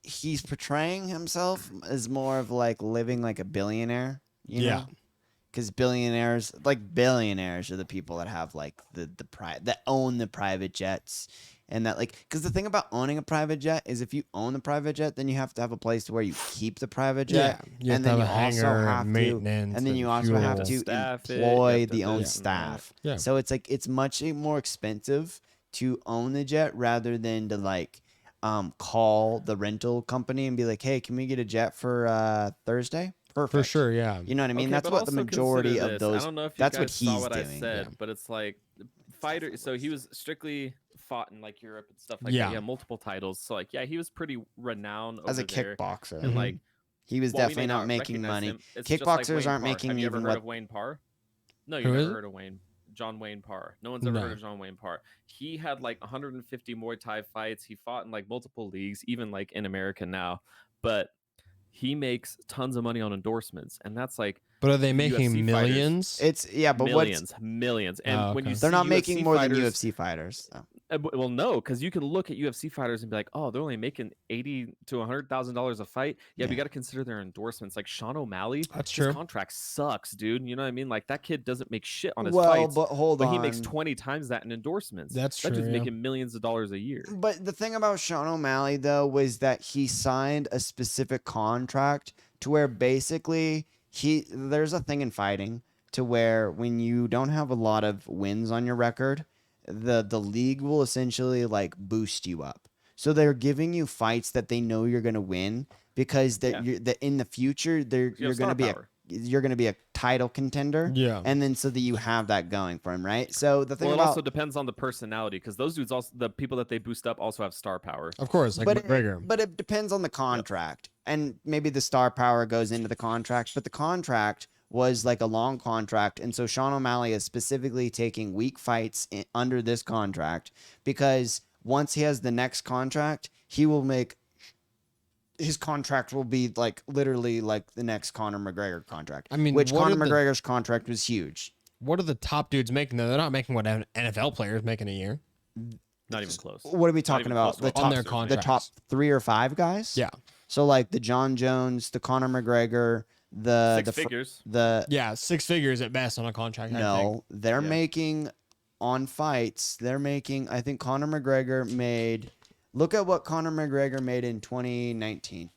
he's portraying himself as more of like living like a billionaire, you know? Because billionaires are the people that have like that own the private jets. And that, like, because the thing about owning a private jet is if you own the private jet, then you have to have a place to where you keep the private jet. Yeah, and then you also have maintenance. And then you also have to employ the own staff. Yeah. So it's like, it's much more expensive to own the jet rather than to like call the rental company and be like, hey, can we get a jet for Thursday? Perfect. For sure, yeah. You know what I mean? Okay, that's what the majority of those. I don't know if you that's guys what he's saw what doing. I said, but it's like fighter. So he was strictly fought in like Europe and stuff like that. Yeah, multiple titles. So like, yeah, he was pretty renowned as a there. kickboxer. And like, he was definitely not making money. Kickboxers aren't making Have you even ever what. heard of Wayne Parr? No, you've never heard of John Wayne Parr. No one's ever heard of John Wayne Parr. He had like 150 Muay Thai fights. He fought in like multiple leagues, even like in America now. But he makes tons of money on endorsements, and that's like. But are they making UFC millions? Fighters. But millions. And when you they're not making more fighters, than UFC fighters. So. Well, no, because you can look at UFC fighters and be like, oh, they're only making $80,000 to $100,000 a fight. Yeah, but you got to consider their endorsements. Like Sean O'Malley, that's true. His contract sucks, dude. You know what I mean? Like that kid doesn't make shit on his fights. But he makes 20 times that in endorsements. That's true. That dude's making millions of dollars a year. But the thing about Sean O'Malley though was that he signed a specific contract to where basically there's a thing in fighting to where when you don't have a lot of wins on your record, the league will essentially like boost you up. So they're giving you fights that they know you're gonna win because in the future you're gonna be a title contender. Yeah. And then so that you have that going for him, right? So the thing it also depends on the personality because those dudes also the people that they boost up also have star power. Of course, like McGregor. But it depends on the contract. And maybe the star power goes into the contract, but the contract was like a long contract. And so Sean O'Malley is specifically taking weak fights under this contract because once he has the next contract, his contract will be like literally like the next Conor McGregor contract. I mean, which Conor McGregor's contract was huge. what are the top dudes making though? They're not making what NFL players making a year. Not even close. What are we talking about? The on their top, contracts. the top 3 or 5 guys? Yeah. So like the John Jones, the Conor McGregor, the Six figures. Yeah, 6 figures at best on a contract. I think. No, they're making on fights. They're making. I think Conor McGregor made. Look at what Conor McGregor made in 2019.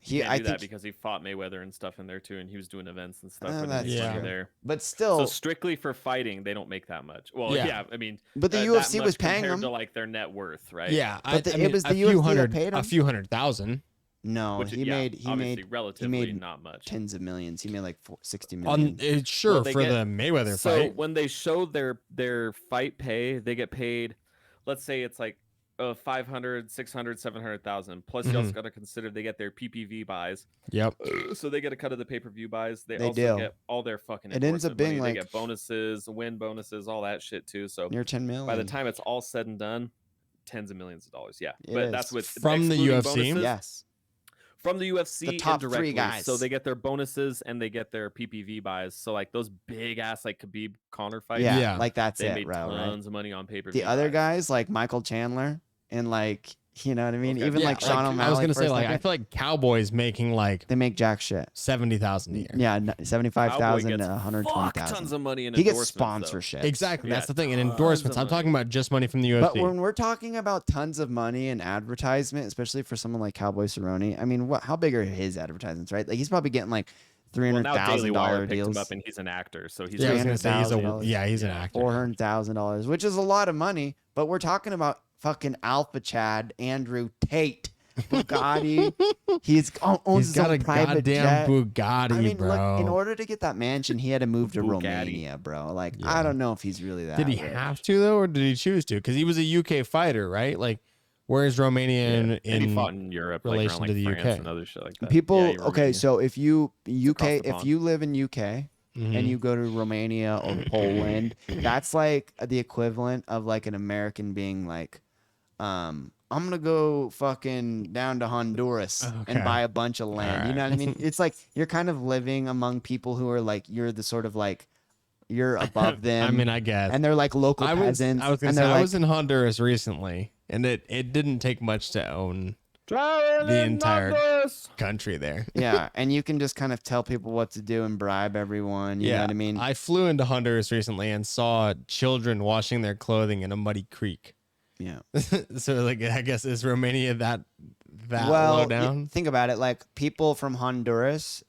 I think that because he fought Mayweather and stuff in there too, and he was doing events and stuff. There, but still, so strictly for fighting, they don't make that much. Well, yeah, I mean, but the UFC was paying them to like their net worth, right? Yeah, but it was the UFC that paid him a few $100,000. No, he made relatively not much. Tens of millions. He made like 60 million. For the Mayweather fight. So when they show their fight pay, they get paid. Let's say it's like 500, 600, 700,000. Plus, you also got to consider they get their PPV buys. Yep. So they get a cut of the pay-per-view buys. They also get all their fucking. It ends up being money. like they get bonuses, win bonuses, all that shit too. So near 10 million. By the time it's all said and done, tens of millions of dollars. Yeah, but that's with from the UFC. Bonuses. Yes. From the UFC, the top indirectly. 3 guys. So they get their bonuses and they get their PPV buys. So like those big ass like Khabib Conor fights. Yeah, like that's they it. Made tons of money on pay-per-view. The other guys like Michael Chandler and like. You know what I mean? Even like Sean O'Malley. I was gonna say like I feel like Cowboys making like they make jack shit. 70,000 a year. Yeah, 75,000 to 120,000. Tons of money in he gets sponsorship. Exactly, that's the thing. And endorsements. I'm talking about just money from the UFC. But when we're talking about tons of money and advertisement, especially for someone like Cowboy Cerrone, I mean, how big are his advertisements? Right? Like he's probably getting like $300,000 deals. Him up and he's an actor, so he's he's an actor. $400,000, which is a lot of money. But we're talking about fucking Alpha Chad, Andrew Tate, Bugatti. He's owns his own private jet. Bugatti, I mean, bro. Look, in order to get that mansion, he had to move to Romania, bro. Like, I don't know if he's really that. Did he have to though, or did he choose to? Because he was a UK fighter, right? Like, where's Romania in he fought in Europe, relation like to the France UK and other shit like that. People, okay, so if you live in UK. And you go to Romania or Poland, that's like the equivalent of like an American being like, I'm gonna go fucking down to Honduras and buy a bunch of land. Right. You know what I mean? It's like you're kind of living among people who are like you're the sort of like you're above them. I mean, I guess. And they're like local peasants. I was gonna say I was in Honduras recently, and it didn't take much to own the entire country there. Yeah, and you can just kind of tell people what to do and bribe everyone. You know what I mean? I flew into Honduras recently and saw children washing their clothing in a muddy creek. Yeah. So like, I guess is Romania that low down? Think about it. Like people from Honduras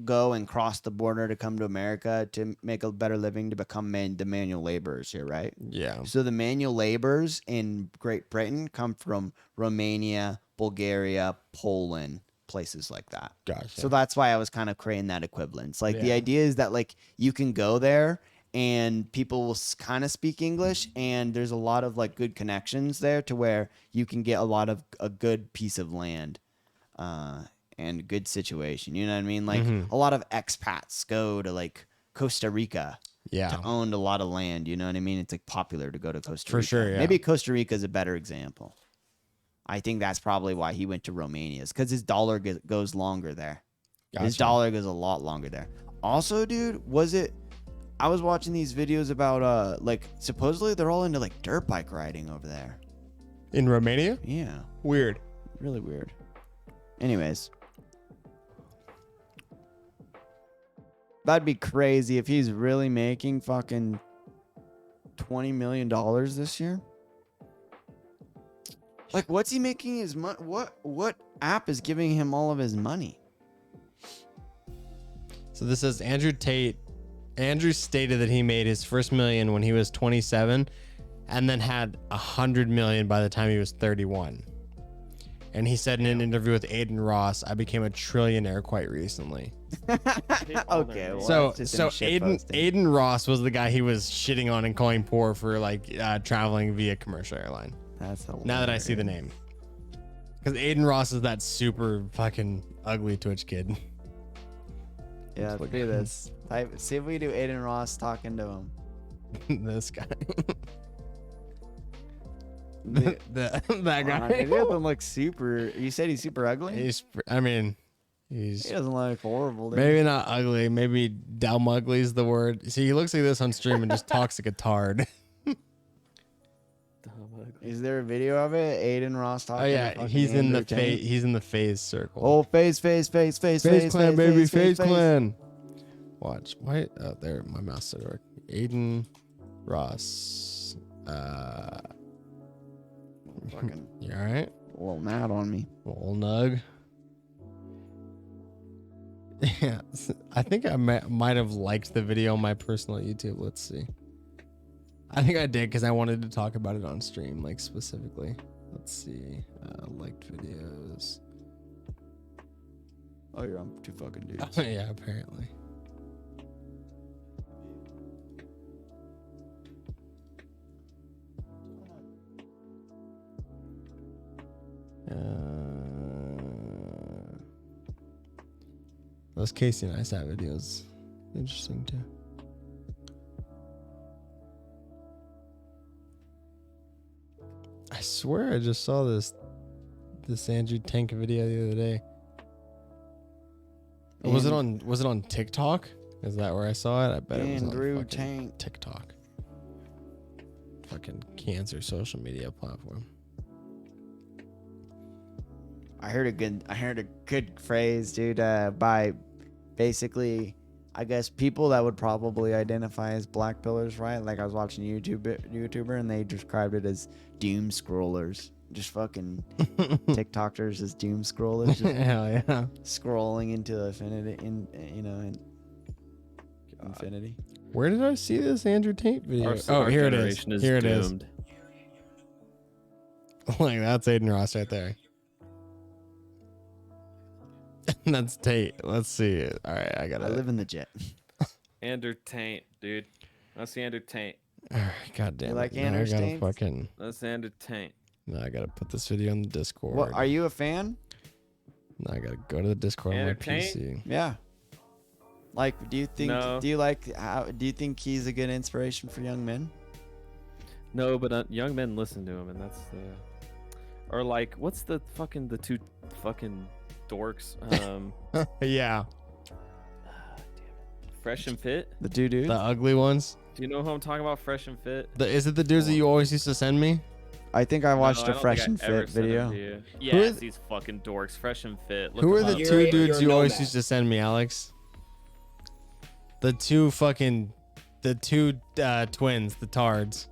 go and cross the border to come to America to make a better living to become the manual laborers here, right? Yeah. So the manual laborers in Great Britain come from Romania, Bulgaria, Poland, places like that. Gotcha. So that's why I was kind of creating that equivalence. Like the idea is that like you can go there and people will kind of speak English, and there's a lot of like good connections there to where you can get a good piece of land. And good situation, you know what I mean? Like a lot of expats go to like Costa Rica to own a lot of land. You know what I mean? It's like popular to go to Costa Rica. For sure, yeah. Maybe Costa Rica is a better example. I think that's probably why he went to Romania, because his dollar goes longer there. Gotcha. His dollar goes a lot longer there. Also, dude, I was watching these videos about like supposedly they're all into like dirt bike riding over there. In Romania? Yeah. Weird. Really weird. Anyways. That'd be crazy if he's really making fucking $20 million this year. Like, what's he making his money? What app is giving him all of his money? So this is Andrew Tate. Andrew stated that he made his first million when he was 27, and then had 100 million by the time he was 31. And he said in an interview with Aiden Ross, "I became a trillionaire quite recently." Okay, well, so Aiden Ross was the guy he was shitting on and calling poor for like traveling via commercial airline. That's hilarious. Now that I see the name, because Aiden Ross is that super fucking ugly Twitch kid. Yeah, let's do this. See if we do Aiden Ross talking to him. This guy. That guy. He doesn't look super. You said he's super ugly? I mean, He doesn't look horrible. Maybe not ugly. Maybe dumb ugly is the word. See, he looks like this on stream and just talks like a tard. Is there a video of it? Aiden Ross talking. Oh yeah, he's in the phase. He's in the phase circle. Oh, phase clan, baby, phase clan. Watch. Why? Oh, there. My mouse started working. Aiden Ross. Fucking. You all right? A little mad on me. Little nug. Yeah, I think I might have liked the video on my personal YouTube. Let's see. I think I did because I wanted to talk about it on stream, like specifically. Let's see. Liked videos. Oh, you're on 2 fucking dudes. Yeah, apparently. Those Casey and Neistat videos, interesting too. I swear I just saw this Andrew Tank video the other day. Was it on TikTok? Is that where I saw it? I bet it was on fucking TikTok. Fucking cancer social media platform. I heard a good phrase, dude, by basically, I guess, people that would probably identify as black pillars, right? Like I was watching a YouTuber and they described it as doom scrollers. Just fucking TikTokers as doom scrollers. Just hell yeah. Scrolling into infinity, infinity. Where did I see this Andrew Tate video? Our here it is. generation Here it is. doomed. Like that's Aiden Ross right there. That's Tate. Let's see it. All right, I live in the jet. Andrew Tate, dude. That's Andrew Tate. All right, God damn You it. like Now Andrew I gotta Tate? fucking. That's Andrew Tate. No, I gotta put this video on the Discord. What, are you a fan? No, I gotta go to the Discord on my Andrew Tate? PC. Yeah. Like, do you think? No. Do you think he's a good inspiration for young men? No, but young men listen to him, and that's the. Or like, what's the two fucking dorks? Yeah. Fresh and Fit. The two dudes. The ugly ones. Do you know who I'm talking about? Fresh and Fit. Is it the dudes that you always used to send me? I think I watched No, I a don't Fresh think and I ever Fit sent video. them to you. Yes, these fucking dorks. Fresh and Fit. Look Who are them the up. two dudes you always used to send me, Alex? The two twins, the tards.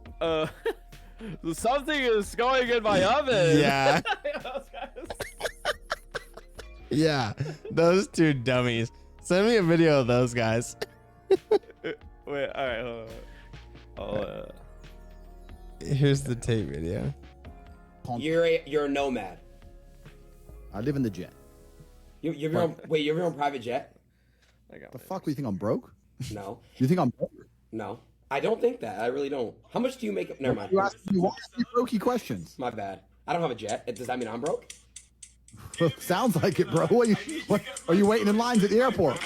Something is going in my oven. Yeah. Yeah, those two dummies. Send me a video of those guys. Wait, all right, hold on. Here's the tape video. You're a nomad. I live in the jet. You have your own, wait, you have your own private jet? The fuck? Do you think I'm broke? No. You think I'm broke? No. I don't think that. I really don't. How much do you make? Never mind. You ask me brokey questions. My bad. I don't have a jet. Does that mean I'm broke? Sounds like it, bro. Are you waiting in lines at the airport?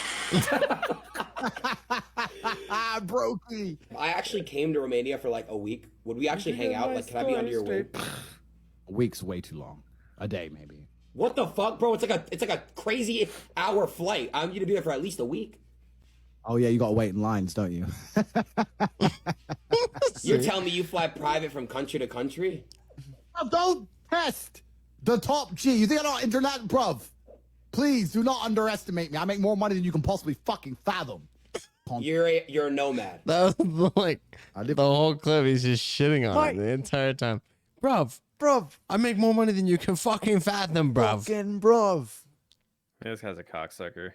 Brokey. I actually came to Romania for like a week. Would we actually hang out? Like, can I be under your wing? A week's way too long. A day, maybe. What the fuck, bro? It's like a crazy hour flight. I'm gonna be there for at least a week. Oh yeah, you gotta wait in lines, don't you? You're telling me you fly private from country to country? Now don't test the top G. You think I'm not internet, bruv? Please do not underestimate me. I make more money than you can possibly fucking fathom. You're a nomad. That was like the whole clip. He's just shitting on it the entire time. Bruv, I make more money than you can fucking fathom, bruv. Fucking bruv. This guy's a cocksucker.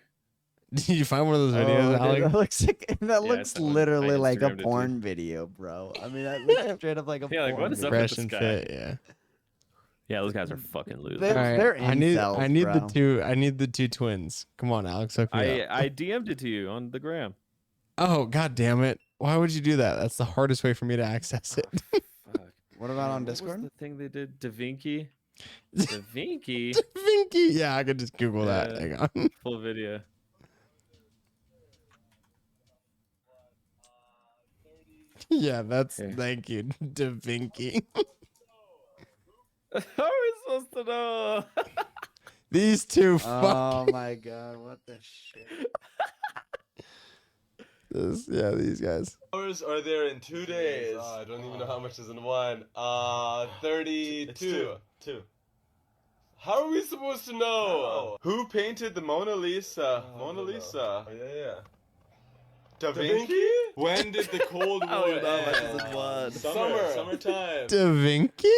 Did you find one of those videos, Alex? That looks literally like a porn video, bro. I mean, that looks straight up like a porn. Like, what is up Fresh with this and guy? Fit, yeah. Yeah, those guys are fucking losers. They're incels, I need bro. I need the two twins. Come on, Alex. Hook me up. I DM'd it to you on the gram. Oh, god damn it. Why would you do that? That's the hardest way for me to access it. What about on What was Discord? the thing they did? Da Vinci? Da Vinci? Vinky. Yeah, I could just Google that. Hang on. Full video. Yeah, thank you, Da Vinci. How are we supposed to know? These two Oh my god, what the shit? These guys. Hours are there in 2 days? I don't even know how much is in one. 32. Two. How are we supposed to know? Who painted the Mona Lisa? Mona Lisa. Oh, yeah. Da Vinci? When did the Cold War end? Summertime. Da Vinci?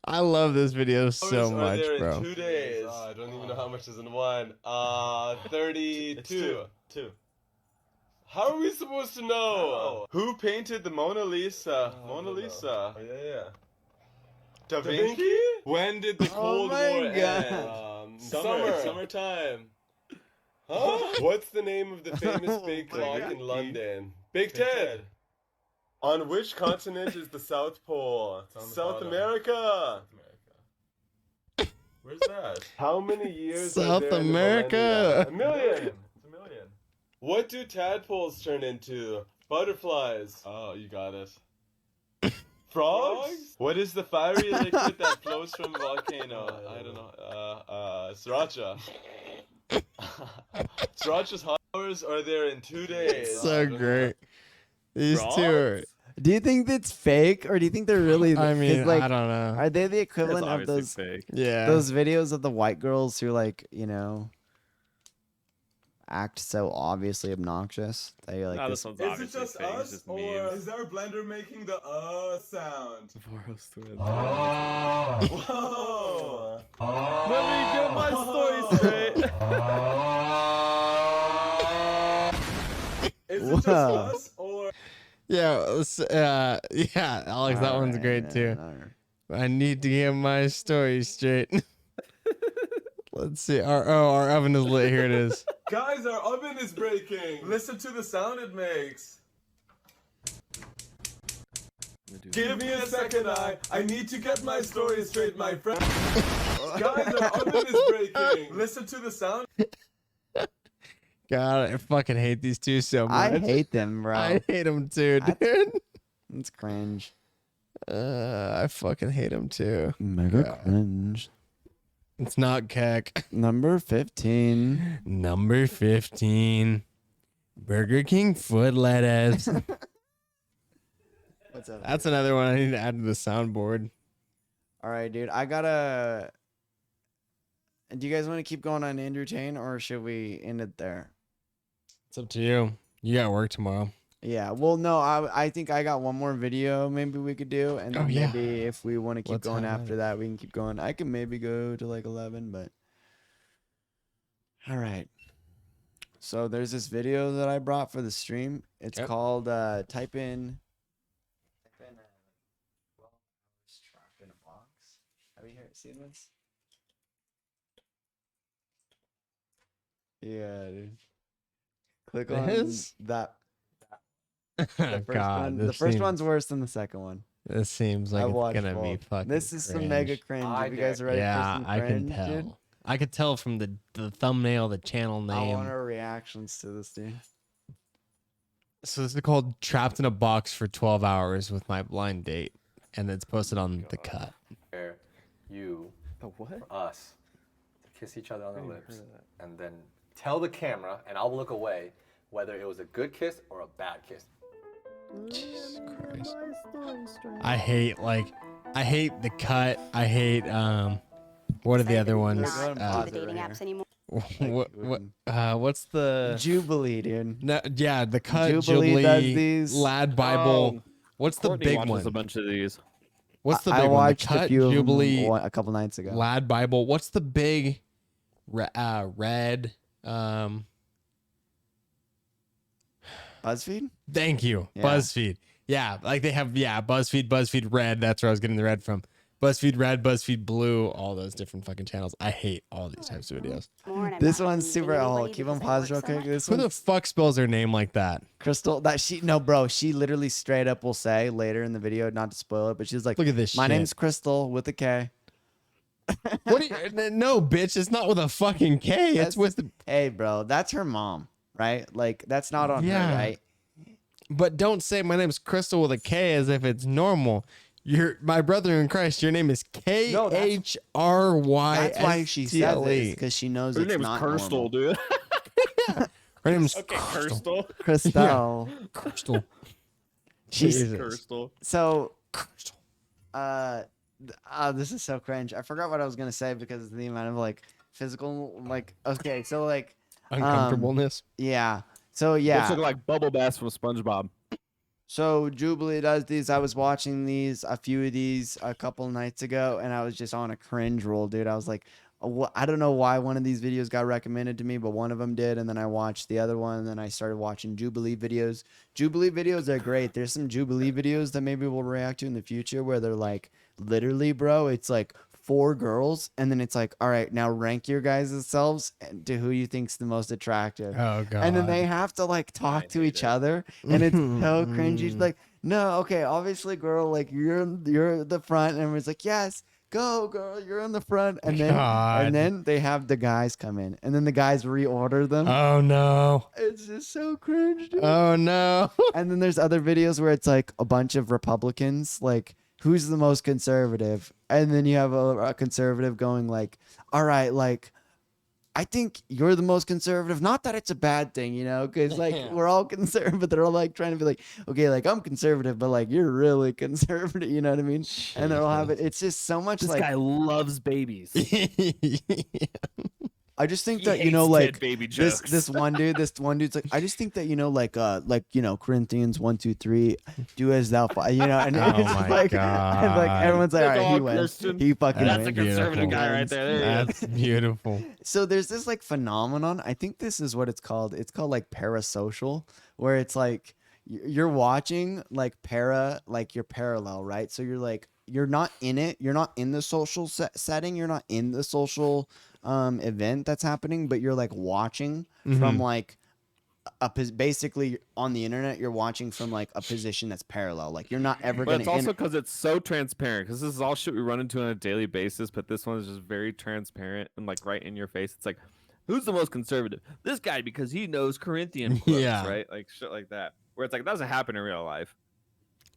I love this video so much, bro. In 2 days? I don't even know how much is in one. 32. Two. How are we supposed to know? Who painted the Mona Lisa? Mona Lisa. Oh, yeah. Da Vinci? When did the Cold War end? Summertime. Huh? What's the name of the famous big clock in London? Big Ted. On which continent is the South Pole? South America. Where's that? How many years South are there America. In the millennia? A million. It's a million. What do tadpoles turn into? Butterflies. Oh, you got it. Frogs? What is the fiery liquid that flows from a volcano? I don't know. Sriracha. Sriracha's hours are there in 2 days. So great. These two are... Do you think that's fake, or do you think they're really? I mean, like, I don't know. Are they the equivalent of those? Fake. Yeah. Those videos of the white girls who, like, you know, act so obviously obnoxious. They like. This one's Is it obviously just fake. It's us, just or memes. is our blender making the sound? Voros twins. Whoa! Let me get my story straight. Is it just us, or? Yeah, Alex, that one's great too. I need to get my story straight. Let's see. Our oven is lit. Here it is. Guys, our oven is breaking. Listen to the sound it makes. Give me a second, I need to get my story straight, my friend. Guys, our oven is breaking. Listen to the sound. God, I fucking hate these two so much. I hate them, bro. I hate them too, dude. It's cringe. I fucking hate them too. Mega cringe. It's not keck. Number 15. Number 15. Burger King foot lettuce. What's up? That's another one I need to add to the soundboard. All right, dude. I gotta. Do you guys want to keep going on Andrew Tate, or should we end it there? It's up to you. You got work tomorrow. Yeah. Well, no. I think I got one more video. Maybe we could do, and then maybe if we want to keep going after that, we can keep going. I can maybe go to like 11, but. All right. So there's this video that I brought for the stream. It's called type in 12 hours trapped in a box. Have you seen this? Yeah, dude. Click on that. The first God, the first one's worse than the second one. This seems like it's gonna be fucking. This is cringe. some mega cringe. If you guys are ready for some I cringe, can tell. dude? I could tell from the thumbnail, the channel I name. want our reactions to this, dude. So this is called "Trapped in a Box for 12 Hours with My Blind Date," and it's posted on The Cut. You, us, to kiss each other on the lips, and then tell the camera, and I'll look away, whether it was a good kiss or a bad kiss. Jesus Christ. I hate The Cut. I hate what are the other ones? The dating apps anymore. What's the Jubilee, dude? No, yeah, The Cut, Jubilee does these. Lad Bible. What's the Courtney big watches one? a bunch of these. What's the I big one? The watched Cut, a few of Jubilee, them a couple nights ago. Lad Bible. What's the big red BuzzFeed? Thank you. Yeah. BuzzFeed. Yeah, like they have BuzzFeed Red. That's where I was getting the red from. BuzzFeed Red, BuzzFeed Blue, all those different fucking channels. I hate all these types of videos. This one's super. Keep on pause real quick. This Who one, the fuck spells their name like that? Crystal. Bro. She literally straight up will say later in the video, not to spoil it, but she's like, Look at this My shit. name's Crystal with a K. What do you, no, bitch, it's not with a fucking K. It's with the. Hey, bro, that's her mom, right? Like, that's not on her, right? But don't say my name's Crystal with a K as if it's normal. my brother in Christ. Your name is Khry. That's why she said this, because she knows Her it's name is not Kirstel, normal. dude. Her name's Okay, Kirstel. Crystal. Crystal. She's Kirstel. so. This is so cringe. I forgot what I was gonna say because of the amount of like physical, like, okay, so like uncomfortableness. Yeah. So yeah. Looks like Bubble Bass from SpongeBob. So Jubilee does these. I was watching a few of these a couple nights ago, and I was just on a cringe roll, dude. I was like, I don't know why one of these videos got recommended to me, but one of them did, and then I watched the other one, and then I started watching Jubilee videos. Jubilee videos are great. There's some Jubilee videos that maybe we'll react to in the future where they're like, literally, bro, it's like 4 girls, and then it's like, all right, now rank your guys' selves to who you think's the most attractive. Oh god. And then they have to like talk to each other, and it's so cringy. She's like, no, okay, obviously, girl, like you're the front, and everyone's like, yes, go, girl, you're in the front, and then they have the guys come in, and then the guys reorder them. Oh no. It's just so cringe, dude. Oh no. And then there's other videos where it's like a bunch of Republicans, like, who's the most conservative? And then you have a conservative going like, all right, like, I think you're the most conservative. Not that it's a bad thing, you know, because like we're all conservative, but they're all like trying to be like, okay, like I'm conservative, but like you're really conservative, you know what I mean? And they'll have it. It's just so much This like guy loves babies. I just think He that, you know, hates like dead baby this jokes. one dude's like, I just think that, you know, like you know, Corinthians 1-2-3, do as thou, you know, and Oh it's my like, God. and like everyone's like, all right, he wins, Christian. he fucking That's a wins. conservative guy right there. There you go. That's beautiful. So there's this like phenomenon. I think this is what it's called. It's called like parasocial, where it's like you're watching like like you're parallel, right? So you're like, you're not in it. You're not in the social setting. You're not in the social event that's happening, but you're like watching from like basically on the internet. You're watching from like a position that's parallel. Like you're not ever But going it's also because it's so transparent. Because this is all shit we run into on a daily basis. But this one is just very transparent and like right in your face. It's like, who's the most conservative? This guy, because he knows Corinthian quotes, Yeah. right? Like shit like that. Where it's like, it doesn't happen in real life.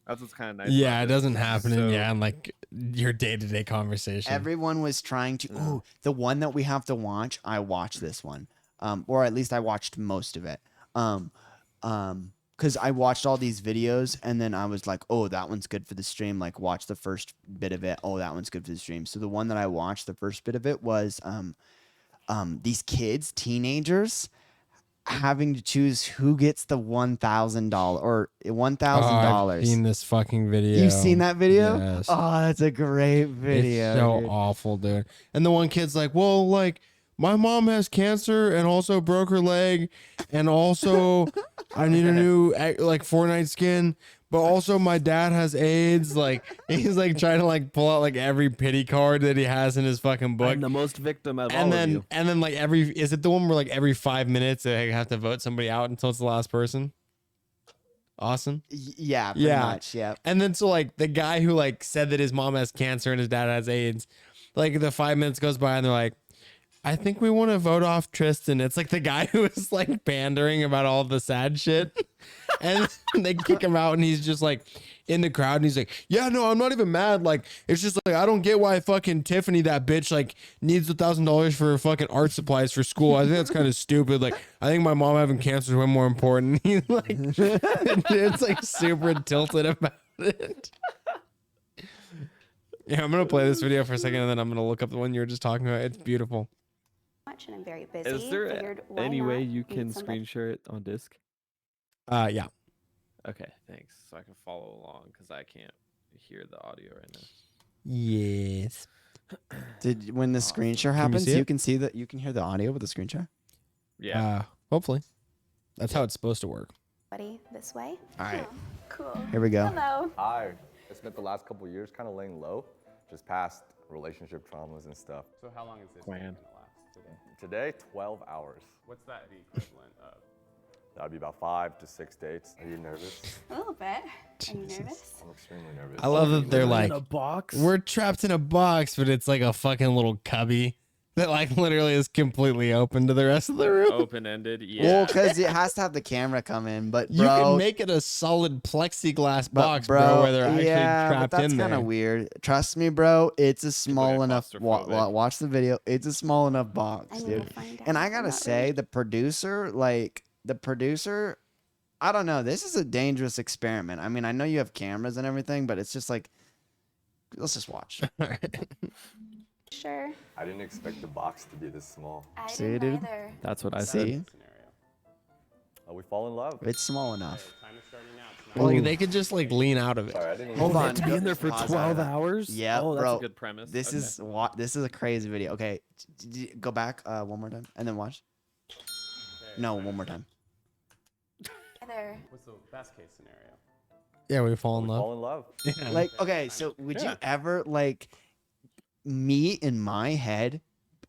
That's what's kind of nice. Yeah, about it this. doesn't happen So- in like your day-to-day conversation. Everyone was trying to. Ooh, the one that we have to watch. I watched this one, or at least I watched most of it. Because I watched all these videos and then I was like, oh, that one's good for the stream. Like, watch the first bit of it. Oh, that one's good for the stream. So the one that I watched, the first bit of it was these kids, teenagers, having to choose who gets the $1,000 or $1,000. I've seen this fucking video. You've seen that video? Yes. Oh, that's a great video. It's so dude. awful, dude. And the one kid's like, well, like, my mom has cancer and also broke her leg, and also I need a new like Fortnite skin, but also my dad has AIDS. Like, he's like trying to like pull out like every pity card that he has in his fucking book. I'm the most victim of And all of you. then like is it the one where like every 5 minutes they have to vote somebody out until it's the last person? Austin? Yeah, pretty much. Yeah. And then so like the guy who like said that his mom has cancer and his dad has AIDS, like the 5 minutes goes by and they're like, I think we want to vote off Tristan. It's like the guy who is like pandering about all the sad shit. And they kick him out and he's just like in the crowd and he's like, yeah, no, I'm not even mad. Like, it's just like, I don't get why fucking Tiffany, that bitch, like needs $1,000 for fucking art supplies for school. I think that's kind of stupid. Like, I think my mom having cancer is way more important. He's like, it's like super tilted about it. Yeah, I'm going to play this video for a second and then I'm going to look up the one you were just talking about. It's beautiful. And I'm very busy. Is there Figured, why any way not you meet can somebody? screen share it on disc? Yeah. Okay, thanks. So I can follow along because I can't hear the audio right now. Yes. When the screen share Can we happens, see you it? can see that you can hear the audio with the screen share. Yeah. Hopefully. That's how it's supposed to work. Buddy, this way. All right. Oh, cool. Here we go. Hello. I spent the last couple years kind of laying low, just past relationship traumas and stuff. So how long is this Plan. going to last today? Today, 12 hours. What's that the equivalent of? That'd be about 5 to 6 dates. Are you nervous? A little bit. Are you nervous? I'm extremely nervous. I love that they're like, in a box. we're trapped in a box, but it's like a fucking little cubby. that like literally is completely open to the rest of the room. Open-ended, yeah. Well, because it has to have the camera come in, but You bro, can make it a solid plexiglass box, bro, where they're actually trapped but that's in there. kind of weird. Trust me, bro. It's a small enough. claustrophobic. Watch the video. It's a small enough box, I need dude. to find out. And I I'm gotta not say, ready. the producer, I don't know. This is a dangerous experiment. I mean, I know you have cameras and everything, but it's just like, let's just watch. Sure. I didn't expect the box to be this small. I See, didn't dude? either. That's what I See, said. Oh, we fall in love. it's small enough. Like they could just like lean out of it. Sorry, I didn't even Hold on. To be in there for Pause 12 that. hours? Yeah, Oh, that's bro. a good premise. This Okay. this is a crazy video. Okay, go back one more time and then watch. No, one more time. Either. What's the best case scenario? Yeah, we fall in We love. fall in love. Yeah. Like, okay, so would you ever like me in my head,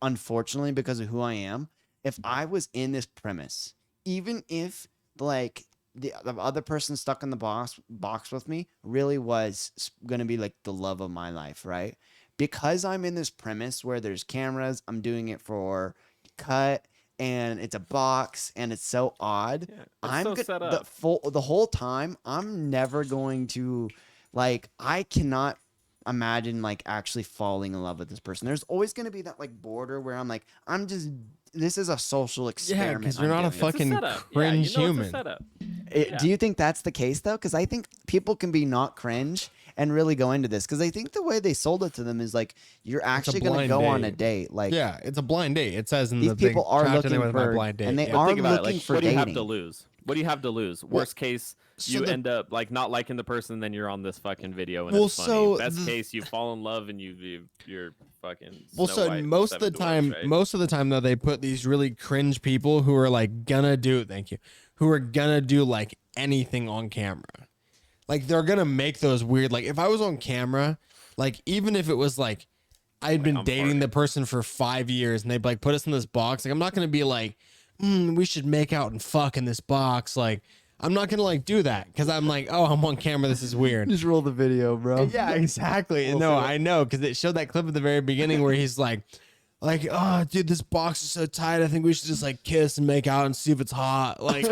unfortunately, because of who I am, if I was in this premise, even if like the other person stuck in the box with me really was gonna be like the love of my life, right? Because I'm in this premise where there's cameras, I'm doing it for cut, and it's a box, and it's so odd. Yeah, it's I'm so go- set the up. the whole time. I'm never going to like. I cannot imagine like actually falling in love with this person. There's always going to be that like border where I'm like, this is a social experiment. Yeah, because you're I'm not a doing. fucking setup. cringe yeah, you know human. It's a setup. Yeah. Do you think that's the case though? Because I think people can be not cringe and really go into this. Because I think the way they sold it to them is like you're actually going to blind go on a date. date. Like Yeah, it's a blind date. It says in these the thing, people are trapped in looking there with my for, blind date. and they Yeah. But are think about looking it. Like, for what do you have dating. to lose? What do you have to lose? Worst case, so you the- end up like not liking the person, then you're on this fucking video and Well, it's funny. so Best the- case, you fall in love and you're fucking. Well, Snow so White and most of the Seven Dwarfs, time, right? most of the time though, they put these really cringe people who are like gonna do. Thank you. Who are gonna do like anything on camera. Like they're gonna make those weird. Like if I was on camera, like even if it was like I'd been dating the person for 5 years and they'd like put us in this box. Like I'm not gonna be like, we should make out and fuck in this box. Like I'm not gonna like do that because I'm like, oh, I'm on camera. This is weird. Just roll the video, bro. Yeah, exactly. No, I know because it showed that clip at the very beginning where he's like, oh, dude, this box is so tight. I think we should just like kiss and make out and see if it's hot. Like,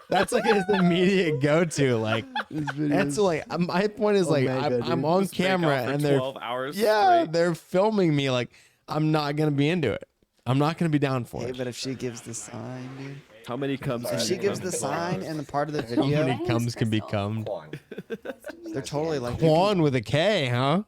that's like his immediate go-to. Like, that's like my point is like I'm on Just make out camera for and they're 12 hours yeah, straight. they're filming me. Like, I'm not gonna be into it. I'm not gonna be down for Hey, it. but if she gives the sign, dude. How many comes? If she gives the sign and the part of the How video, many comes can be cummed? they're totally like Quan with a K, huh?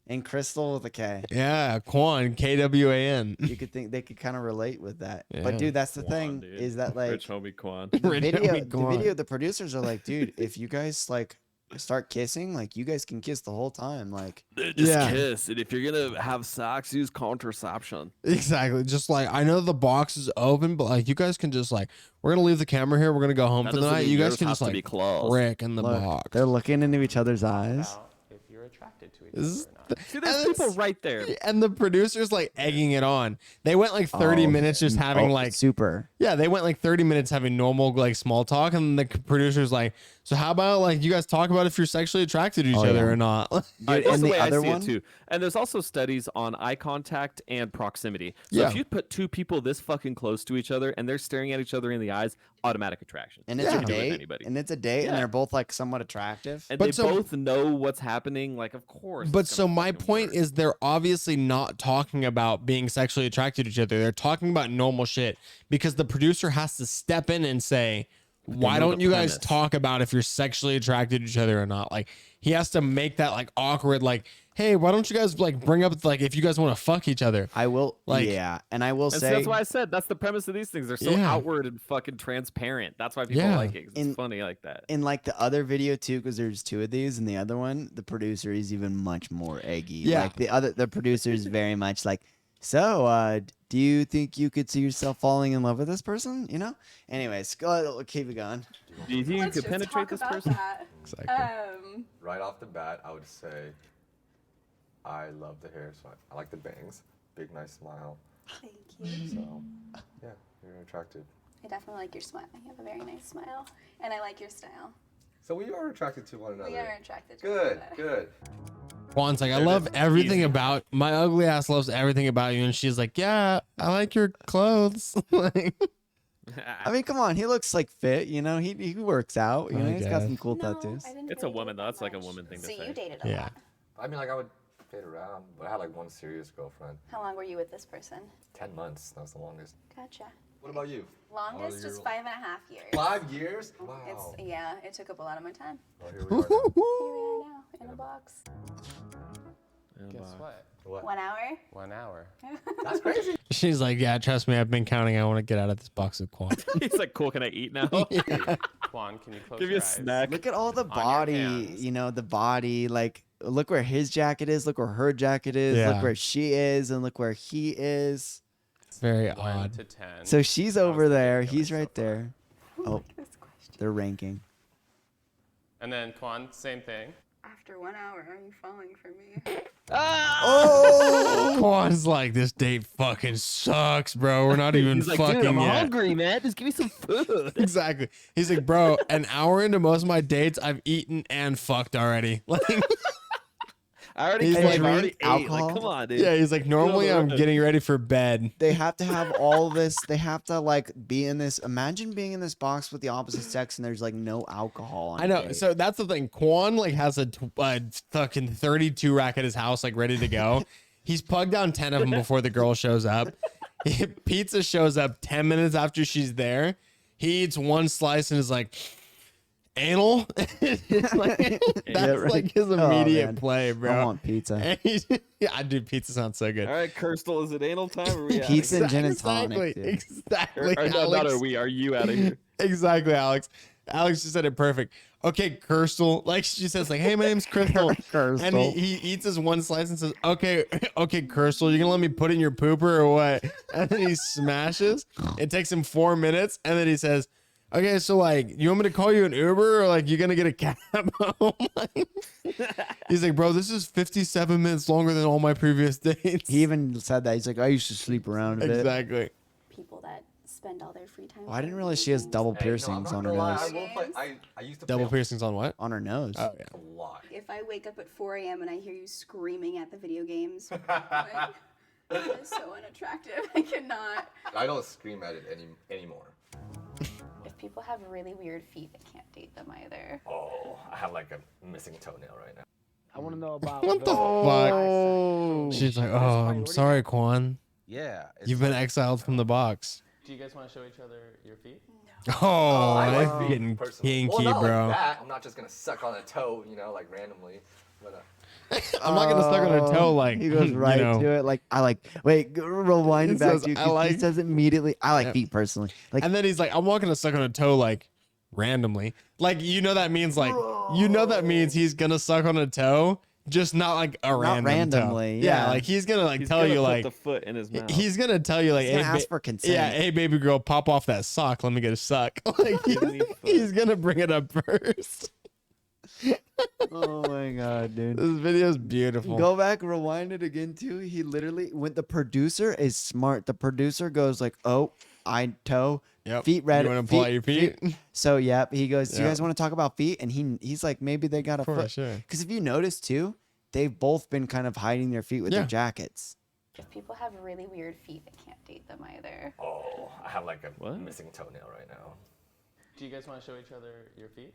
and Crystal with a K. Yeah, Quan, KWAN. You could think they could kind of relate with that. Yeah. But dude, that's the Quan, thing dude. is that like Rich homie Quan. the producers are like, dude, if you guys like start kissing, like you guys can kiss the whole time. Like Just Yeah. kiss, and if you're gonna have sex, use contraception. Exactly. Just like I know the box is open, but like you guys can just like we're gonna leave the camera here. We're gonna go home That for the doesn't night. mean You guys yours can has just to be like closed. frick in the look, box. they're looking into each other's eyes. If you're attracted to each This is other or not. See, there's people right there. And the producers like egging it on. They went like 30 minutes just having like super. yeah, they went like 30 minutes having normal like small talk, and the producers like, so how about like you guys talk about if you're sexually attracted to each other yeah. or not? That's and the the way other I see one? it too. And there's also studies on eye contact and proximity. So Yeah. if you put two people this fucking close to each other and they're staring at each other in the eyes, automatic attraction. And it's You a can do it with date. anybody. And it's a date, and Yeah. they're both like somewhat attractive. And But they so- both know what's happening. Like, of course. But it's so gonna my fucking point work. is they're obviously not talking about being sexually attracted to each other. They're talking about normal shit because the producer has to step in and say, why know don't the you guys premise. talk about if you're sexually attracted to each other or not? Like he has to make that like awkward, like, hey, why don't you guys like bring up like if you guys want to fuck each other? I will, Like- yeah, and I will And so say that's why I said that's the premise of these things. They're so Yeah. outward and fucking transparent. That's why people Yeah. like it. 'Cause In- it's funny like that. in like the other video too, because there's two of these, and the other one, the producer is even much more eggy. Yeah. Like the producer is very much like, so do you think you could see yourself falling in love with this person? You know. Anyways, go keep it going. Do you think you Let's could just penetrate talk this about person? that. Exactly. Right off the bat, I would say I love the hair, so I like the bangs. Big, nice smile. Thank you. So, yeah, you're attractive. I definitely like your smile. You have a very nice smile, and I like your style. So we are attracted to one another. We are attracted to one Good, another. good. Juan's like, I love everything about my ugly ass loves everything about you, and she's like, yeah, I like your clothes. Like, I mean, come on, he looks like fit. You know, he works out. You know, he's got some cool No, tattoos. I didn't It's a really woman date though. that That's like a much. woman thing to So say. you dated a yeah. lot. I mean, like, I would date around, but I had like one serious girlfriend. How long were you with this person? 10 months. That was the longest. Gotcha. What about you? Longest was 5.5 years. 5 years? Wow. Yeah, it took up a lot of my time. Oh, here we are now. Here we are now, in a box. Guess what? What? 1 hour? 1 hour. That's crazy. She's like, yeah, trust me, I've been counting. I want to get out of this box of Quan. He's like, cool, can I eat now? Juan, can you close Give your you a eyes? snack. Look at all the your body. hands. You know, the body. Like, look where his jacket is. Look where her jacket is. Yeah. Look where she is, and look where he is. Very 1 odd. to 10. So she's How's over the there. date He's going right so far? there. Oh, they're ranking. And then Quan, same thing. After 1 hour, are you falling for me? Oh, Quan's like, this date fucking sucks, bro. We're not even He's like, fucking dude, I'm yet. hungry, man. Just give me some food. Exactly. He's like, bro, an hour into most of my dates, I've eaten and fucked already. Like, I already, He's came, like, I already ate. alcohol? Like, come on, dude. yeah, he's like, normally I'm getting ready for bed. They have to have all this. They have to like be in this. Imagine being in this box with the opposite sex, and there's like no alcohol. On I know. the date. So that's the thing. Quan like has a fucking 32 rack at his house, like ready to go. He's plugged down 10 of them before the girl shows up. Pizza shows up 10 minutes after she's there. He eats one slice and is like, anal. It's like, that's right. like his Oh, immediate man. play, bro. I want pizza. And yeah, I do. Pizza sounds so good. All right, Kirstel, is it anal time? Or are we out Pizza and gin and Exactly. tonic. Dude. Exactly. Or, no, not are we? Are you out of here? Exactly, Alex. Alex just said it perfect. Okay, Kirstel. Like she says, like, hey, my name's Crystal. And he eats his one slice and says, okay, Kirstel, you gonna let me put in your pooper or what? And then he smashes. It takes him 4 minutes, and then he says, okay, so like, you want me to call you an Uber or like you gonna get a cab home? He's like, bro, this is 57 minutes longer than all my previous dates. He even said that. He's like, I used to sleep around a bit. Exactly. People that spend all their free time. Oh, I didn't realize she has double piercings on her nose. I used to Double play piercings on what? On her nose. Oh yeah. a lot. If I wake up at 4 a.m. and I hear you screaming at the video games, like, that is so unattractive. I cannot. I don't scream at it anymore. If people have really weird feet, I can't date them either. Oh, I have like a missing toenail right now. I want to know about What the fuck? She's like, oh, I'm sorry, Quan. Yeah. You've been exiled from the box. Do you guys want to show each other your feet? Oh, I like I'm feet, getting personally. kinky, well, not bro. Like that. I'm not just gonna suck on a toe, you know, like randomly. But I'm not gonna suck on her toe like he goes right you know. to it. Like I like. Wait, rewind He it back says, to you. I like- He says immediately. I like Yep. feet personally. Like And then he's like, I'm not gonna suck on a toe like randomly. Like you know that means like you know that means he's gonna suck on a toe, just not like a random toe. randomly, Yeah, yeah. like he's gonna like He's tell gonna you put like the foot in his mouth. he's gonna tell you like He's gonna hey, ask for consent. Yeah, hey baby girl, pop off that sock. Let me get a suck. Like he's gonna bring it up first. oh my god, dude. This video is beautiful. Go back, rewind it again too. He literally, when the producer is smart, the producer goes like, "Oh, I toe, Yep. feet red." You want to pull out your feet? So yep, he goes, "Do you Yep. guys want to talk about feet?" And he's like, "Maybe they got a For foot." sure. Because if you notice too, they've both been kind of hiding their feet with Yeah. their jackets. If people have really weird feet, I can't date them either. oh, I have like a What? missing toenail right now. Do you guys want to show each other your feet?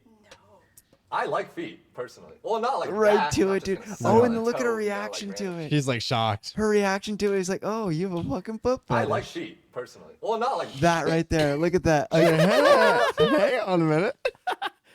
I like feet personally. Well, not like Right that. to I'm it, not dude. just gonna suck Oh, on and a look at her toe, you know, like reaction to randomly. it. She's like shocked. Her reaction to it is like, "Oh, you have a fucking foot I fetish." like feet personally. Well, not like that right there. Look at that. Okay, hang on a minute.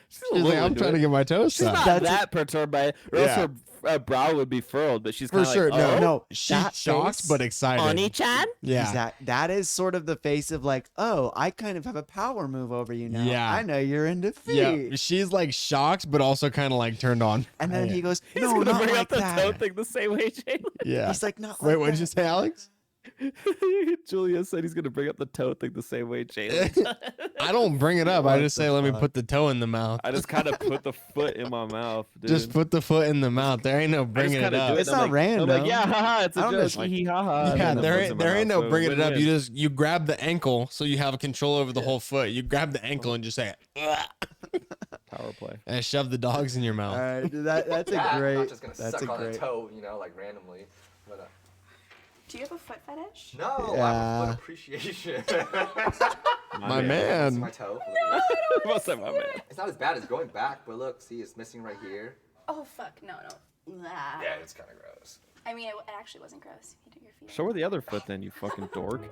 She's like, I'm trying to get my toes She's not sucked. that perturbed by it, or Yeah. else her brow would be furrowed. But she's For kinda sure. Like, No, oh, no. She's that shocked face- but excited. Oni-chan? Yeah. That is sort of the face of like, "Oh, I kind of have a power move over you now. Yeah. I know you're into feet." Yeah. She's like shocked, but also kind of like turned on. And then Yeah. he goes, He's "No, gonna not bring like up the that." toe thing the same way Jalen. Yeah. He's like, "Not Wait, like what did you that." say, Alex? Julia said he's gonna bring up the toe thing the same way Jalen. I don't bring it up. I What just the say, let me fuck? put the toe in the mouth. I just kind of put the foot in my mouth. Dude. Just put the foot in the mouth. There ain't no I just bringing it kinda up. do It's and I'm not like, random. I'm like, yeah, haha, it's a I don't joke. just like- Hee hee, haha. Yeah, and then there puts it in my ain't mouth, no so bringing it up. win-win. You grab the ankle so you have control over the whole foot. You grab the ankle and just say, "Ugh." Power play. And shove the dogs in your mouth. All right, that's a I'm great. not just gonna That's suck a on a great. toe, you know, like randomly. But, Do you have a foot fetish? no, I Yeah. have a foot appreciation. My Missing man. my toe. What's up, my man? It's not as bad as going back, but look, see, it's missing right here. Oh fuck, no. Nah. Yeah, it's kind of gross. I mean, it actually wasn't gross. You did your feet. Show her the other foot then, you fucking dork.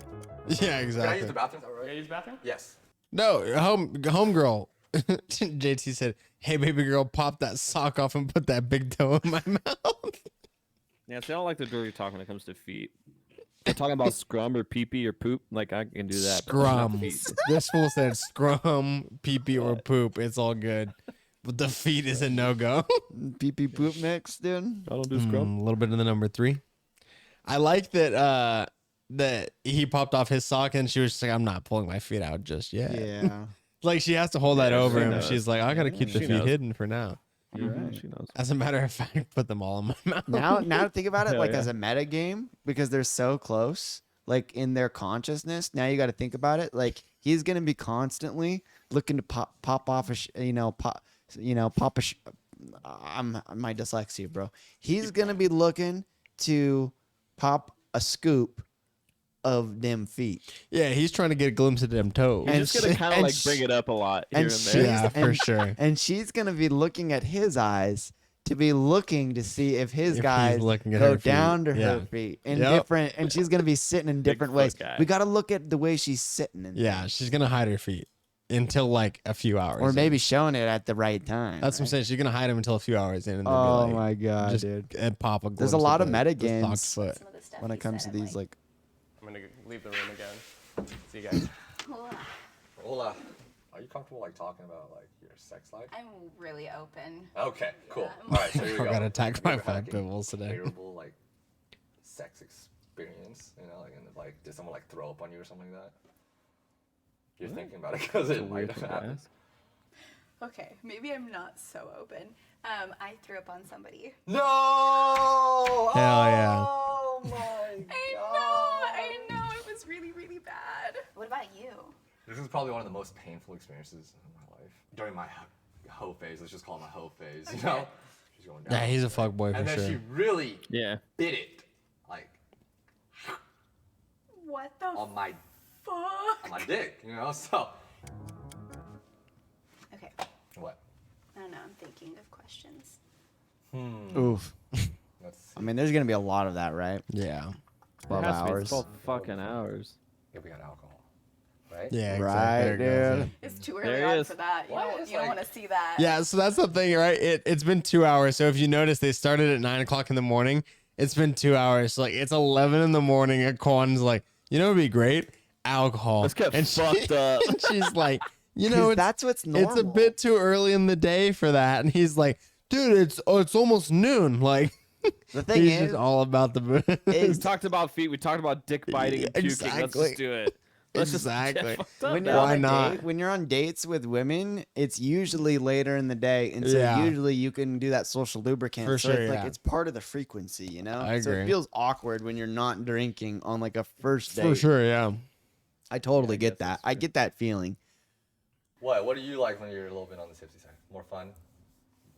Yeah, Can I use exactly. the bathroom? Is that right? Yeah, use the bathroom? Yes. No, homegirl. JT said, "Hey, baby girl, pop that sock off and put that big toe in my mouth." Yeah, see, I don't like the dirty talk when it comes to feet. I'm talking about scrum or pee pee or poop. Like I can do that. but not Scrum. feet. This fool said scrum, pee pee or poop. It's all good, but the feet is a no go. Pee pee poop mix, dude. I don't do scrum. A little bit of the number 3. I like that. That he popped off his sock and she was just like, "I'm not pulling my feet out just yet." Yeah. Like she has to hold that Yeah, over she him. knows. She's like, "I gotta keep the She feet knows. hidden for now." You're right. She knows. As a matter of fact, put them all in my mouth. Now think about it Hell like yeah. as a meta game because they're so close, like in their consciousness. Now you got to think about it. Like he's gonna be constantly looking to pop off a, pop a. I'm my dyslexia, bro. He's gonna be looking to pop a scoop of them feet. Yeah, he's trying to get a glimpse of them toes. You're just gonna kind of and like bring it up a lot here and she's- there. Yeah, for and- sure. And she's gonna be looking at his eyes to be looking to see if his If he's guys looking at go her feet. down to Yeah. her feet in Yep. different, and she's gonna be sitting in different foot ways. guy. We got to look at the way she's sitting, in Yeah, she's gonna hide her feet until like a few hours, or in. maybe showing it at the right time. That's what I'm saying. She's gonna hide him until a few hours in. And then Oh be like, my god, just dude! and pop a. There's a glimpse lot of the- meta the socked games foot. Some of the stuff when he it comes to said, I'm these, like, I'm gonna leave the room again. See you guys. Hola. Are you comfortable like talking about like your sex life? I'm really open. Okay, cool. I'm All right, so here we I go. got attacked Have by you ever had, 5 like, pitbulls today. Terrible like sex experience, you know, like and like did someone like throw up on you or something like that? You're thinking about it because it might have happened. Okay, maybe I'm not so open. I threw up on somebody. No! Hell yeah. Oh my I know. It was really, really bad. What about you? This is probably one of the most painful experiences in my life. During my hoe phase, let's just call it my hoe phase, you know? She's going down. Yeah, he's a fuck boy for and then sure. she really Yeah. bit it, like, What the on my fuck? dick, you know? So, Okay, what? I don't know. I'm thinking of questions. oof. Let's see. I mean, there's gonna be a lot of that, right? Yeah. 12 It has to be hours. 12 fucking hours. Yeah, we got alcohol, right? Yeah. Right, exactly. There it goes, dude. It's too There early he on is. for that. You What? don't, It's you don't like- want to see that. Yeah, so that's the thing, right? It's been 2 hours. So if you notice, they started at 9 o'clock in the morning. It's been 2 hours. So like it's 11 in the morning. And Kwan's like, you know, it'd be great alcohol. Let's get and fucked up. And she's like, you 'Cause know, it's, that's what's normal. it's a bit too early in the day for that. And he's like, dude, it's almost noon. Like The thing he's is, just all about the booze. We taled about feet. We talked about dick biting and puking. Let's Exactly. just do it. Let's just Exactly. get fucked up when now. you're, Why on a not? date, when you're on dates with women, it's usually later in the day, and so Yeah. usually you can do that social lubricant. For so sure, it's like yeah. it's part of the frequency, you know. I So it agree. feels awkward when you're not drinking on like a first date. For sure, yeah. I totally get guess that. that's I get that feeling. What do you like when you're a little bit on the tipsy side? More fun?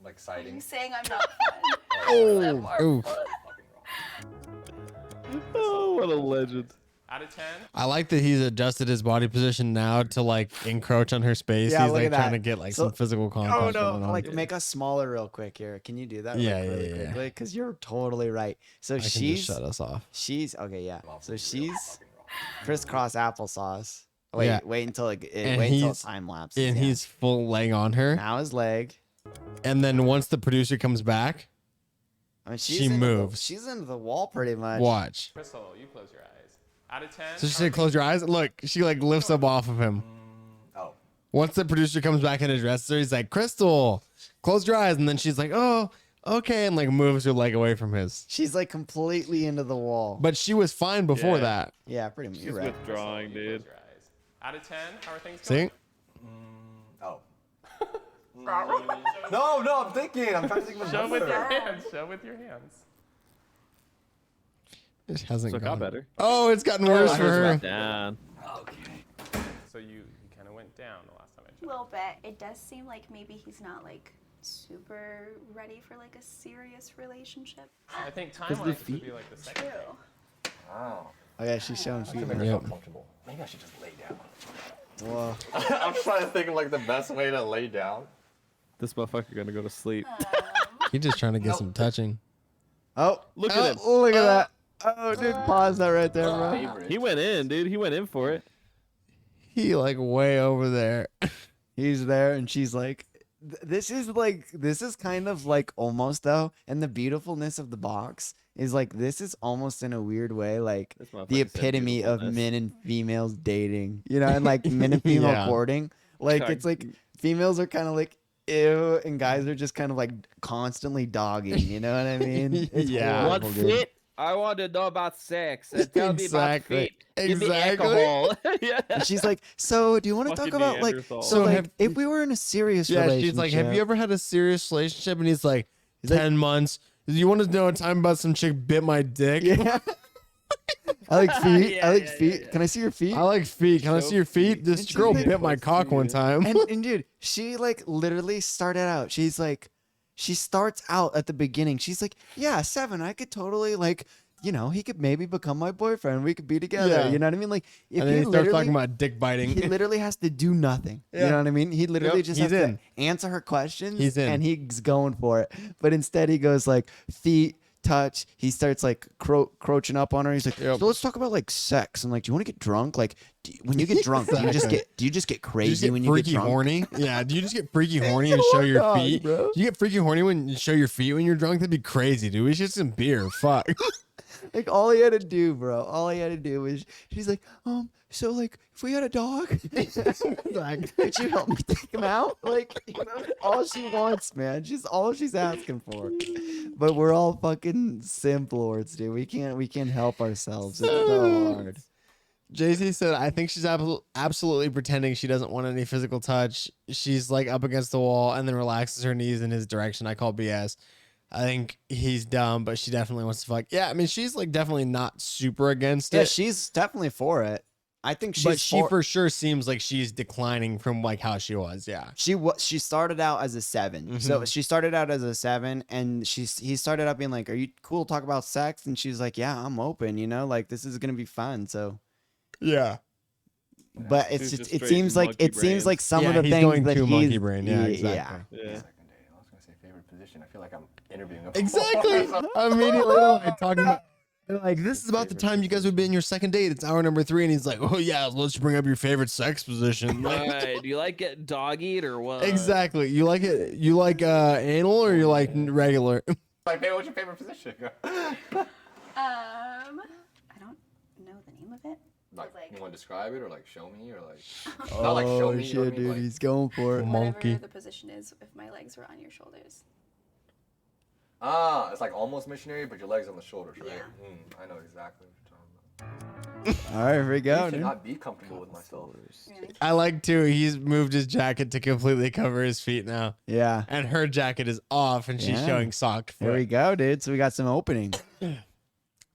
Like Are exciting? you saying I'm not fun? Oh, oof. Fucking wrong. Oh, what a legend. Out of 10? I like that he's adjusted his body position now to like encroach on her space. Yeah, he's look like at trying that. to get like So- some physical contact. Oh going no! on. Like make us smaller real quick here. Can you do that? Yeah, like, really yeah, yeah. quickly? Because you're totally right. So I can she's just shut us off. she's okay. Yeah. So Fucking she's wrong. crisscross applesauce. Wait, Yeah. wait until it And wait until he's- time lapses. And yeah. he's full laying on her. now his leg. And then once the producer comes back, I mean, She into moves. she's into the wall pretty much. watch. Crystal, you close your eyes. Out of 10? So she said, "Close your eyes." Look, she like lifts up off of him. Oh. Once the producer comes back and addresses her, he's like, "Crystal, close your eyes." And then she's like, "Oh, okay," and like moves her leg away from his. She's like completely into the wall. But she was fine before Yeah. that. Yeah, pretty much. She's You're right. withdrawing, You dude. close your eyes. Out of 10, how are things going? See? Oh. No, I'm thinking. I'm trying to think of a Show with your number. hands. Show with your hands. It hasn't So it gone. got better. Oh, it's gotten worse for her. Down. So you kind of went down the last time I A little bit. It does seem like maybe he's not like super ready for like a serious relationship. I think time-wise it should be like the second date. Wow. Oh yeah, she's showing feet. Make her feel comfortable. Maybe I should just lay down. Whoa. I'm trying to think of like the best way to lay down. This motherfucker gonna go to sleep. He's just trying to get some touching. Oh, Look at him. Look at that. Oh, dude, pause that right there, bro. He went in, dude. He went in for it. He like way over there. He's there, and she's like, this is kind of like almost though, and the beautifulness of the box is like this is almost in a weird way like the epitome of men and females dating, you know, and like men and female courting. Like it's like females are kind of like ew, and guys are just kind of like constantly dogging. You know what I mean? It's horrible, dude. I want to know about sex and tell me about feet. Give me Exactly. alcohol. Yeah. And she's like, so do you want to talk Fucking about like, Neanderthal. so like if we were in a serious relationship? She's like, have you ever had a serious relationship? And he's like, 10 months. You want to know a time about some chick bit my dick? Yeah. I like feet. I like feet. Can I see your feet? I like feet. Can I see your feet? This And she's girl like- bit my cock one time. And dude, she like literally started out. She's like, she starts out at the beginning. She's like, yeah, 7. I could totally like, you know, he could maybe become my boyfriend. We could be together. Yeah. You know what I mean? Like, if And then he starts literally- talking about dick biting. He literally has to do nothing. You Yeah. know what I mean? He literally Yep, just he's has in. to answer her questions. He's in. And he's going for it. But instead he goes like feet, touch. He starts like crouching up on her. He's like, so let's talk about like sex. And like, do you want to get drunk? Like, when you get drunk, do you just get crazy when you freaky get drunk? horny? Yeah. Do you just get freaky horny and show your dog, feet? bro. Do you get freaky horny when you show your feet when you're drunk? That'd be crazy, dude. We should get some beer. Fuck. Like all he had to do, bro. All he had to do was she's like, so like if we had a dog, like, could you help me take him out? Like, you know, all she wants, man. All she's asking for. But we're all fucking simp lords, dude. We can't help ourselves. It's so hard. JC said, I think she's absolutely pretending she doesn't want any physical touch. She's like up against the wall and then relaxes her knees in his direction. I call BS. I think he's dumb, but she definitely wants to fuck. Yeah, I mean, she's like definitely not super against it. Yeah, she's definitely for it. I think But she for sure seems like she's declining from like how she was. Yeah. She started out as a 7. So she started out as a 7, and he started out being like, "Are you cool to talk about sex?" And she's like, "Yeah, I'm open. You know, like this is gonna be fun." So yeah. But it's Dude's just just it straight seems like monkey some Yeah, of the he's things going that too he's monkey brain. Yeah, exactly. Yeah. Second date. I was gonna say favorite position. I feel like I'm interviewing a Exactly. Immediately like talking about they're like, this is about the time you guys would be in your second date. It's hour number 3, and he's like, oh yeah, let's bring up your favorite sex position. Right. Do you like getting dog eat or what? Exactly. You like it? You like anal or you like regular? Like, hey, what's your favorite position? I don't know the name of it. Like, But, you want to describe it or like show me or like? Oh Not like show me. You know what I shit, mean? dude, Like, he's going for it. Whatever the position is, if my legs were on your shoulders. it's like almost missionary, but your legs on the shoulders, right? I know exactly what you're talking about. All right, here we go, I dude. not be comfortable with myself. I like too. He's moved his jacket to completely cover his feet now. Yeah. And her jacket is off, and she's Yeah. showing socked foot. Here we go, dude. So we got some opening.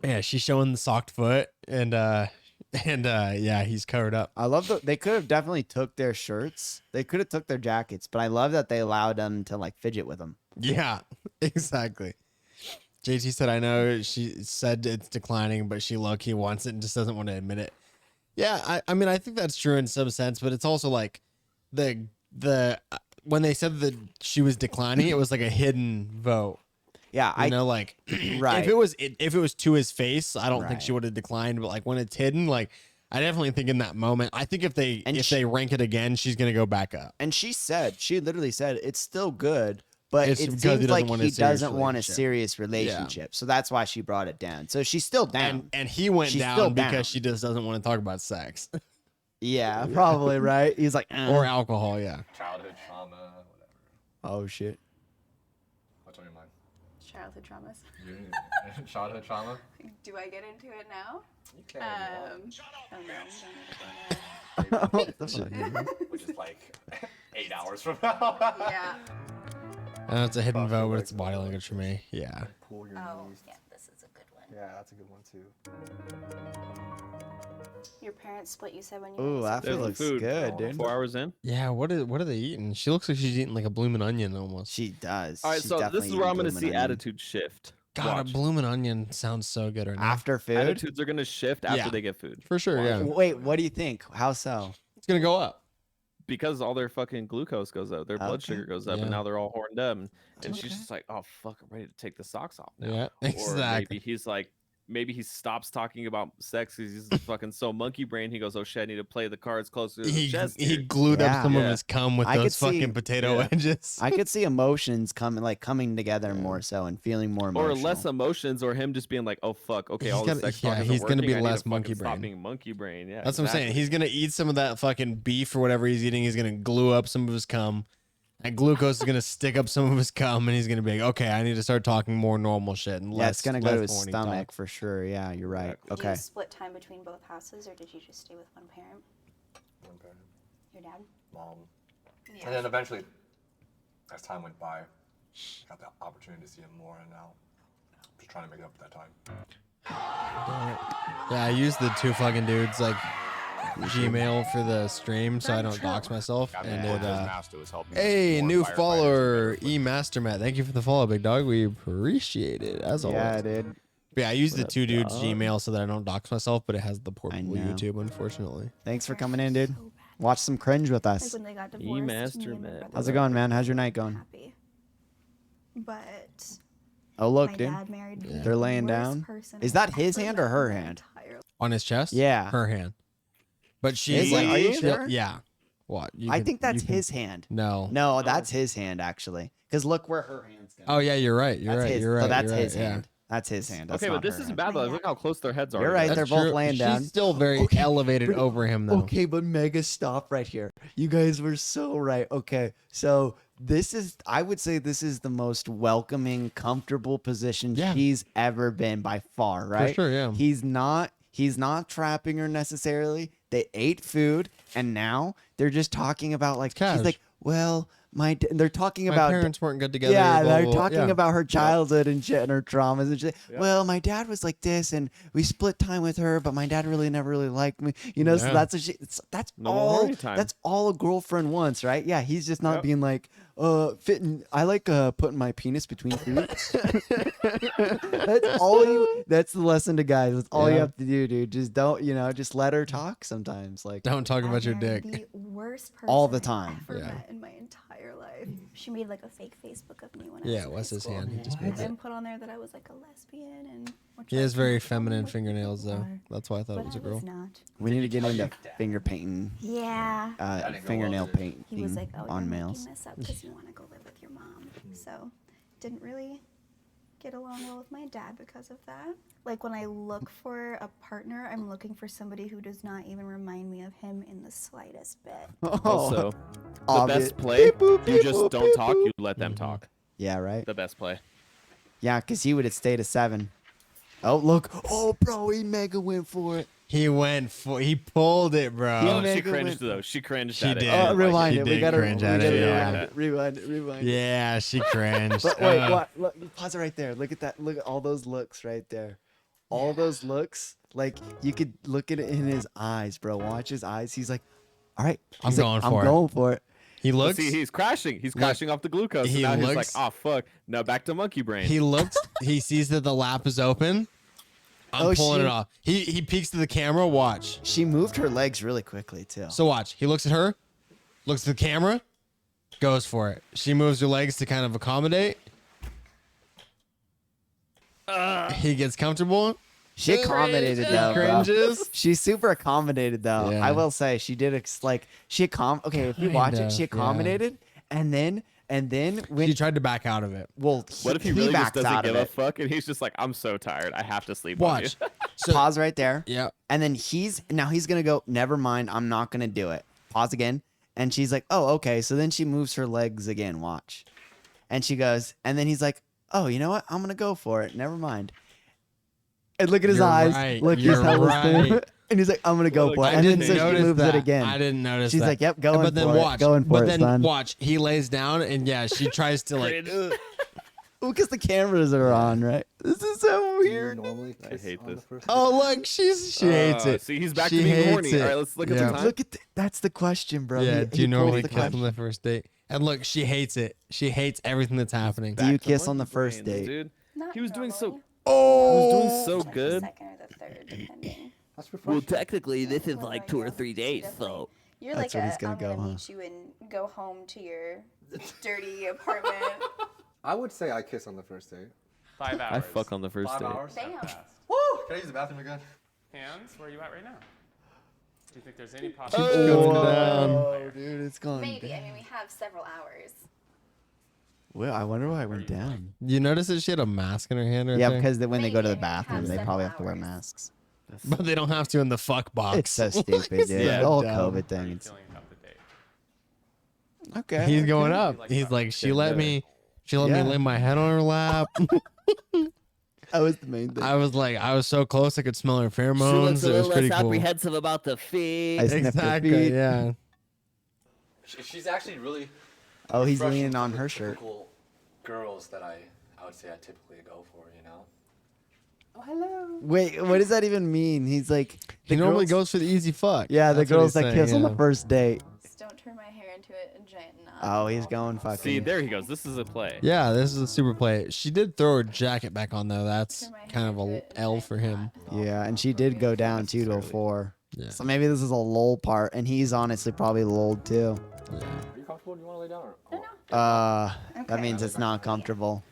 Yeah, she's showing the socked foot, and yeah, he's covered up. I love they could have definitely took their shirts. They could have took their jackets, but I love that they allowed them to like fidget with them. Yeah, exactly. JT said, I know she said it's declining, but she low-key wants it and just doesn't want to admit it. Yeah, I mean, I think that's true in some sense, but it's also like the when they said that she was declining, it was like a hidden vote. Yeah, I know, like right. if it was to his face, I don't think Right. she would have declined. But like when it's hidden, like I definitely think in that moment, I think if they they rank it again, she's gonna go back up. And she literally said it's still good, but It's it because seems he doesn't like want a he serious doesn't want a relationship. serious relationship. So that's why she brought it down. So she's still down. And he went She's still down because she just doesn't want to talk about sex Yeah, probably right. He's like, or alcohol. Yeah. Childhood trauma, whatever. Oh shit. What's on your mind? Childhood traumas. Childhood trauma? Do I get into it now? You can. Oh no, What the fuck? Which is like 8 hours from now. Yeah. It's a hidden vote, but it's body language for me. Yeah. Pull your Oh, knees. yeah, this is a good one. Yeah, that's a good one too. Your parents split. You said when you. Ooh, that looks good, dude. 4 hours in. Yeah, what are they eating? She looks like she's eating like a blooming onion almost. She does. All right, so this is where I'm gonna see attitude shift. God, Watch. a blooming onion sounds so good right now. After food, Attitudes are gonna shift after Yeah. they get food. For sure, yeah. Wait, what do you think? How so? It's gonna go up. Because all their fucking glucose goes up, their blood sugar goes up, Yeah. and now they're all horned up. And she's just like, "Oh fuck, I'm ready to take the socks off now." Yeah, Or exactly. maybe he's like, maybe he stops talking about sex because he's fucking so monkey brain. He goes, "Oh shit, I need to play the cards closer to the chest." He here." glued up some of his cum with I could those fucking see- potato yeah. wedges. I could see emotions coming together more so and feeling more Or emotional. less emotions, or him just being like, "Oh fuck, okay, He's all this gonna- sex talk yeah, isn't he's gonna be working. I need less to monkey fucking stop brain. being monkey brain." Yeah, That's what I'm saying. He's gonna eat some of that fucking beef or whatever he's eating. He's gonna glue up some of his cum, and glucose is gonna stick up some of his cum, and he's gonna be like, "Okay, I need to start talking more normal shit." And Yeah, it's gonna go to his horny stomach talk. for sure. Yeah, you're right. Did Okay. you split time between both houses, or did you just stay with one parent? One parent, Your dad? mom. Yeah. And then eventually, as time went by, got the opportunity to see him more, and now just trying to make up for that time. Yeah, I use the two fucking dudes like Gmail for the stream so I don't dox myself. And it, hey, new follower, eMastermat. Thank you for the follow, big dog. We appreciate it as always. Yeah, dude. But yeah, I use the What two up, dudes dog? Gmail so that I don't dox myself, but it has the poor people know. YouTube, unfortunately. Thanks for coming in, dude. Watch some cringe with Like us. when they got divorced. me and my brother How's it were going, man? How's your night going? Happy. But Oh, look, my dude. dad married the They're laying worst down. person Is I've that his ever hand met or her in my hand? On his chest? Yeah. Her hand. But she Is it? Are you she'll- sure? Yeah. What? You I can- think that's you can- his hand. No. No, that's his hand actually. Because look where her hand's going. Oh yeah, you're right. You're That's right. his, You're right. So that's you're right, his yeah. hand. That's his hand. That's Okay, but not this her isn't hand. bad though. Look how close their heads are. You're right. together. They're both True. laying down. She's still very elevated over him though. Okay, but mega stop right here. You guys were so right. Okay, so this is, I would say this is the most welcoming, comfortable position she's ever been by far, right? sure, yeah. He's not trapping her necessarily. They ate food, and now they're just talking about like, cash. she's like, well, they're talking My about parents weren't good together. Yeah, blah, they're blah, blah. talking Yeah. about her childhood and shit and her traumas and shit. Well, my dad was like this, and we split time with her, but my dad never really liked me. You know, so Yeah. that's what that's No more all. horny time. That's all a girlfriend wants, right? Yeah, he's just not being like, fitting. I like putting my penis between feet. That's all you. That's the lesson to guys. That's all you Yeah. have to do, dude. Just don't, just let her talk sometimes. Like, Don't talk about your dick. The worst person all the I've time. ever Yeah. met in my entire life. She made like a fake Facebook of me when I Yeah, was in what's high his school. hand? He just And made then it. put on there that I was like a lesbian and. He has very feminine fingernails though. That's why I thought it was a girl. we need to get into finger painting. Yeah. Fingernail painting He was like, "Oh, on you're males. making this up because you want to go live with your mom." So, didn't really get along well with my dad because of that. Like when I look for a partner, I'm looking for somebody who does not even remind me of him in the slightest bit. Also, the Obvious. best play, Beep, boop, you beep, just boop, don't beep, talk. boop. You let them talk. Yeah, right. The best play. Yeah, because he would have stayed at 7. Oh, look. Oh, bro, he mega went for it. He pulled it, bro. Oh, she mega cringed went- though. She cringed She at did. it. Oh, Rewind She it. We did gotta cringe at it, yeah. rewind it. Rewind it. Yeah, she cringed. But wait, what? Look, pause it right there. Look at that. Look at all those looks right there. All those looks. Like, you could look at it in his eyes, bro. Watch his eyes. He's like, all right. I'm He's like, going for it. I'm going for it. He looks. See, he's crashing. He's crashing off the glucose. he And now he's like, looks- oh fuck. Now back to monkey brain. He looks. He sees that the lap is open. I'm Oh, pulling she- it off. He peeks to the camera. Watch. She moved her legs really quickly, too. So watch. He looks at her, looks at the camera, goes for it. She moves her legs to kind of accommodate. He gets comfortable. She accommodated though, bro. Cringes. She's super accommodated though. Yeah. I will say she did okay, if you watch it, she Kind of, yeah. accommodated and then when She tried to back out of it. well What if he really just backed doesn't out give of a it. fuck and he's just like, I'm so tired. I have to sleep Watch. on you. So Pause right there. yeah. And then he's gonna go, never mind, I'm not gonna do it. Pause again. And she's like, oh, okay. So then she moves her legs again. Watch. And she goes, and then he's like, oh, you know what? I'm gonna go for it. Never mind. And look at his You're eyes. right. Look, he's You're hella right. stupid. And he's like, I'm gonna go Look, for it. I And then didn't so she notice moves that. it again. I didn't notice She's that. like, yep, going But then for it. watch. Going for but it, then son. watch. He lays down and yeah, she tries to like. Cringe. Because the cameras are on, right? This is so weird. I hate this. Oh, look, she hates it. See, he's back She to being hates horny. it. All right, let's look at Yeah. the time. Look at that's the question, bro. Yeah, He do you posed normally the kiss on question. the first date? And look, she hates it. She hates everything that's happening. Do you kiss on the first Brains, date? dude. Not He was doing so. normally. Oh, He was doing so Like good. The second or the third, depending. Well, technically, this is like 2 or 3 days, so. You're That's like where he's gonna I'm go, gonna huh? meet you and go home to your dirty apartment. I would say I kiss on the first date. 5 hours. I fuck on the first 5 date. hours? Damn. Woo! Can I use the bathroom again? Hands, where are you at right now? Do you think there's any Keep possibility? going Oh, down. dude, it's gone. Maybe. down. I mean, we have several hours. Well, I wonder why it went down. You notice that she had a mask in her hand right Yeah, there? because when they go to the Maybe, I mean, bathroom, have they several probably have to wear hours. masks. But they don't have to in the fuck box. It's so stupid, dude. Yeah, the whole dumb. COVID thing. How are you It's, feeling about the date? okay. He's okay. going up. Like He's that. like, she Getting let better. me Yeah. lay my head on her lap. That was the main thing. I was so close I could smell her pheromones. It was pretty cool. apprehensive about the feet. I sniffed her Exactly, feet. yeah. She's actually really. Oh, he's refreshing leaning to on the her shirt. typical girls that I would say I typically go for, you know. Oh, hello. Wait, what does that even mean? He's like, He the normally girls- goes for the easy fuck. Yeah, the That's what girls he's that saying, kiss on the yeah. first date. Just don't turn my hair into a giant knot. Oh, he's going fucking. See, there he goes. This is a play. Yeah, this is a super play. She did throw her jacket back on though. That's kind of a L for him. Yeah, and she did go down 2 to 4. Yeah. So maybe this is a lull part, and he's honestly probably lulled too. Yeah. Are you comfortable? Do you want to lay down? Or? That means it's not comfortable.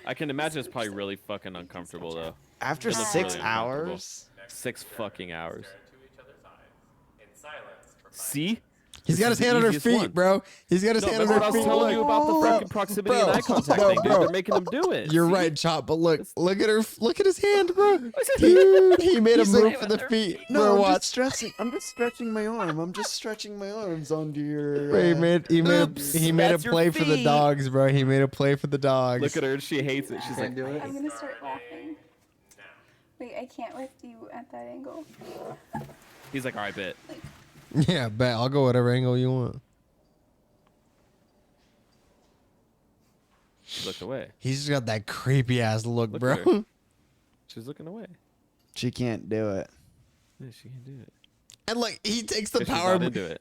I can imagine it's probably really fucking uncomfortable though. After It looks 6 really uncomfortable. hours? 6 fucking hours. To each other's eyes in silence for 5 See? He's This got is his the hand on her easiest feet, one. bro. He's got his No, hand on that's her what I feet. was telling you about the Look. fucking proximity and eye contact thing, dude. They're making him do it. You're See? right, Chop. But look at her. Look at his hand, bro. Dude, he made a He's move like, for the feet. No, bro, I'm watch. just stretching. I'm just stretching my arm. I'm just stretching my arms onto your. Bro, he made Oops, a that's your play for the feet. dogs, bro. He made a play for the dogs. Look at her. She hates it. She's like, I'm gonna start laughing. Wait, I can't with you at that angle. he's like, all right, bet. Yeah, bet I'll go whatever angle you want. She looked away. He's just got that creepy ass look, Look bro. at her. She's looking away. She can't do it. Yeah, she can do it. And like he takes the 'Cause she's power not move. into it.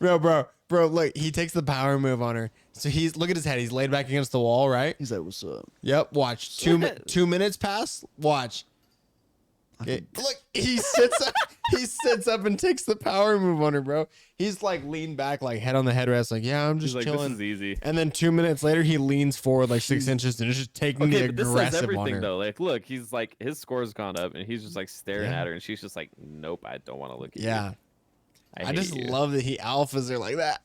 Bro, look, he takes the power move on her. So look at his head. He's laid back against the wall, right? He's like, "What's up?" Yep. Watch. 2 minutes pass. Watch. Okay. Look, he sits up. He sits up and takes the power move on her, bro. He's like leaned back, like head on the headrest, like yeah, I'm just He's like, chilling. this is easy. And then 2 minutes later, he leans forward like 6 inches and is just taking Okay, the but this says aggressive on everything her. though. Like, look, he's like, his score's gone up, and he's just like staring Yeah. at her, and she's just like, nope, I don't want to look at you. Yeah. I hate just you. love that he alphas her like that.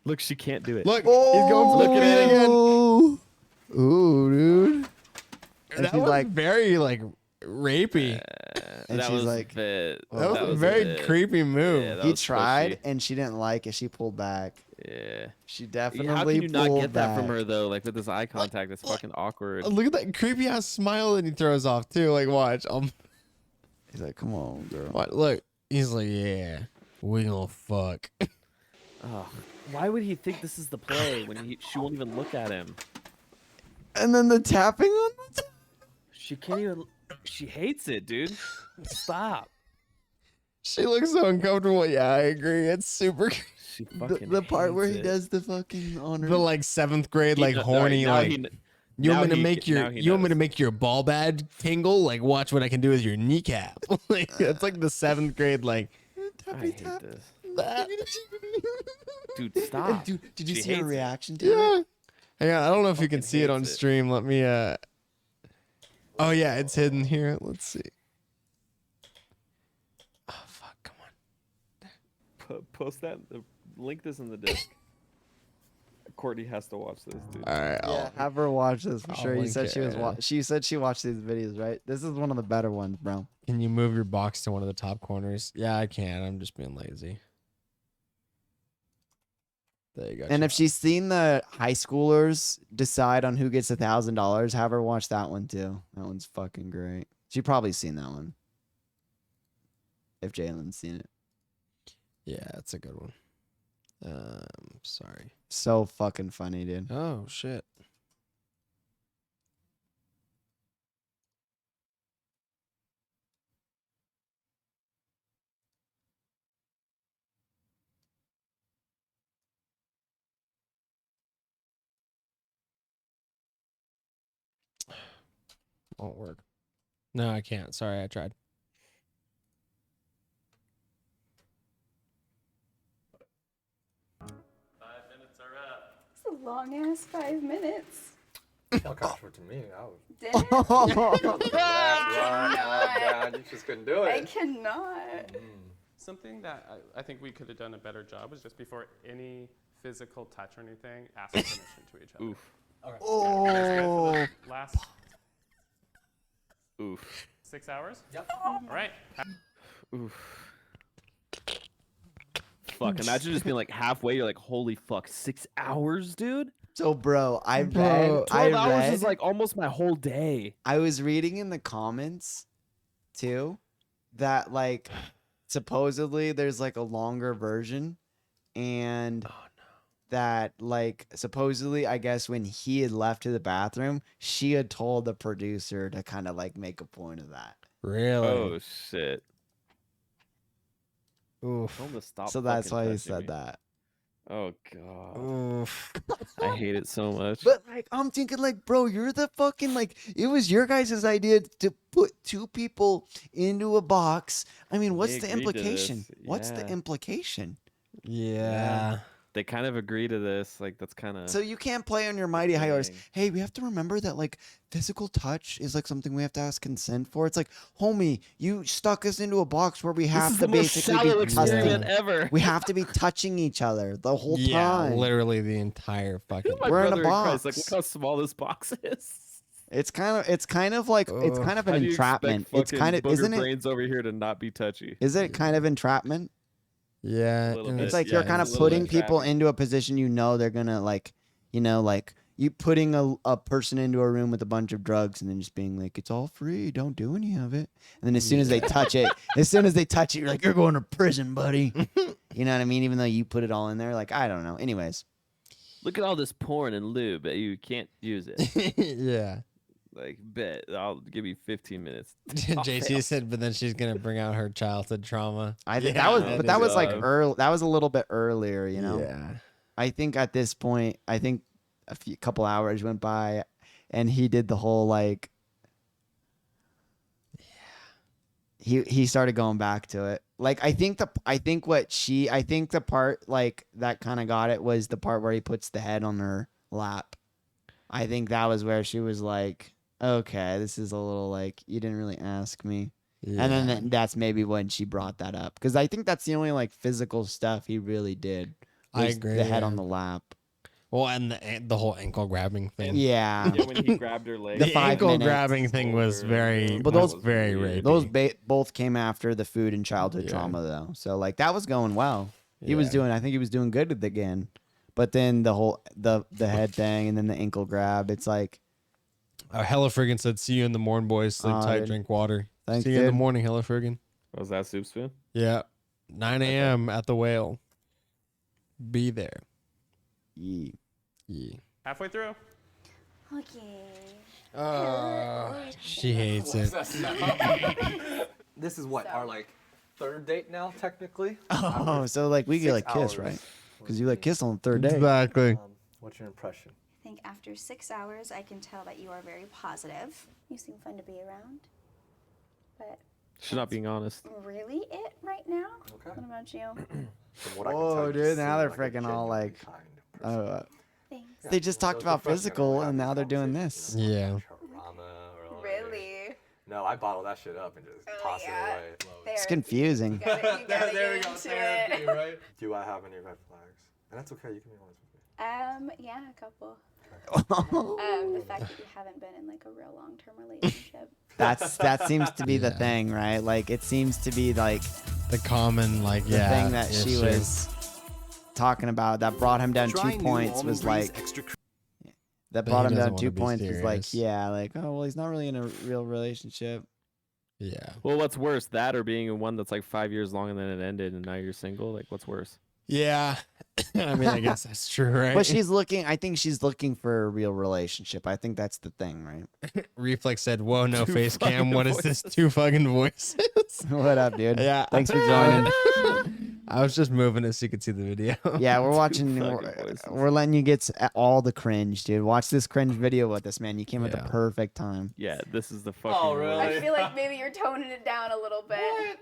Look, she can't do it. Look, he's going for the Look at feet again. Ooh, dude. And That she's was like, very like rapey. and that she's was like, fit. That was a very bit. creepy move. Yeah, that he was tried, pushy. and she didn't like it. She pulled back. Yeah. She definitely How can you not pulled get that from back. her though? Like with this eye contact, it's fucking awkward. Look at that creepy ass smile that he throws off too. Like, watch. He's like, "Come on, girl." What? Look, he's like, yeah, we gonna fuck. Oh, why would he think this is the play when she won't even look at him? And then the tapping on the. She can't even. She hates it, dude. Stop. She looks so uncomfortable. Yeah, I agree. It's super. She The, fucking. the part where hates he it. does the fucking honor. The like 7th grade, He like kn- horny, now like. he kn- You want now me to he- make now your he you want me to knows. make your ball bag tingle? Like watch what I can do with your kneecap. Like that's like the 7th grade like I hate this. that. Dude, stop. Dude, did you She see her hates it. reaction to Yeah. it? Hang on, I don't know if you can Fucking see it on hates it. stream. Let me Oh yeah, it's hidden here. Let's see. Oh fuck, come on. Post that. Link this in the disc. Courtney has to watch this, dude. All right, Yeah, have her watch this for I'll sure. You link said it, she was. yeah. She said she watched these videos, right? This is one of the better ones, bro. Can you move your box to one of the top corners? Yeah, I can. I'm just being lazy. There you go. And if Chad. she's seen the high schoolers decide on who gets $1,000, have her watch that one too. That one's fucking great. She probably seen that one. If Jalen's seen it. Yeah, that's a good one. Sorry. So fucking funny, dude. Oh shit. Won't work. No, I can't. Sorry, I tried. It's a long ass 5 minutes. Felt kind of short to me. I was. Did it? You just couldn't do it. I cannot. Something that I think we could have done a better job was just before any physical touch or anything, ask permission to each other. Oof. Okay. Oh. Last Oof. 6 hours? Yep. All right. Oof. Fuck, imagine just being like halfway, you're like, holy fuck, 6 hours, dude? So, bro, I read. 12 I hours read, is like almost my whole day. I was reading in the comments, too, that like supposedly there's like a longer version, and that like supposedly I guess when he had left to the bathroom, she had told the producer to kind of like make a point of that. Really? Oh, shit. Oof. Tell him to stop So that's fucking why he touching said me. that. Oh, God. Oof. I hate it so much. But like I'm thinking like, bro, you're the fucking like it was your guys' idea to put two people into a box. I mean, what's the agreed to implication? this. What's the Yeah. implication? Yeah. They kind of agree to this. Like, that's kind of... So you can't play on your mighty high horse. Dang. Hey, we have to remember that like physical touch is like something we have to ask consent for. It's like, homie, you stuck us into a box where we have is to the most basically shallow be experiment touching. ever. We have to be touching each other the whole Yeah, time. literally the entire fucking. My We're in a brother Christ, like, box. look how small this box is. It's kind of like it's kind of How an do you expect entrapment. It's fucking kind of booger isn't it? brains over here to not be touchy? Is it kind of entrapment? Yeah. A little and bit. It's like Yeah, you're kind it's of a little putting people entrapping. into a position you know they're gonna like, like you putting a person into a room with a bunch of drugs and then just being like, it's all free, don't do any of it. And then as soon as they touch it, you're like, you're going to prison, buddy. You know what I mean? Even though you put it all in there, like I don't know. Anyways, Look at all this porn and lube, but you can't use it. Yeah. Like, bet. I'll give you 15 minutes. JC said, but then she's gonna bring out her childhood trauma. I think Yeah, that was like is- early. That was a little bit earlier, you know. Yeah. I think at this point, a couple hours went by, and he did the whole like. He started going back to it. Like I think the part like that kind of got it was the part where he puts the head on her lap. I think that was where she was like, okay, this is a little like you didn't really ask me. Yeah. And then that's maybe when she brought that up because I think that's the only like physical stuff he really did. I was agree, The head yeah. on the lap. Well, and the whole ankle grabbing thing. Yeah. Yeah, when he grabbed her leg. The The 5 ankle minutes. grabbing thing was very, But was those- very rapey. Those both came after the food and childhood trauma though. So like that was going well. He was Yeah. I think he was doing good again. But then the whole the head thing and then the ankle grab, it's like Hella Friggin said, "See you in the morning, boys. Sleep tight, dude. drink water. Thanks, See you in the dude. morning, Hella Friggin." Was that Soup Spoon? Yeah, 9 a.m. at the Whale. Be there. Yeah. Yeah. Halfway through. Okay. She hates it. This is what our like third date now, technically. Oh, so like we get 6 like kiss, hours. right? Because you like kiss on the third day. Exactly. What's your impression? I think after 6 hours, I can tell that you are very positive. You seem fun to be around. But She's not being honest. really it right now? What about you? From what I can Whoa, tell, you dude! seem Now they're like a freaking all genuinely like, kind person. Thanks. they just talked about physical, and now they're doing this. Yeah. Really? No, I bottle that shit up and just toss it away. It's confusing. You gotta There we get go, into therapy, it. right? Do I have any red flags? And that's okay. You can be honest with me. Yeah, a couple. The fact that you haven't been in like a real long-term relationship. That seems to be the thing, right? Like it seems to be like The common, like, the yeah. thing that she issue. was talking about that brought him down Try 2 new points almond was breeze like extra that But brought he him doesn't down wanna 2 be points was like serious. like oh well he's not really in a real relationship. Yeah. Well, what's worse, that or being in one that's like 5 years long and then it ended and now you're single? Like, what's worse? Yeah. I mean, I guess that's true, right? But she's looking. I think she's looking for a real relationship. I think that's the thing, right? Reflex said, "Whoa, no Two face cam. fucking What is this? 2 fucking voices?" What up, dude? Yeah. Thanks for joining. I was just moving it so you could see the video. Yeah, we're watching. fucking We're letting you get all the cringe, dude. Watch this cringe video with us, man. You came at the perfect time. Yeah, this is the fucking. Oh, really? I feel like maybe you're toning it down a little bit.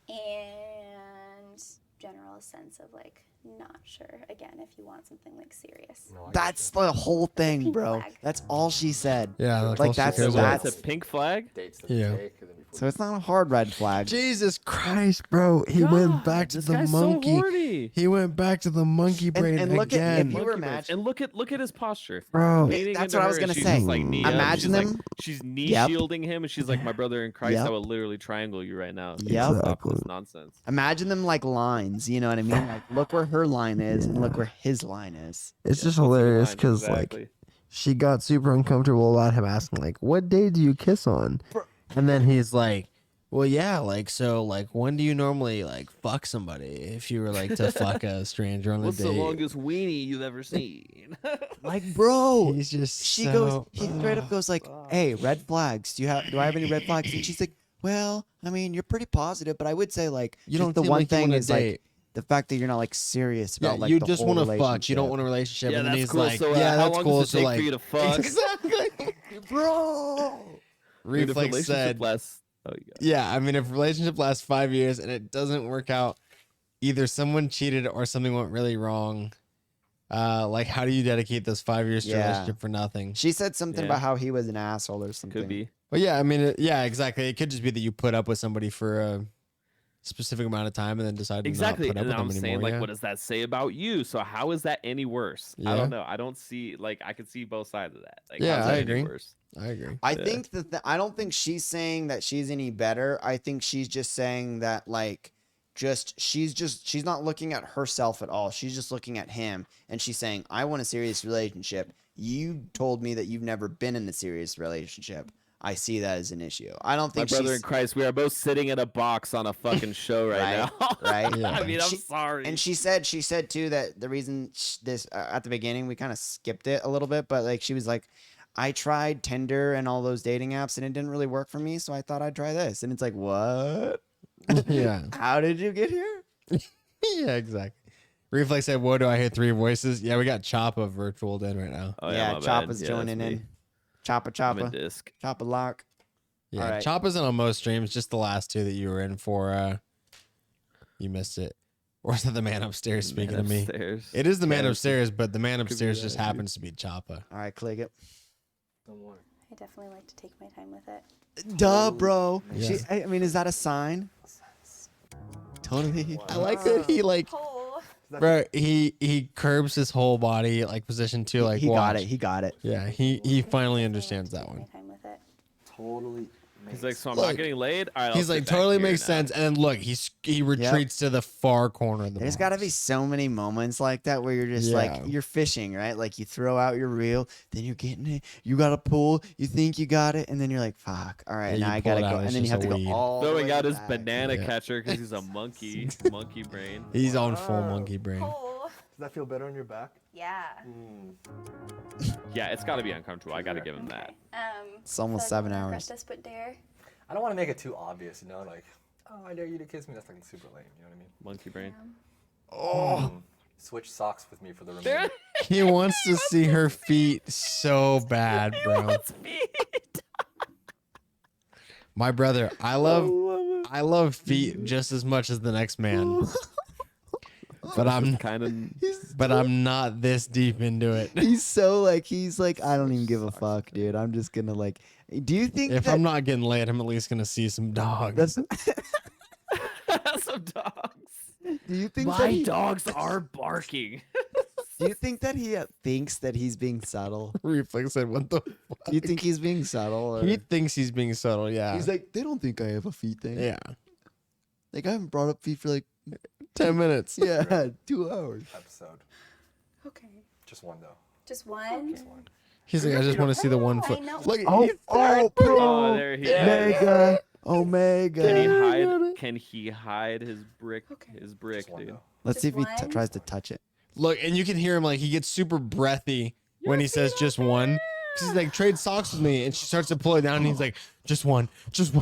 And general sense of like not sure. Again, if you want something like serious. That's the whole thing, bro. That's all she said. Yeah, like that's That's a pink flag. Yeah. So it's not a hard red flag. Jesus Christ, bro! He went back to this the guy's so monkey. horny. He went back to the monkey brain and look at again. if you were Monkey matched. and look at his posture, Bro. Leaning That's into what I was her, gonna and she's say. just, like, knee up, Imagine she's like- them- she's knee Yep. shielding him, and she's like, "My brother in Christ, Yep. I will literally triangle you right now." Yep. Stop this nonsense. Imagine them like lines. You know what I mean? Like, look where her line is, and look where his line is. It's just hilarious line, because exactly. like she got super uncomfortable about him asking like, "What day do you kiss on?" And then he's like, "Well, yeah, like so, like when do you normally like fuck somebody if you were like to fuck a stranger on a What's date?" the longest weenie you've ever seen? Like, bro, He's just she so, goes. He straight up goes like, "Hey, red flags. Do I have any red flags?" And she's like, "Well, I mean, you're pretty positive, but I would say like You just don't the seem one like you thing wanna is like date." the fact that you're not like serious Yeah, about like you the just whole want to fuck. You relationship. don't want a relationship. Yeah, and then that's he's cool. like, So, "Yeah, how that's long cool." does it So take like, for you to fuck? exactly, bro. Dude, if Reflex relationship said, lasts- oh, you got it. "Yeah, I mean, if relationship lasts 5 years and it doesn't work out, either someone cheated or something went really wrong. Like, how do you dedicate those 5 years to a Yeah. relationship for nothing?" She said something Yeah. about how he was an asshole or something. Could be. Well, yeah, I mean, yeah, exactly. It could just be that you put up with somebody for a specific amount of time and then decide Exactly, to not put and up I'm with them saying anymore. like, yeah. what does that say about you? So how is that any worse? I Yeah. don't know. I don't see like I could see both sides of that. Like, Yeah, how's that I any agree. worse? I agree. I Yeah. think that I don't think she's saying that she's any better. I think she's just saying that like she's not looking at herself at all. She's just looking at him and she's saying, "I want a serious relationship. You told me that you've never been in a serious relationship. I see that as an issue." I don't My think brother she's in Christ, we are both sitting in a box on a fucking show right, now. right? I mean, I'm She- sorry. And she said too that the reason this at the beginning we kind of skipped it a little bit, but like she was like, "I tried Tinder and all those dating apps and it didn't really work for me, so I thought I'd try this." And it's like, what? Yeah. How did you get here? Yeah, exactly. Reflex said, "What do I hear? 3 voices?" Yeah, we got Choppa virtual in right now. Oh, yeah, my bad. Choppa's Yeah, joining that's in. me. Choppa. I'm in disc. Choppa lock. Yeah, All right. Choppa's in on most streams. Just the last 2 that you were in for. You missed it. Or is it the man upstairs speaking to me? Upstairs. It is the man Yeah, upstairs, but the man could be upstairs that, just dude. happens to be Choppa. All right, click it. I definitely like to take my time with it. Duh, bro. Yeah. I mean, is that a sign? Totally. I like that he like, Oh, bro. He curbs his whole body like position to like. He got watch. it. He got it. Yeah, he finally understands that take my one. time with it. Totally. He's like, so I'm Look, not getting laid. All right, I'll He's sit like back totally here makes now. sense, and then look, he retreats to the far corner of the. There's box. got to be so many moments like that where you're just Yeah. like, you're fishing, right? Like you throw out your reel, then you're getting it. You got to pull. You think you got it, and then you're like, fuck. All right, Yeah, now you I pull got to it go. out, And it's then you just have a to weed. go all the Throwing way out his back. banana Yeah. catcher because he's a monkey brain. He's on full monkey brain. Oh, Does that feel better on your back? yeah. Yeah, it's got to be uncomfortable. I got to give him that. It's almost so 7 wanna hours. press this but dare. I don't want to make it too obvious, you know, like, oh, I dare you to kiss me. That's like super lame, you know what I mean? Monkey brain. Oh, Switch socks with me for the remainder. he wants to see her feet so bad, bro. My brother, I love feet just as much as the next man. But I'm not this deep into it. He's like, I don't even give a fuck, dude. I'm just gonna like. Do you think If I'm not getting laid, I'm at least gonna see some dogs. Some dogs. Do you think My that he, dogs are barking. do you think that he thinks that he's being subtle? Reflex said, "What the fuck?" Do you think he's being subtle? Or? He thinks he's being subtle. Yeah. He's like, they don't think I have a feet thing. yeah. Like I haven't brought up feet for like 10 minutes. yeah 2 hours. Episode. Okay. Just one, though. Just one? Just one. He's like, I just want to see the one I foot. know. Look, Oh, he's oh, bro. Oh, there he is. Mega. Omega. Can he hide his brick? His brick, dude. Let's see if he tries to touch it. Look, and you can hear him like he gets super breathy when he says just one. She's like, trade socks with me, and she starts to pull it down, and he's like, just one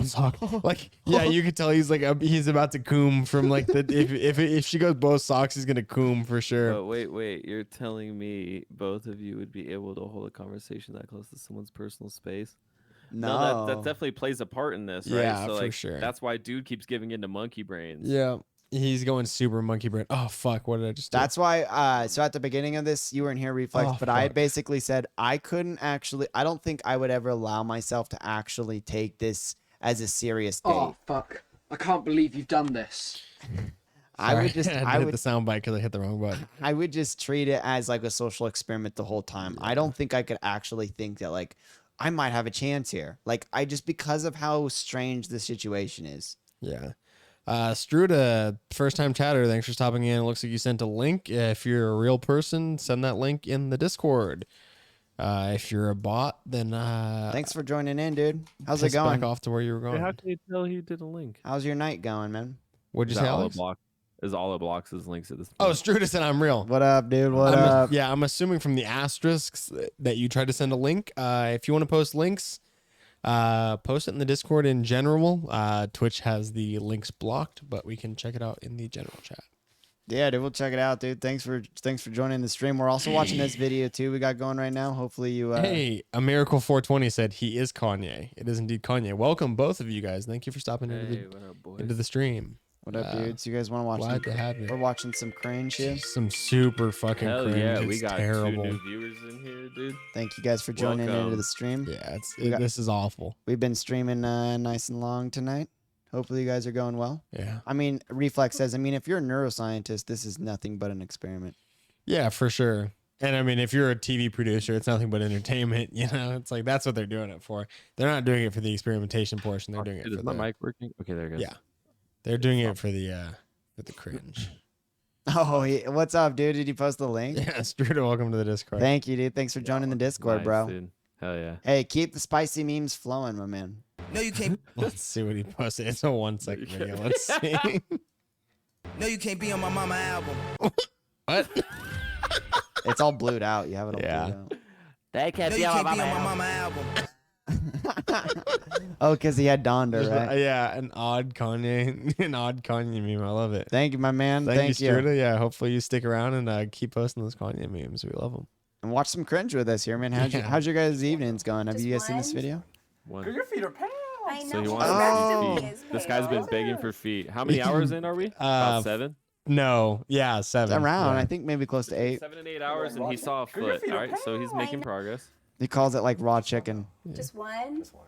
sock. Like, yeah, you can tell he's like he's about to coom from like the if she goes both socks, he's gonna coom for sure. But wait, you're telling me both of you would be able to hold a conversation that close to someone's personal space? No, that definitely plays a part in this, right? Yeah, so, for like, sure. That's why dude keeps giving into monkey brains. Yeah. He's going super monkey brain. Oh fuck! What did I just do? That's why. So at the beginning of this, you weren't here, Reflex, but I basically said I couldn't actually. I don't think I would ever allow myself to actually take this as a serious date. Oh fuck! I can't believe you've done this. I would just. I hit the sound bite because I hit the wrong button. I would just treat it as like a social experiment the whole time. I don't think I could actually think that like I might have a chance here. Like I just because of how strange the situation is. Yeah. Struda, first time chatter, thanks for stopping in. It looks like you sent a link. If you're a real person, send that link in the Discord. If you're a bot, then thanks for joining in, dude. How's it going? Back off to where you were going. How can you tell he did a link? How's your night going, man? What'd you say, Alex? Is all it blocks his links at this point. Oh, Struda said I'm real. What up, dude? What up? Yeah, I'm assuming from the asterisks that you tried to send a link. If you want to post links, post it in the Discord in general. Twitch has the links blocked, but we can check it out in the general chat. Yeah, dude, we'll check it out, dude. Thanks for joining the stream. We're also watching this video too. We got going right now. Hopefully you. Hey, a miracle 420 said he is Kanye. It is indeed Kanye. Welcome both of you guys. Thank you for stopping into the stream. What up, dudes? You guys want to watch? Glad to have you. We're watching some cringe here. Some super fucking cringe. Yeah, it's we got terrible. 2 new viewers in here, dude. Thank you guys for joining into Welcome. the stream. Yeah, this is awful. We've been streaming nice and long tonight. Hopefully you guys are going well. Yeah. I mean, Reflex says, if you're a neuroscientist, this is nothing but an experiment. Yeah, for sure. And I mean, if you're a TV producer, it's nothing but entertainment. You know, it's like that's what they're doing it for. They're not doing it for the experimentation portion. They're doing it for Is my the mic working? Okay, there it goes. Yeah, they're doing it for the cringe. Oh, what's up, dude? Did you post the link? Yeah, Struda, welcome to the Discord. Thank you, dude. Thanks for joining the Discord, Nice, bro. dude. Hell yeah. Hey, keep the spicy memes flowing, my man. No, you can't. Let's see what he posted. It's a 1 second video. Let's see. No, you can't be on my mama album. What? It's all blued out. You have it all Yeah. blued out. They can't No, be you on can't my be on my mama. mama album. Oh, because he had Donda, right? Yeah, an odd Kanye meme. I love it. Thank you, my man. Thank you, you. Struda. Yeah, hopefully you stick around and keep posting those Kanye memes. We love them. And watch some cringe with us here, man. How's your guys' evenings going? Have you guys seen this video? One. Your feet are pale. I know. So he the wants rest of me feet. is This guy's been pale. begging for feet. How many hours in are we? About 7? No, yeah, 7. Around, Yeah. I think maybe close to 8. 7 and 8 hours, and he saw a foot. All right, so he's making progress. He calls it like raw chicken. Just one. Just one.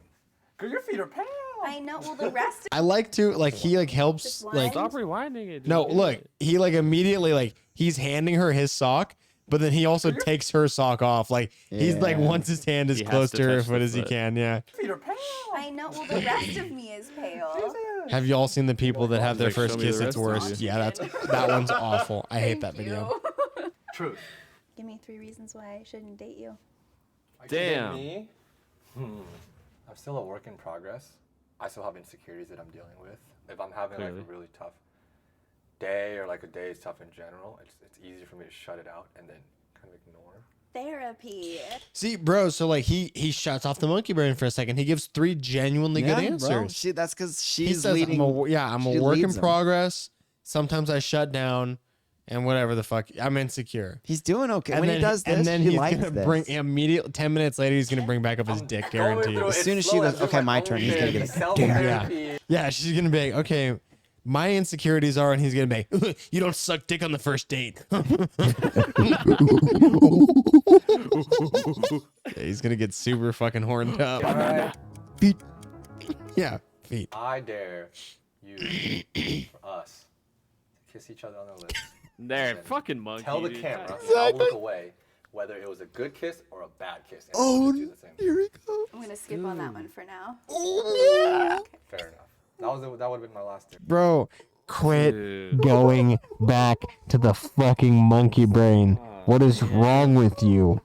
Cause your feet are pale. I know. Well, the rest. I like to he helps Just one? like Stop rewinding it. Dude. no look he immediately he's handing her his sock, but then he also takes her sock off. Like he's Yeah. wants his hand as He has close to to her touch foot the as he foot. can. Yeah. Feet are pale. I know. Well, the rest of me is pale. Have you all seen the people that have their Like, show first me the kiss? It's rest of worst. you. Yeah, that one's awful. I hate that Thank video. you. Truth. Give me 3 reasons why I shouldn't date you. Damn. Me? I'm still a work in progress. I still have insecurities that I'm dealing with. If I'm having like Clearly. a really tough day or like a day is tough in general, it's easier for me to shut it out and then kind of ignore. Therapy. See, bro, so he shuts off the monkey brain for a second. He gives 3 genuinely good answers. Bro. That's because He she's says, leading. I'm a she work in leads him. progress. Sometimes I shut down, and whatever the fuck, I'm insecure. He's doing okay. And when then, he does this, and then he he's likes gonna this. bring immediately 10 minutes later. He's gonna bring back up his dick, going guaranteed. through it. As soon as It's she slow, goes, it's just okay, like, my oh, turn. He's shit, gonna be like, self-therapy. Yeah, she's gonna be like, okay, my insecurities are, and he's gonna be like, you don't suck dick on the first date. Yeah, he's gonna get super fucking horned up. All right. Feet. Yeah, feet. I dare you for us to kiss each other on the lips. There, And fucking monkey. Tell the dude. camera, and I'll look away, whether it was a good kiss or a bad kiss. And Oh, we'll do the same. here we go. I'm gonna skip on that one for now. Fair enough. That would have been my last tip. Bro, quit Dude. going back to the fucking monkey brain. What is wrong with you?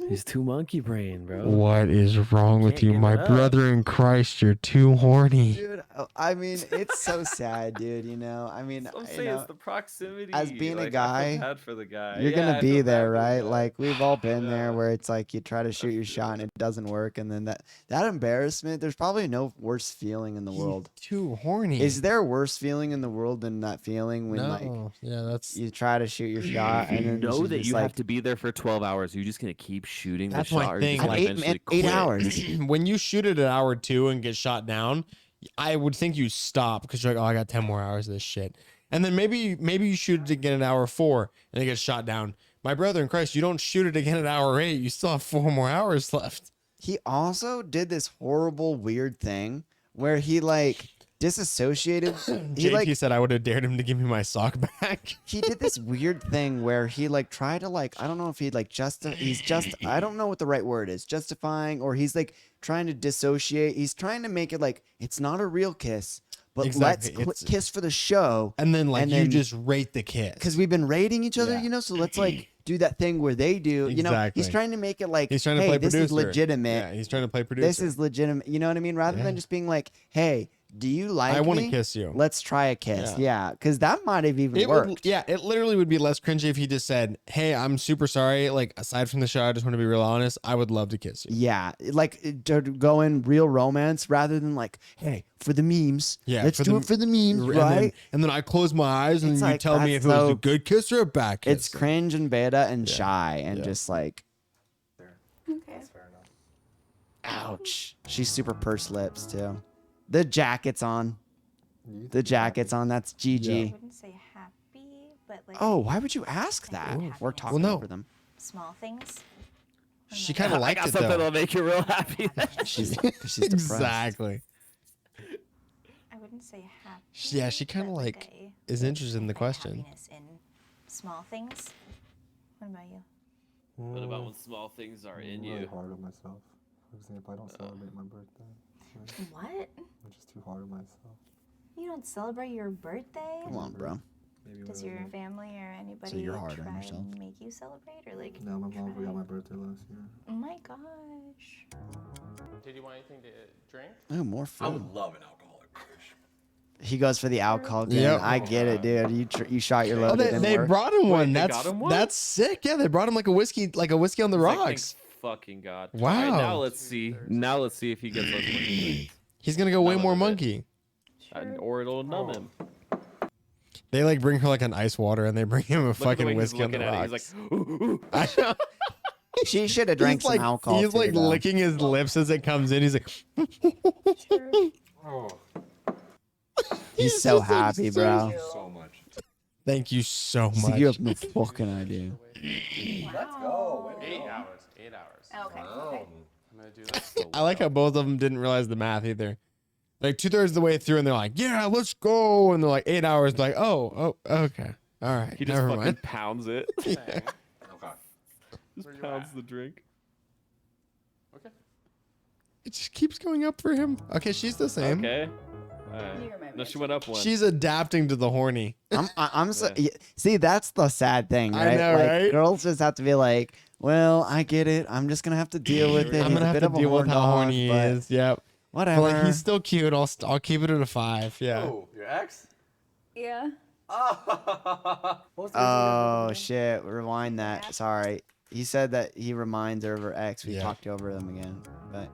He's too monkey brain, bro. What is wrong with Can't you, give my it up. brother in Christ? You're too horny. Dude, I mean, it's so sad, dude. You know, I mean, I'm you saying know, it's the proximity. as being like, a I guy, feel bad for the guy. you're Yeah, gonna I be feel bad there, for the right? guy. Like we've all been there, Yeah. where it's like you try to shoot your shot and it doesn't work, and then that embarrassment. There's probably no worse feeling in the world. Too horny. Is there a worse feeling in the world than that feeling when like yeah, that's you try to shoot your shot and then know she's that just you like, have to be there for 12 hours. You're just gonna keep shooting that's the shot. my or you're thing. just gonna Like, eventually 8 quit. hours. When you shoot it at hour 2 and get shot down, I would think you stop because you're like, oh, I got 10 more hours of this shit. And then maybe you shoot it again at hour 4 and it gets shot down. My brother in Christ, you don't shoot it again at hour 8. You still have 4 more hours left. He also did this horrible, weird thing where he like disassociated. He JT said I would have dared him to give me my sock back. he did this weird thing where he like tried to like, I don't know if he like I don't know what the right word is, justifying, or he's like trying to dissociate. He's trying to make it like it's not a real kiss, but Exactly. let's kiss for the show. And then like And you then- just rate the kiss. Because we've been rating each other, Yeah. you know, so let's like do that thing where they do, you know, Exactly. he's trying to make it like, He's trying to hey, play this is producer. legitimate. Yeah, he's trying to play producer. This is legitimate. You know what I mean? Rather than just being like, hey, do you like I wanna me? kiss you. Let's try a kiss. Yeah. Yeah. Because that might have even It worked. it literally would be less cringy if he just said, "Hey, I'm super sorry. Like, aside from the show, I just want to be real honest. I would love to kiss you." Yeah. Like to go in real romance rather than like, hey, for the memes. Yeah, Let's for do the- it for the memes, And right? then, and then I close my eyes and It's you like, tell me that's if it was so- a good kiss or a bad kiss. It's cringe and beta and shy and just like, Okay. ouch. She's super pursed lips too. The jacket's on. The jacket's on. That's I GG. wouldn't say happy, but like. Oh, why would you ask that? We're talking over them. Small things. She kind of I liked got it something though. that'll make you real happy. She's depressed. Exactly. I wouldn't say happy. Yeah, she kind of but like a- is interested in the question. happiness in small things. What about you? What about when small things are in really you? hard on myself. For example, I don't celebrate my birthday. What? I'm just too hard on myself. You don't celebrate your birthday? Come on, bro. Maybe Does when I your was family or anybody you're hard on try yourself. and make you celebrate or like? No, my mom try? forgot my birthday last year. Oh my gosh. Did you want anything to drink? Oh, more I food. would love an alcoholic beverage. He goes for the alcohol game. Yep. I get it, dude. You shot your load. Oh, it they, didn't they work. brought him one. they That's got him one? that's sick. Yeah, they brought him like a whiskey on the It's like, rocks. thank fucking God. Wow. All right, now let's see. Now let's see if he gets those monkey He's gonna go way None more of it. monkey. or it'll numb him. They like bring her like an ice water and they bring him a Look at the way fucking he's whiskey on the looking at it. rocks. He's like, ooh, ooh. She should have drank He's some like, alcohol. He's too, like though. licking his lips as it comes in. He's like, Oh, He's so just, like, happy, so- bro. so much. thank you so So much. you have no fucking idea. Let's go. 8 hours. 8 hours. Okay. I'm gonna do this. I like how both of them didn't realize the math either. Like 2/3 of the way through, and they're like, "Yeah, let's go," and they're like 8 hours. Like, oh, okay, all right, He just never fucking mind. pounds it. Thing. Okay. Just Where you pounds at? the drink. Okay. It just keeps going up for him. Okay, she's the same. Okay. Alright. No, she went up one. She's adapting to the horny. I'm so. See, that's the sad thing, I right? know, like, right? Girls just have to be like, well, I get it. I'm just gonna have to deal with it. I'm He's gonna a have bit to of a deal with horn how dog, horny he but is. Yep. Whatever. But like, he's still cute. I'll keep it at a 5. Yeah. Oh, your ex? Yeah. What was the reason you guys broke Oh up shit! Rewind that. Sorry. He said that he reminds her of her ex. We Yeah. talked over them again, but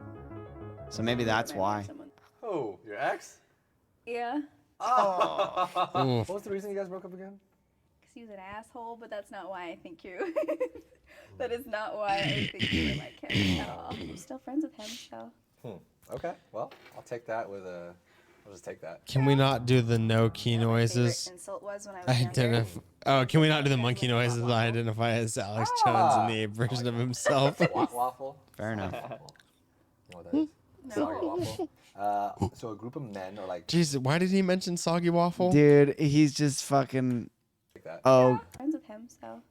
so maybe that's why. again? Oh, your ex? Yeah. Oh. What was the reason you guys broke up again? Because he was an asshole, but that's not why I think you. That is not why I think you would like him at all. I'm still friends with him, so. Okay, well, I'll take that with a. I'll just take that. Can we not do the no key noises? Favorite insult was when I was younger. Can we not do the monkey noises that I identify as Alex Jones in the version of himself? Waffle. Fair enough. You know what that is? Soggy waffle. So a group of men are like. Jeez, why did he mention soggy waffle? Dude, he's just fucking. Like that. Oh, Friends with him, so.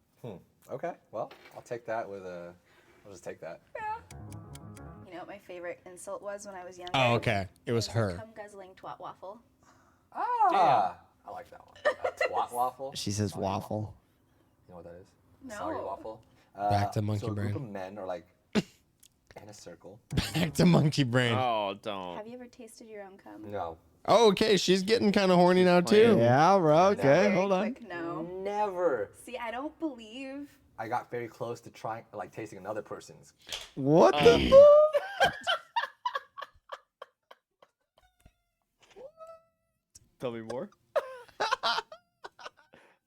Okay, well, I'll take that with a. I'll just take that. You know what my favorite insult was when I was younger? Oh, okay. It was a her. cum guzzling twat waffle. Ah, I like that one. A twat waffle. she says waffle. You know what that is? No. Soggy waffle. Back to monkey so brain. A group of men are like in a circle. Back to monkey brain. Oh, don't. Have you ever tasted your own cum? No. Oh, okay, she's getting kind of horny now too. Yeah, bro. Okay, Very hold on. quick no. Never. See, I don't believe. I got very close to trying, like tasting another person's. What the? Tell me more.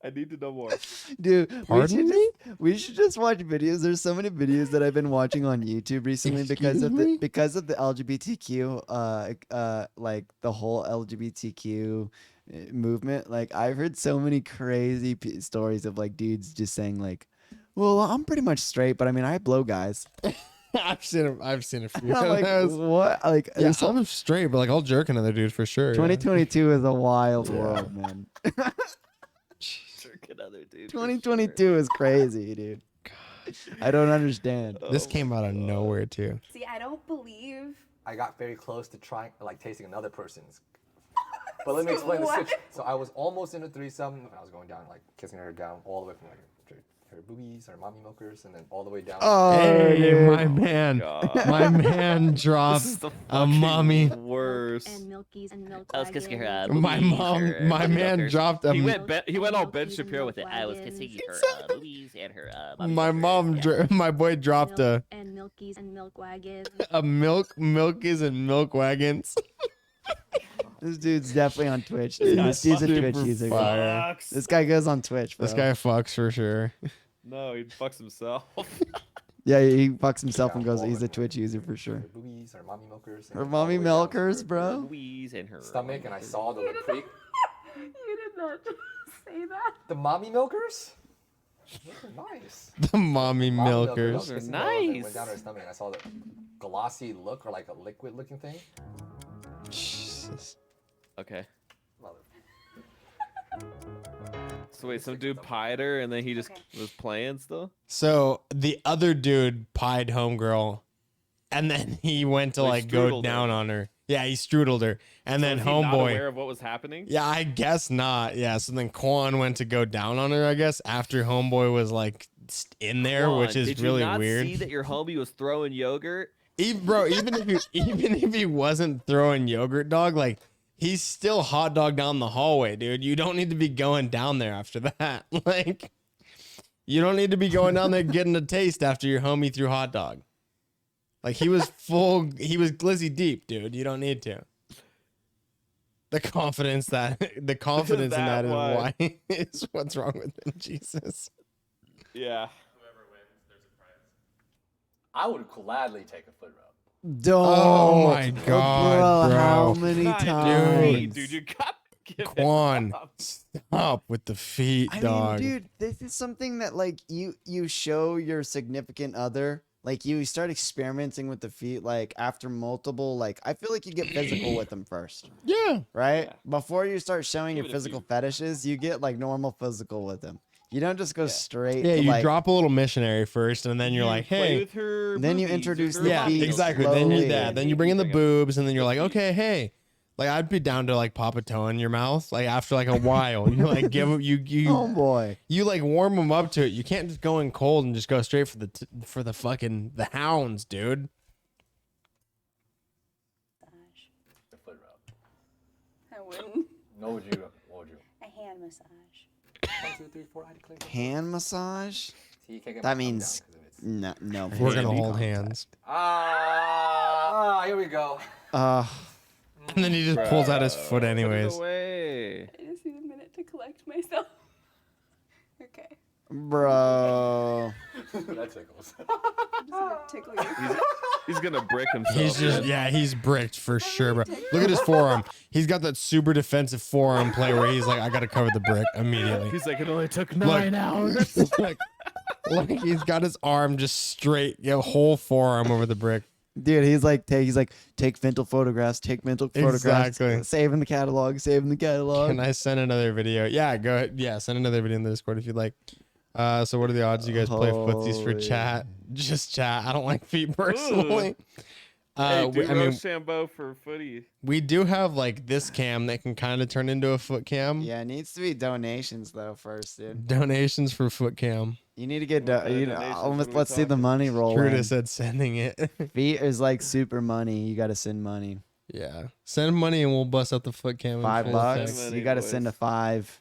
I need to know more. Dude, Pardon me? We should just watch videos. There's so many videos that I've been watching on YouTube recently because of the LGBTQ, like the whole LGBTQ movement. Like I've heard so many crazy stories of like dudes just saying like, "Well, I'm pretty much straight, but I mean I blow guys." I've seen a few. I'm like, what? Like, yeah, I'm straight, but like I'll jerk another dude for sure. 2022 is a wild world, man. Jerk another dude. 2022 is crazy, dude. I don't understand. This came out of nowhere too. See, I don't believe. I got very close to trying, like tasting another person's. But let me explain the situation. So I was almost in a threesome, and I was going down, like kissing her down all the way from like her boobies, her mommy milkers, and then all the way down. Oh, hey, my man, God. my man dropped a mommy. Worse. And Milky's and milk. I was kissing her. My boobies, dropped a. He went all Ben Shapiro with it. I was kissing her boobies and her. My mom, my boy dropped a. And Milky's and milk wagons. A milkies and milk wagons. This dude's definitely on Twitch. Dude. This dude's a Twitch user. This guy goes on Twitch, bro. This guy fucks for sure. No, he fucks himself. Yeah, he fucks himself and goes, he's a Twitch user for sure. Her boobies, her mommy milkers. Her mommy milkers, bro. Boobies and her stomach, and I saw the creek. You did not just say that. The mommy milkers? Those are nice. The mommy milkers. Those are Went nice. down her stomach, and I saw the glossy look, or like a liquid looking thing. Jesus. Okay. So wait, some dude pied her and then he just was playing still? So the other dude pied homegirl, and then he went to So he like go strudelled down her. on her. Yeah, he strudeled her, and So then was he not homeboy. aware of what was happening? Yeah, I guess not. Yeah, so then Quan went to go down on her, I guess, after homeboy was like in there, Come which on, is did really you not weird. see that your homie was throwing yogurt? Even if he wasn't throwing yogurt, dog, like he's still hot dog down the hallway, dude. You don't need to be going down there after that. Like, you don't need to be going down there getting a taste after your homie threw hot dog. Like he was glizzy deep, dude. You don't need to. The confidence in that is why is what's wrong with him, Jesus. Yeah. I would gladly take a foot rub. Oh my God, bro. How many times? Dude, you got to give it Quan, up. stop with the feet, dog. mean, dude, this is something that like you show your significant other. Like you start experimenting with the feet, like after multiple, like I feel like you get physical with them first. Yeah. Right? Yeah. Before you start showing Give your it a physical fetishes, you get like normal physical with them. You don't just go straight. Yeah, to, you like, drop a little missionary first, and then you're like, Play hey. with her Then you boobies, introduce her the Yeah, feet exactly. Then you slowly. then you bring in the boobs, and then you're like, okay, hey. Like I'd be down to like pop a toe in your mouth. Like after like a while, you like give him you. Oh boy. You like warm them up to it. You can't just go in cold and just go straight for the fucking the hounds, dude. The foot rub. I wouldn't. No, would you? What would you? A hand massage. 1, 2, 3, 4, I declare. Hand massage? See, you can't get my That thumb means down 'cause of no. We're gonna hand hold contact. hands. here we go. And then he just pulls out his foot anyways. Away. I just need a minute to collect myself. Okay. Bro. That tickles. I'm just gonna tickle you. He's gonna brick himself. He's just man. he's bricked for sure, bro. Look at his forearm. He's got that super defensive forearm play where he's like, I gotta cover the brick immediately. He's like, it only took Look. 9 hours. like he's got his arm just straight, whole forearm over the brick. Dude, he's like take mental photographs, take mental photographs, Exactly. saving the catalog. Can I send another video? Yeah, go ahead. Yeah, send another video in the Discord if you'd like. So what are the odds you guys play footsies for chat? Just chat. I don't like feet personally. Hey, do I mean, Rochambeau for footy. we do have like this cam that can kind of turn into a foot cam. Yeah, it needs to be donations though first, dude. Donations for foot cam. You need to get What kind of you donations? know. What are we Let's see the talking? money roll. Truda said sending it. Feet is like super money. You got to send money. Yeah. Send money and we'll bust out the foot cam. in full $5. effect. Send You got to money, send a boys. 5.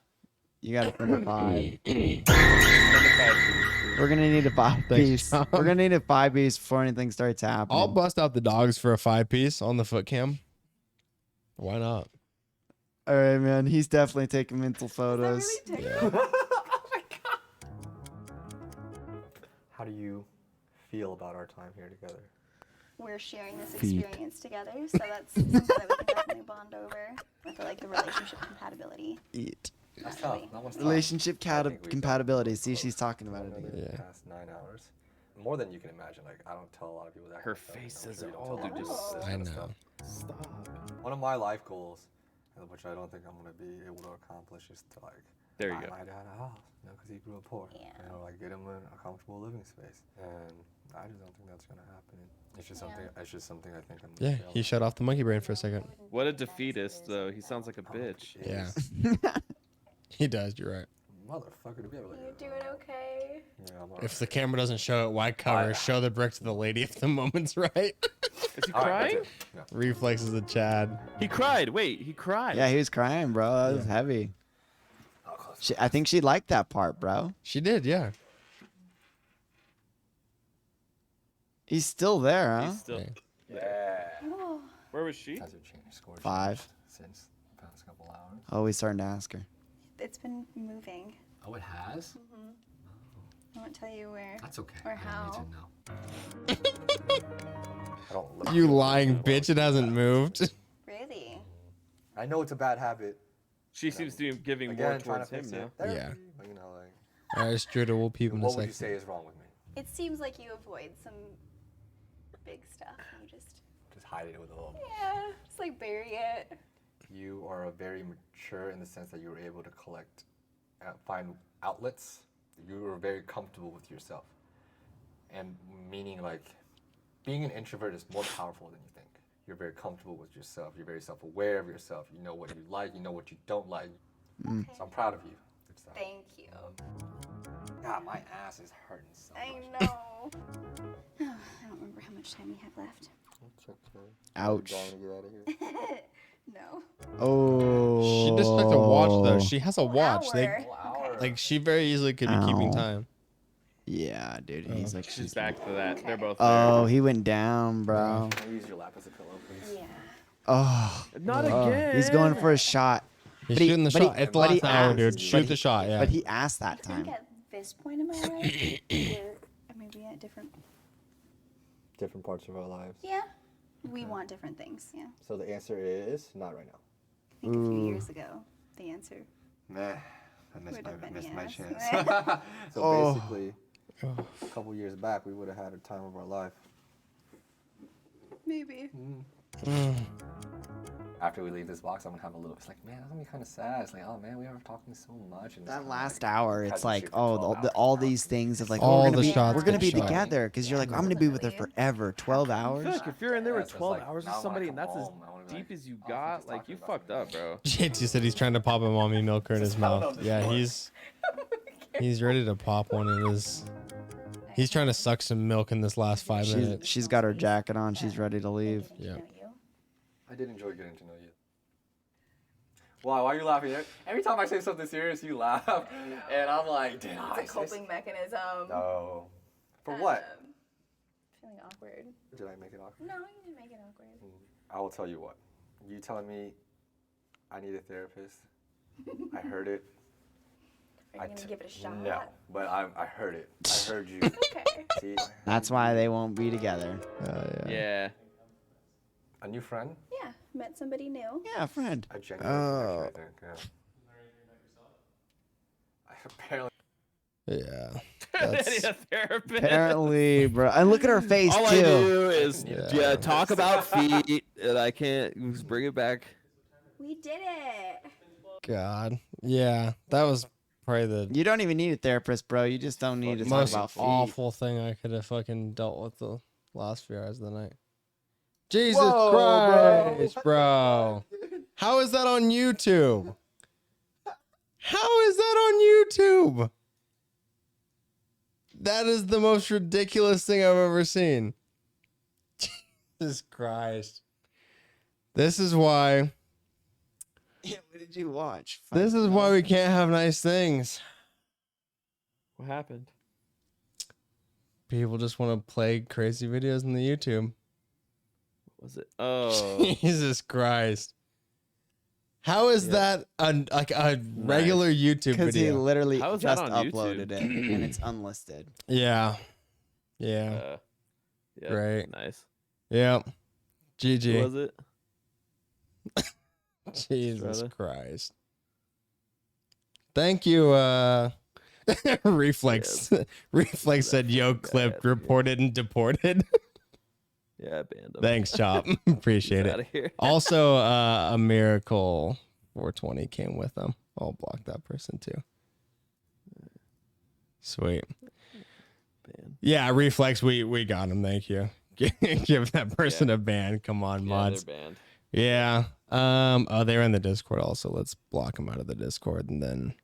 You got to send a 5. Send a 5 piece. We're gonna need a 5 piece. Tom. We're gonna need a 5 piece before anything starts happening. I'll bust out the dogs for a 5 piece on the foot cam. Why not? All right, man. He's definitely taking mental photos. Yeah. How do you feel about our time here together? We're sharing this Feet. experience together, so that's something that we can definitely bond over. I feel like the relationship compatibility. Eat. That's tough. That one's tough. Relationship I think we've compatibility. done See, she's talking about it over again. the past 9 hours. More than you can imagine. Like, I don't tell a lot of people that. Her kind of stuff. face I'm says sure it you all, don't tell dude. a lot of people Just- this I kind of know. stuff. Stop. One of my life goals, which I don't think I'm gonna be able to accomplish, is to like There you buy go. my dad a house, you know, because he grew up poor. Yeah. You know, like get him a comfortable living space, and I just don't think that's gonna happen. It's just something. It's just something I think I'm. Yeah, gonna he shut off the monkey brain for a second. What a defeatist, though. He sounds like a bitch. Yeah. He does, you're right. Motherfucker, to be able to. You doing okay? Yeah, I'm If the camera doesn't show it, why cover? Show the brick to the lady if the moment's right. Is he All right, crying? that's it. No. Reflexes of Chad. He cried. Wait, he cried. Yeah, he was crying, bro. That was heavy. I think she liked that part, bro. She did, yeah. He's still there, huh? He's still. Yeah. Oh, Where was she? Has your score 5. changed since the past couple hours? Oh, he's starting to ask her. it's been moving. Oh, it has. I won't tell you where. That's okay. Or I how. don't need to know. I don't look You good. lying bitch, it hasn't moved. Really? I know it's a bad habit. She seems to be giving Again, more trying towards to him fix now. it. Therapy, Yeah. but, you know, like. Alright, Struda, we'll peep in a What would you second. say is wrong with me? It seems like you avoid some big stuff. You just, Just hide it with a little. yeah, just like bury it. You are very mature in the sense that you were able to collect, find outlets. You were very comfortable with yourself, and meaning like, being an introvert is more powerful than you think. You're very comfortable with yourself. You're very self-aware of yourself. You know what you like. You know what you don't like. Mm. So I'm proud of you. Good stuff. Thank you. God, my ass is hurting so much. I know. I don't remember how much time we have left. Ouch. No. Oh. She just took the watch though. She has a watch. Hour. Like she very easily could be keeping Ow. time. Yeah, dude. He's like, She's back to that. They're both oh, he went down, bro. Can I use your lap as a pillow, please? Yeah. Oh. Not Oh, again. he's going for a shot. He's But he- shooting the but he- shot. It's the but he last hour, dude. asked. Shoot But the he- shot, yeah. But he asked that I think time. at this point in my life, we're maybe at different. Different parts of our lives. Yeah. We want different things. Yeah. So the answer is not right now. I think a few Ooh. years ago, the answer. Nah, I Would have been missed my yes. chance. So Oh. basically, a couple years back, we would have had a time of our life. Maybe. After we leave this box, I'm gonna have a little. It's like, man, that's gonna be kind of sad. It's like, oh man, we were talking so much. And it's That kinda last like, hour, it's hasn't like, shit for oh, 12 all hours now. these things of like, All oh, the shots we're gonna get be shot. together because you're like, I'm gonna be with her forever. 12 I hours. feel like if you're in there with Yeah, so it's 12 like, hours now with I wanna somebody and come that's as home, I wanna be deep like, as you oh, got, he's like talking you about fucked up, bro. JT said he's trying to pop a mommy milker in his mouth. Yeah, he's ready to pop one in his. He's trying to suck some milk in this last 5 minutes. She's got her jacket on. She's ready to leave. Yeah. I did enjoy getting to know you. Why are you laughing? Every time I say something serious, you laugh, and I'm like, did I? It's a coping mechanism. No. For what? Feeling awkward. Did I make it awkward? No, you didn't make it awkward. I will tell you what. You telling me I need a therapist. I heard it. Are you gonna give it a shot? No, but I heard it. I heard you. Okay. See? That's why they won't be together. Yeah. A new friend? Yeah. Met somebody new. Yeah, a friend. A genuine connection, I think. Yeah. Apparently. Yeah. I need a therapist. Apparently, bro. And look at her face All too. I do is talk about feet, and I can't just bring it back. We did it. God. Yeah, that was probably the You don't even need a therapist, bro. You just don't need to talk most about feet. awful thing I could have fucking dealt with the last few hours of the night. Jesus Whoa, Christ, bro. How is that on YouTube? How is that on YouTube? That is the most ridiculous thing I've ever seen. Jesus Christ. This is why. Yeah, what did you watch? This is why we can't have nice things. What happened? People just want to play crazy videos on the YouTube. What was it? Oh. Jesus Christ. How is that a regular YouTube video? Because he literally How is just that on uploaded YouTube? it and it's unlisted. Yeah. Yeah. Yeah. Right. Nice. Yeah. GG. Who was it? Jesus Christ. Thank you, Reflex. Reflex said, yo, clip, reported and deported. Yeah, banned him. Thanks, Chop. Appreciate He's it. outta here. Also, a Miracle 420 came with them. I'll block that person too. Sweet. Yeah, Reflex, we got him. Thank you. Give that person a ban. Come on, mods. They're banned. Yeah. Oh, they're in the Discord also. Let's block them out of the Discord and then.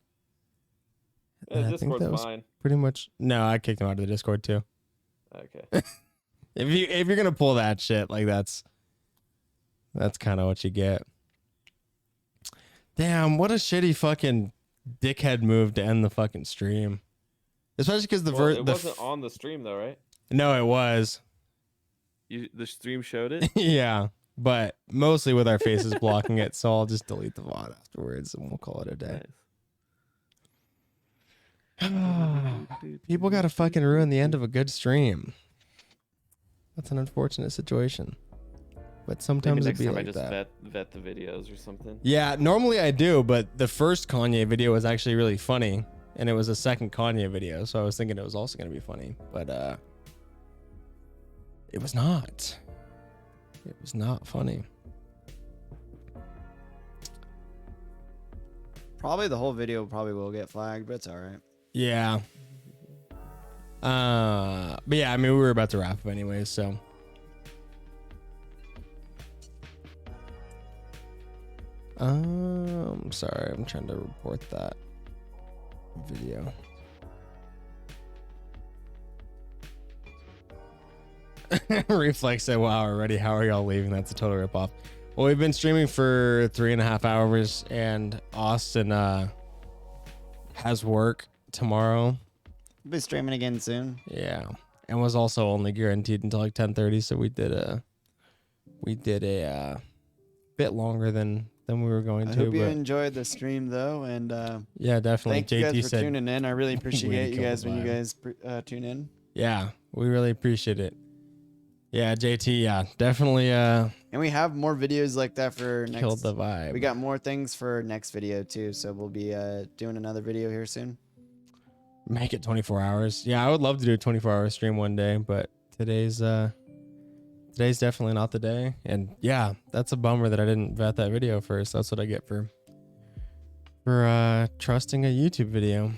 Yeah, and I think Discord's that was fine. pretty much. No, I kicked them out of the Discord too. Okay. If you're gonna pull that shit, like that's kind of what you get. Damn, what a shitty fucking dickhead move to end the fucking stream. Especially because it wasn't on the stream though, right? No, it was. The stream showed it. Yeah, but mostly with our faces blocking it, so I'll just delete the VOD afterwards and we'll call it a day. People gotta fucking ruin the end of a good stream. That's an unfortunate situation, but sometimes Maybe it'd next be time like I that. just vet the videos or something. Yeah, normally I do, but the first Kanye video was actually really funny, and it was a second Kanye video, so I was thinking it was also gonna be funny, but it was not. It was not funny. Probably the whole video probably will get flagged, but it's all right. Yeah. But yeah, I mean, we were about to wrap up anyways, so. Sorry, I'm trying to report that video. Reflex said, wow, already, how are y'all leaving? That's a total ripoff. Well, we've been streaming for 3.5 hours, and Austin has work tomorrow. We'll be streaming again soon. Yeah, and was also only guaranteed until like 10:30, so we did a bit longer than we were going to. I hope you but enjoyed the stream though, and yeah, definitely. Thank you JT guys for said tuning in. I really we appreciate you killed guys the when you vibe. guys tune in. Yeah, we really appreciate it. Yeah, JT, yeah, definitely. And we have more videos like that for next. Killed the vibe. We got more things for next video too, so we'll be doing another video here soon. Make it 24 hours. Yeah, I would love to do a 24-hour stream one day, but today's definitely not the day. And yeah, that's a bummer that I didn't vet that video first. That's what I get for trusting a YouTube video.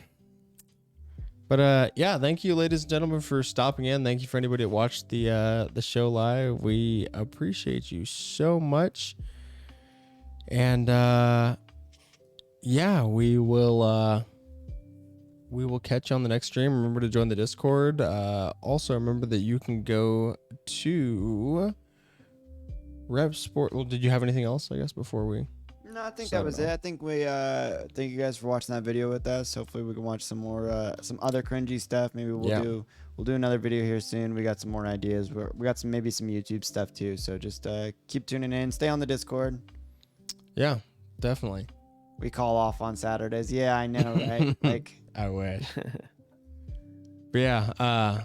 But yeah, thank you, ladies and gentlemen, for stopping in. Thank you for anybody that watched the show live. We appreciate you so much. And yeah, we will catch you on the next stream. Remember to join the Discord. Also, remember that you can go to Rev Sport. Well, did you have anything else, I guess, before we? No, I think that was it. I think we thank you guys for watching that video with us. Hopefully we can watch some more some other cringy stuff. Maybe we'll do another video here soon. We got some more ideas. We got maybe some YouTube stuff too. So just keep tuning in. Stay on the Discord. Yeah, definitely. We call off on Saturdays. Yeah, I know, right? Like I wish. But yeah,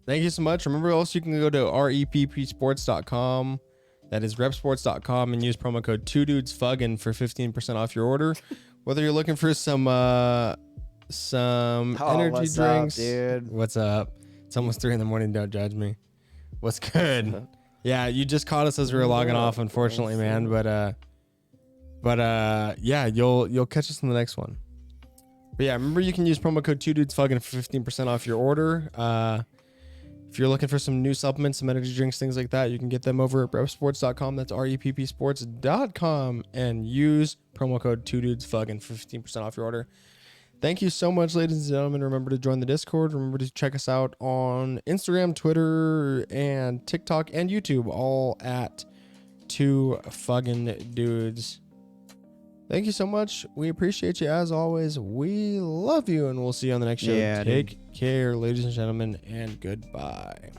thank you so much. Remember also you can go to reppsports.com. That is repsports.com and use promo code 2dudesfuggin for 15% off your order. Whether you're looking for some energy what's drinks. up, dude? What's up? It's almost 3 a.m. Don't judge me. What's good? Yeah, you just caught us as we were logging off, unfortunately, man. But yeah, you'll catch us in the next one. But yeah, remember you can use promo code 2dudesfuggin for 15% off your order. If you're looking for some new supplements, some energy drinks, things like that, you can get them over at reppsports.com. That's reppsports.com and use promo code 2dudesfuggin for 15% off your order. Thank you so much, ladies and gentlemen. Remember to join the Discord. Remember to check us out on Instagram, Twitter, and TikTok and YouTube, all at 2 Fuggin' Dudes. Thank you so much. We appreciate you as always. We love you, and we'll see you on the next show. Yeah, Take care, ladies and gentlemen, and goodbye.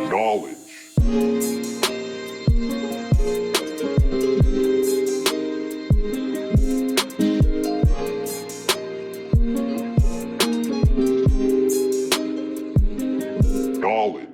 Knowledge. Knowledge.